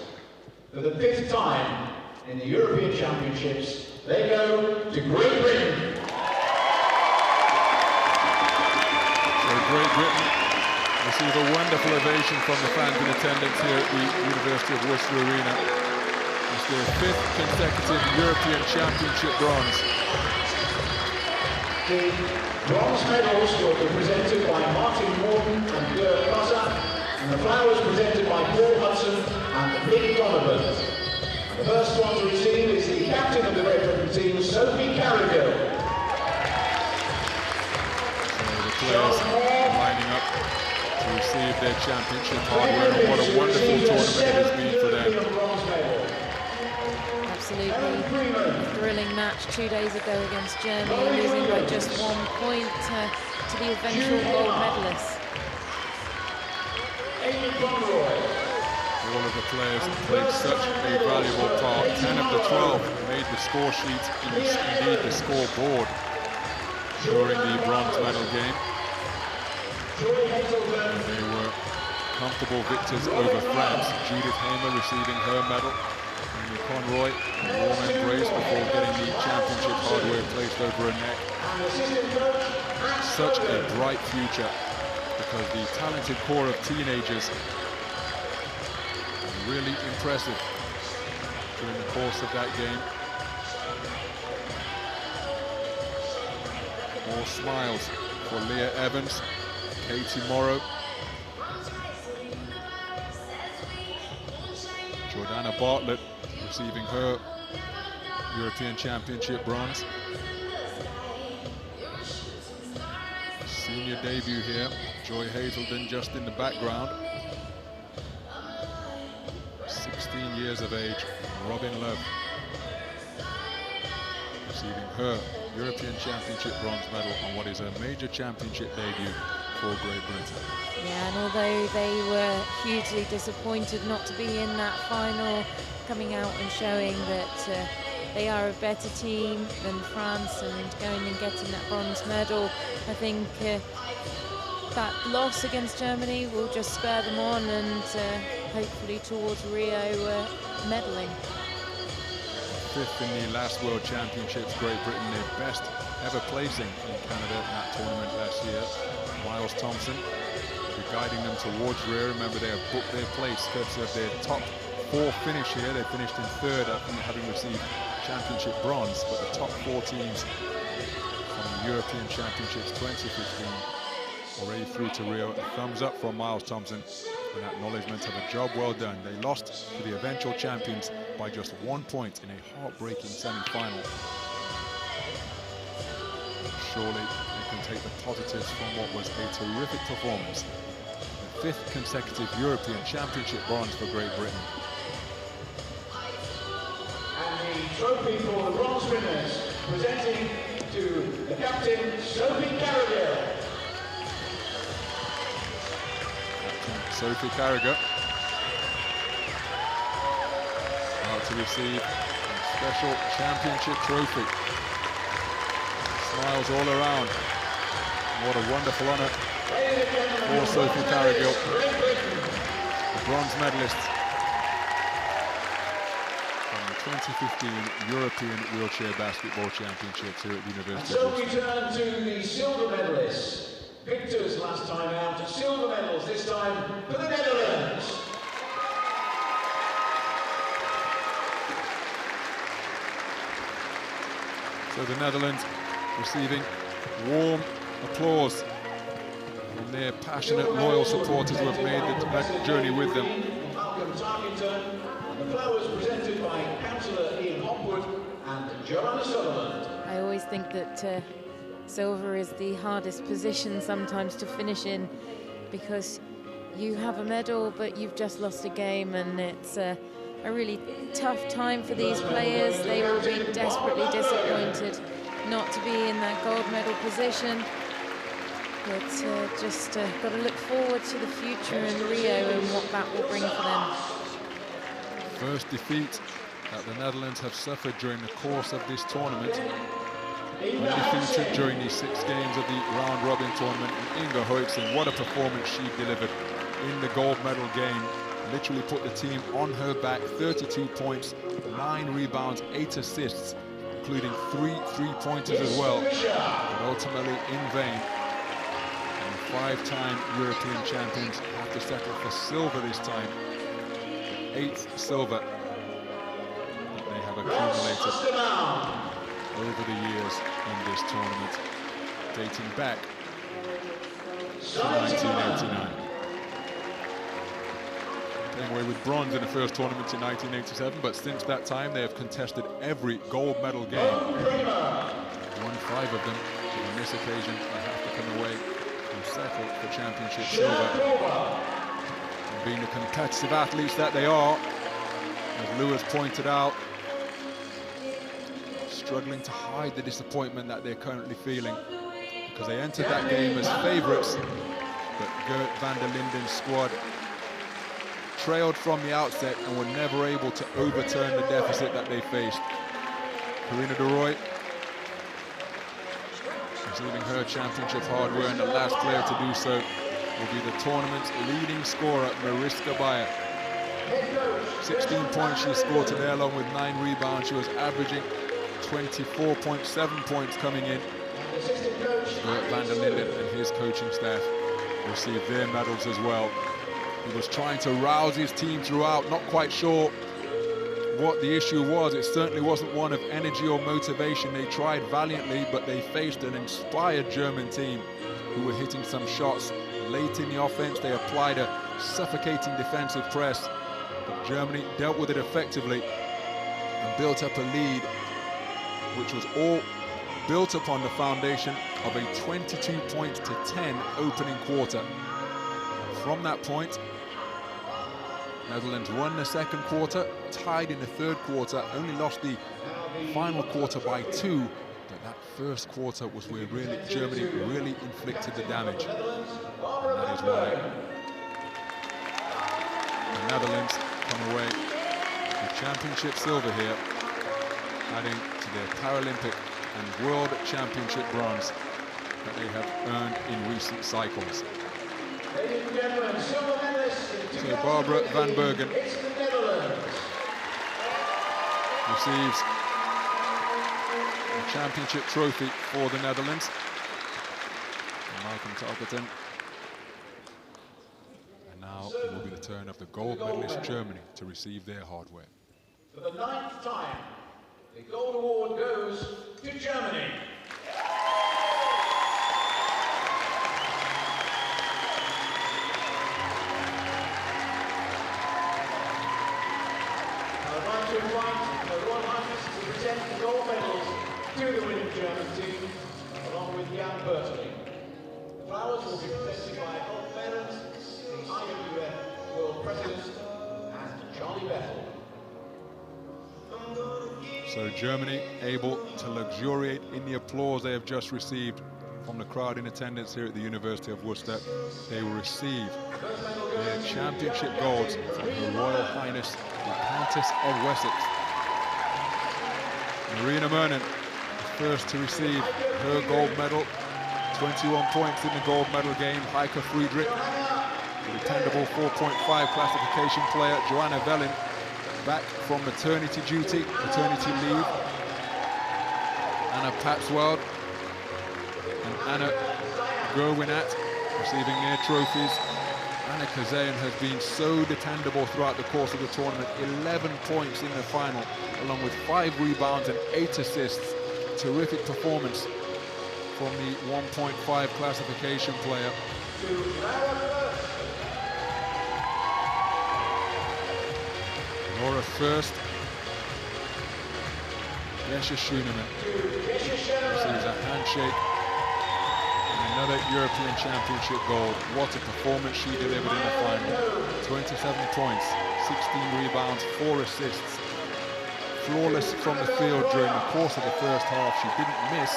For the 5th time in the European Championships, they go to Great Britain.
Great Britain receive a wonderful ovation from the fans in attendance here at the University of Worcester Arena. It's their 5th consecutive European Championship bronze.
The bronze medals will be presented by Martin Morton and Dirk Prosser, and the flowers presented by Paul Hudson and Mick Donovan. The first one to receive is the captain of the Great Britain team, Sophie Carrigill.
Players lining up to receive their championship hardware, and what a wonderful tournament it has been for them.
Absolutely.
grueling match 2 days ago against Germany, losing by just 1 point to the eventual gold medalists.
All of the players played such a valuable part. 10 of the 12 made the score sheet, indeed the scoreboard, during the bronze medal game. And they were comfortable victors over France. Judith Hamer receiving her medal. Amy Conroy, a warm embrace before getting the championship hardware placed over her neck. Such a bright future, because the talented core of teenagers were really impressive during the course of that game. More smiles for Leah Evans, Katie Morrow, Jordana Bartlett receiving her European Championship bronze. Senior debut here, Joy Hazelden just in the background. 16 years of age, Robin Love receiving her European Championship bronze medal on what is a major championship debut for Great Britain.
Yeah, and although they were hugely disappointed not to be in that final, coming out and showing that they are a better team than France and going and getting that bronze medal, I think that loss against Germany will just spur them on and hopefully towards Rio medaling.
Fifth in the last World Championships, Great Britain their best ever placing in Canada in that tournament last year. Miles Thompson will be guiding them towards Rio. Remember, they have booked their place because of their top 4 finish here. They finished in 3rd, having received championship bronze, but the top 4 teams from the European Championships 2015 already through to Rio. A thumbs up from Miles Thompson, an acknowledgement of a job well done. They lost to the eventual champions by just 1 point in a heartbreaking semi-final. Surely they can take the positives from what was a terrific performance. The 5th consecutive European Championship bronze for Great Britain.
And the trophy for the bronze winners, presenting to the captain, Sophie Carragher.
Captain Sophie Carragher about to receive a special championship trophy. Smiles all around. What a wonderful honour for Sophie Carragher, the bronze medalist from the 2015 European Wheelchair Basketball Championships here at the University of Worcester.
So we turn to the silver medalists. Victors last time out, silver medals this time for the Netherlands.
So the Netherlands receiving warm applause from their passionate, loyal supporters who have made the journey with them.
Malcolm Tarkington, and the flowers presented by Councillor Ian Hopwood and Joanna Sutherland.
I always think that silver is the hardest position sometimes to finish in, because you have a medal but you've just lost a game, and it's a really tough time for these players. They will be desperately disappointed not to be in that gold medal position, but just got to look forward to the future in Rio and what that will bring for them.
First defeat that the Netherlands have suffered during the course of this tournament. Undefeated during the 6 games of the round-robin tournament. And Inga Huijsen, what a performance she delivered in the gold medal game. Literally put the team on her back. 32 points, 9 rebounds, 8 assists, including 3 three-pointers as well, but ultimately in vain. And 5-time European champions have to settle for silver this time. The 8th silver that they have accumulated over the years in this tournament, dating back to 1989. Came away with bronze in the first tournament in 1987, but since that time they have contested every gold medal game. Won 5 of them, and on this occasion they have to come away and settle for championship silver. And being the competitive athletes that they are, as Lewis pointed out, struggling to hide the disappointment that they're currently feeling, because they entered that game as favourites, but Gert van der Linden's squad trailed from the outset and were never able to overturn the deficit that they faced. Karina de Rooij receiving her championship hardware, and the last player to do so will be the tournament's leading scorer, Mariska Bayer. 16 points she scored today, along with 9 rebounds. She was averaging 24.7 points coming in. Gert van der Linden and his coaching staff received their medals as well. He was trying to rouse his team throughout, not quite sure what the issue was. It certainly wasn't one of energy or motivation. They tried valiantly, but they faced an inspired German team who were hitting some shots late in the offense. They applied a suffocating defensive press, but Germany dealt with it effectively and built up a lead, which was all built upon the foundation of a 22 points to 10 opening quarter. From that point, Netherlands won the second quarter, tied in the third quarter, only lost the final quarter by 2, but that first quarter was where Germany really inflicted the damage. And that is why the Netherlands come away with championship silver here, adding to their Paralympic and World Championship bronze that they have earned in recent cycles.
Ladies and gentlemen, silver medalist in
So Barbara van Bergen
it's the Netherlands.
receives the championship trophy for the Netherlands. And Malcolm Tarkatan. And now it will be the turn of the gold medalist Germany to receive their hardware.
For the 9th time, the gold award goes to Germany. I'd like to invite the Royal Highness to present the gold medals to the winning German team, along with Jan Bertling. The flowers will be presented by Ulf Behrens, the IWF World President, and Charlie Bethel.
So Germany able to luxuriate in the applause they have just received from the crowd in attendance here at the University of Worcester. They will receive their championship golds from Her Royal Highness the Countess of Wessex. Marina Mernon, the first to receive her gold medal, 21 points in the gold medal game. Heike Friedrich, the dependable 4.5 classification player. Joanna Velin, back from maternity leave. Anna Papswald and Anna Gerwinat receiving their trophies. Anna Kazayan has been so dependable throughout the course of the tournament. 11 points in the final, along with 5 rebounds and 8 assists. Terrific performance from the 1.5 classification player. Laura first. Gesche Schooneman receives a handshake and another European Championship gold. What a performance she delivered in the final. 27 points, 16 rebounds, 4 assists. Flawless from the field during the course of the first half. She didn't miss.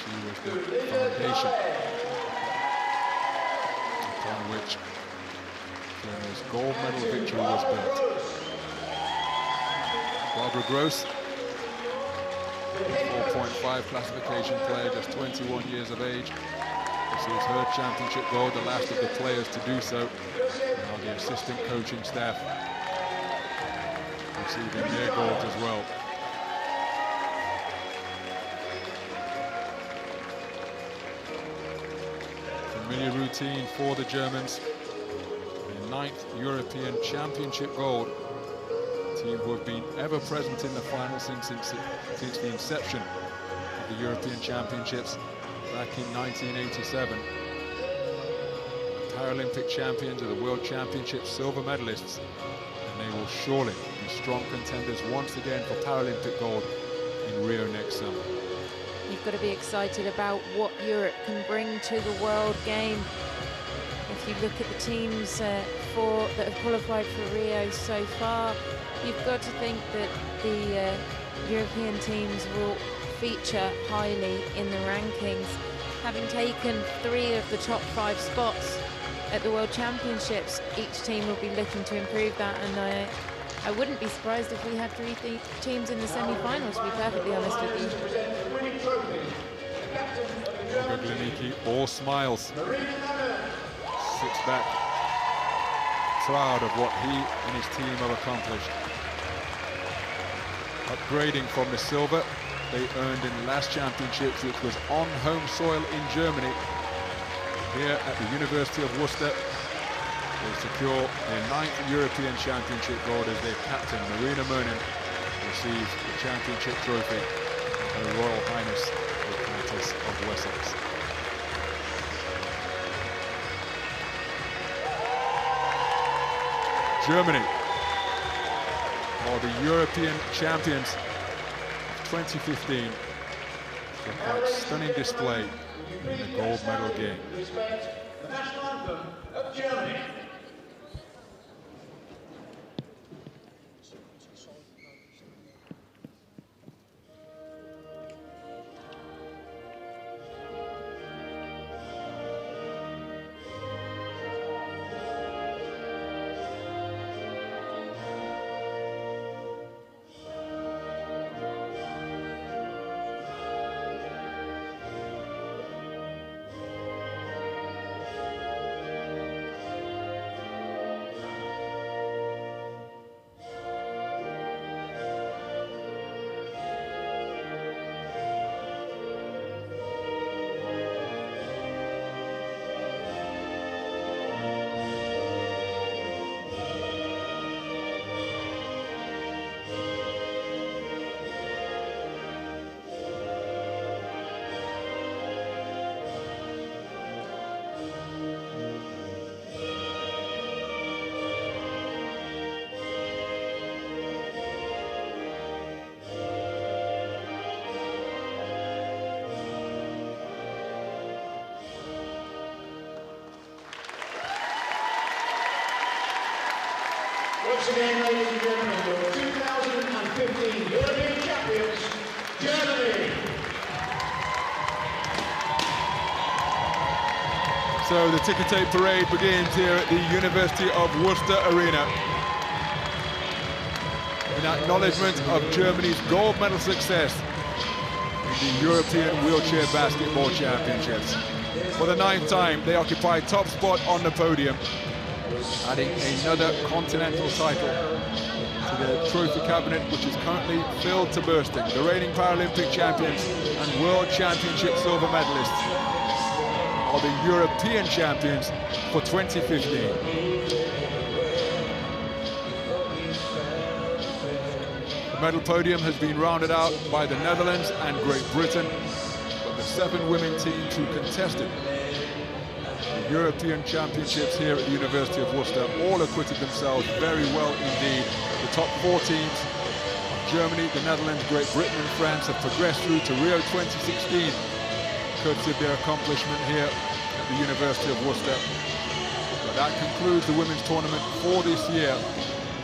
She was the foundation upon which Germany's gold medal victory was built. Barbara Gross, 4.5 classification player, just 21 years of age, receives her championship gold, the last of the players to do so. Now the assistant coaching staff receiving their gold as well. Familiar routine for the Germans. Their 9th European Championship gold. Team who have been ever present in the final since the inception of the European Championships back in 1987. Paralympic champions of the World Championships, silver medalists, and they will surely be strong contenders once again for Paralympic gold in Rio next summer.
You've got to be excited about what Europe can bring to the World Game. If if you look at the teams that have qualified for Rio so far, you've got to think that the European teams will feature highly in the rankings. Having taken 3 of the top 5 spots at the World Championships, each team will be looking to improve that, and I wouldn't be surprised if we had 3 teams in the semi-finals, to be perfectly honest with you.
Gliniki all smiles, sits back, proud of what he and his team have accomplished. Upgrading from the silver they earned in the last championships, which was on home soil in Germany. Here at the University of Worcester, they secure their 9th European Championship gold as their captain, Marina Mernin, receives the championship trophy from Her Royal Highness the Countess of Wessex. Germany are the European champions of 2015 for a quite stunning display in the gold medal game.
The national anthem of Germany. Once again, ladies and gentlemen, your 2015 European champions, Germany.
So the ticker tape parade begins here at the University of Worcester Arena. In acknowledgement of Germany's gold medal success in the European Wheelchair Basketball Championships. For the 9th time, they occupy top spot on the podium, adding another continental title to the trophy cabinet, which is currently filled to bursting. The reigning Paralympic champions and World Championship silver medalists are the European champions for 2015. The medal podium has been rounded out by the Netherlands and Great Britain, but the 7 women teams who contested the European Championships here at the University of Worcester all acquitted themselves very well indeed. The top 4 teams of Germany, the Netherlands, Great Britain and France have progressed through to Rio 2016, courtesy of their accomplishment here at the University of Worcester. But that concludes the women's tournament for this year.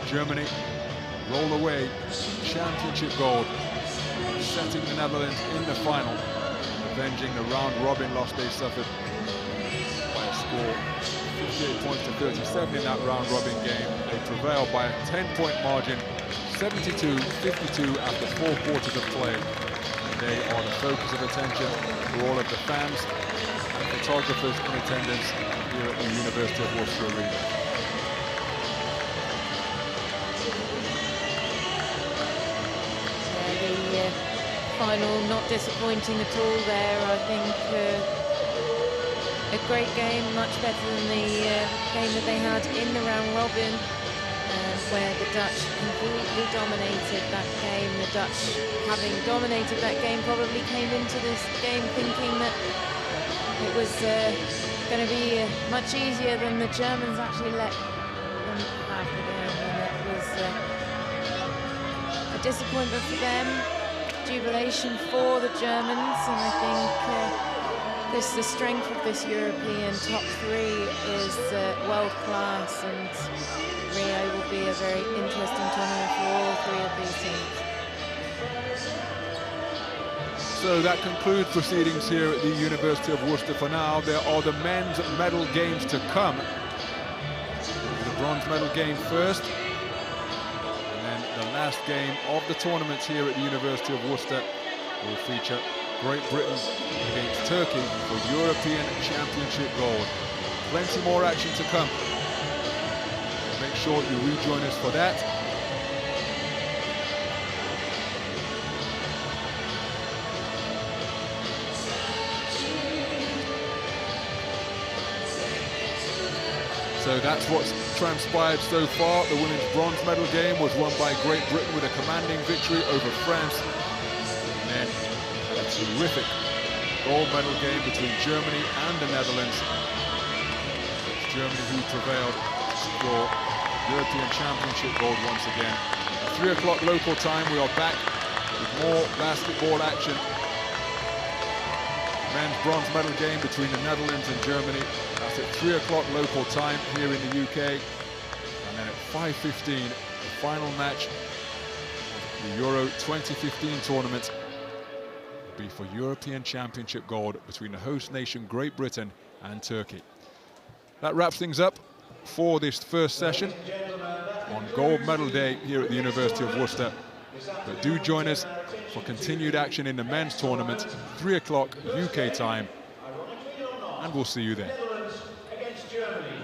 Germany roll away championship gold, setting the Netherlands in the final, avenging the round-robin loss they suffered by a score 58 points to 37 in that round-robin game. They prevailed by a 10-point margin, 72-52 after 4 quarters of play. And they are the focus of attention for all of the fans and photographers in attendance here at the University of Worcester Arena.
The final not disappointing at all there. I think a great game, much better than the game that they had in the round robin, where the Dutch completely dominated that game. The Dutch, having dominated that game, probably came into this game thinking that it was going to be much easier than the Germans actually let them have the game, and it was a disappointment for them, jubilation for the Germans, and I think the strength of this European top three is world class, and Rio will be a very interesting tournament for all three of these teams.
So that concludes proceedings here at the University of Worcester for now. There are the men's medal games to come. The bronze medal game first, and then the last game of the tournament here at the University of Worcester will feature Great Britain against Turkey for European Championship gold. Plenty more action to come. Make sure you rejoin us for that. So that's what's transpired so far. The women's bronze medal game was won by Great Britain with a commanding victory over France. And then a terrific gold medal game between Germany and the Netherlands. It's Germany who prevailed to secure European Championship gold once again. At 3 o'clock local time, we are back with more basketball action. Men's bronze medal game between the Netherlands and Germany. That's at 3 o'clock local time here in the UK. And then at 5:15, the final match of the Euro 2015 tournament will be for European Championship gold between the host nation Great Britain and Turkey. That wraps things up for this first session on Gold Medal Day here at the University of Worcester. But do join us for continued action in the men's tournament, 3 o'clock UK time, and we'll see you then.
Netherlands against Germany.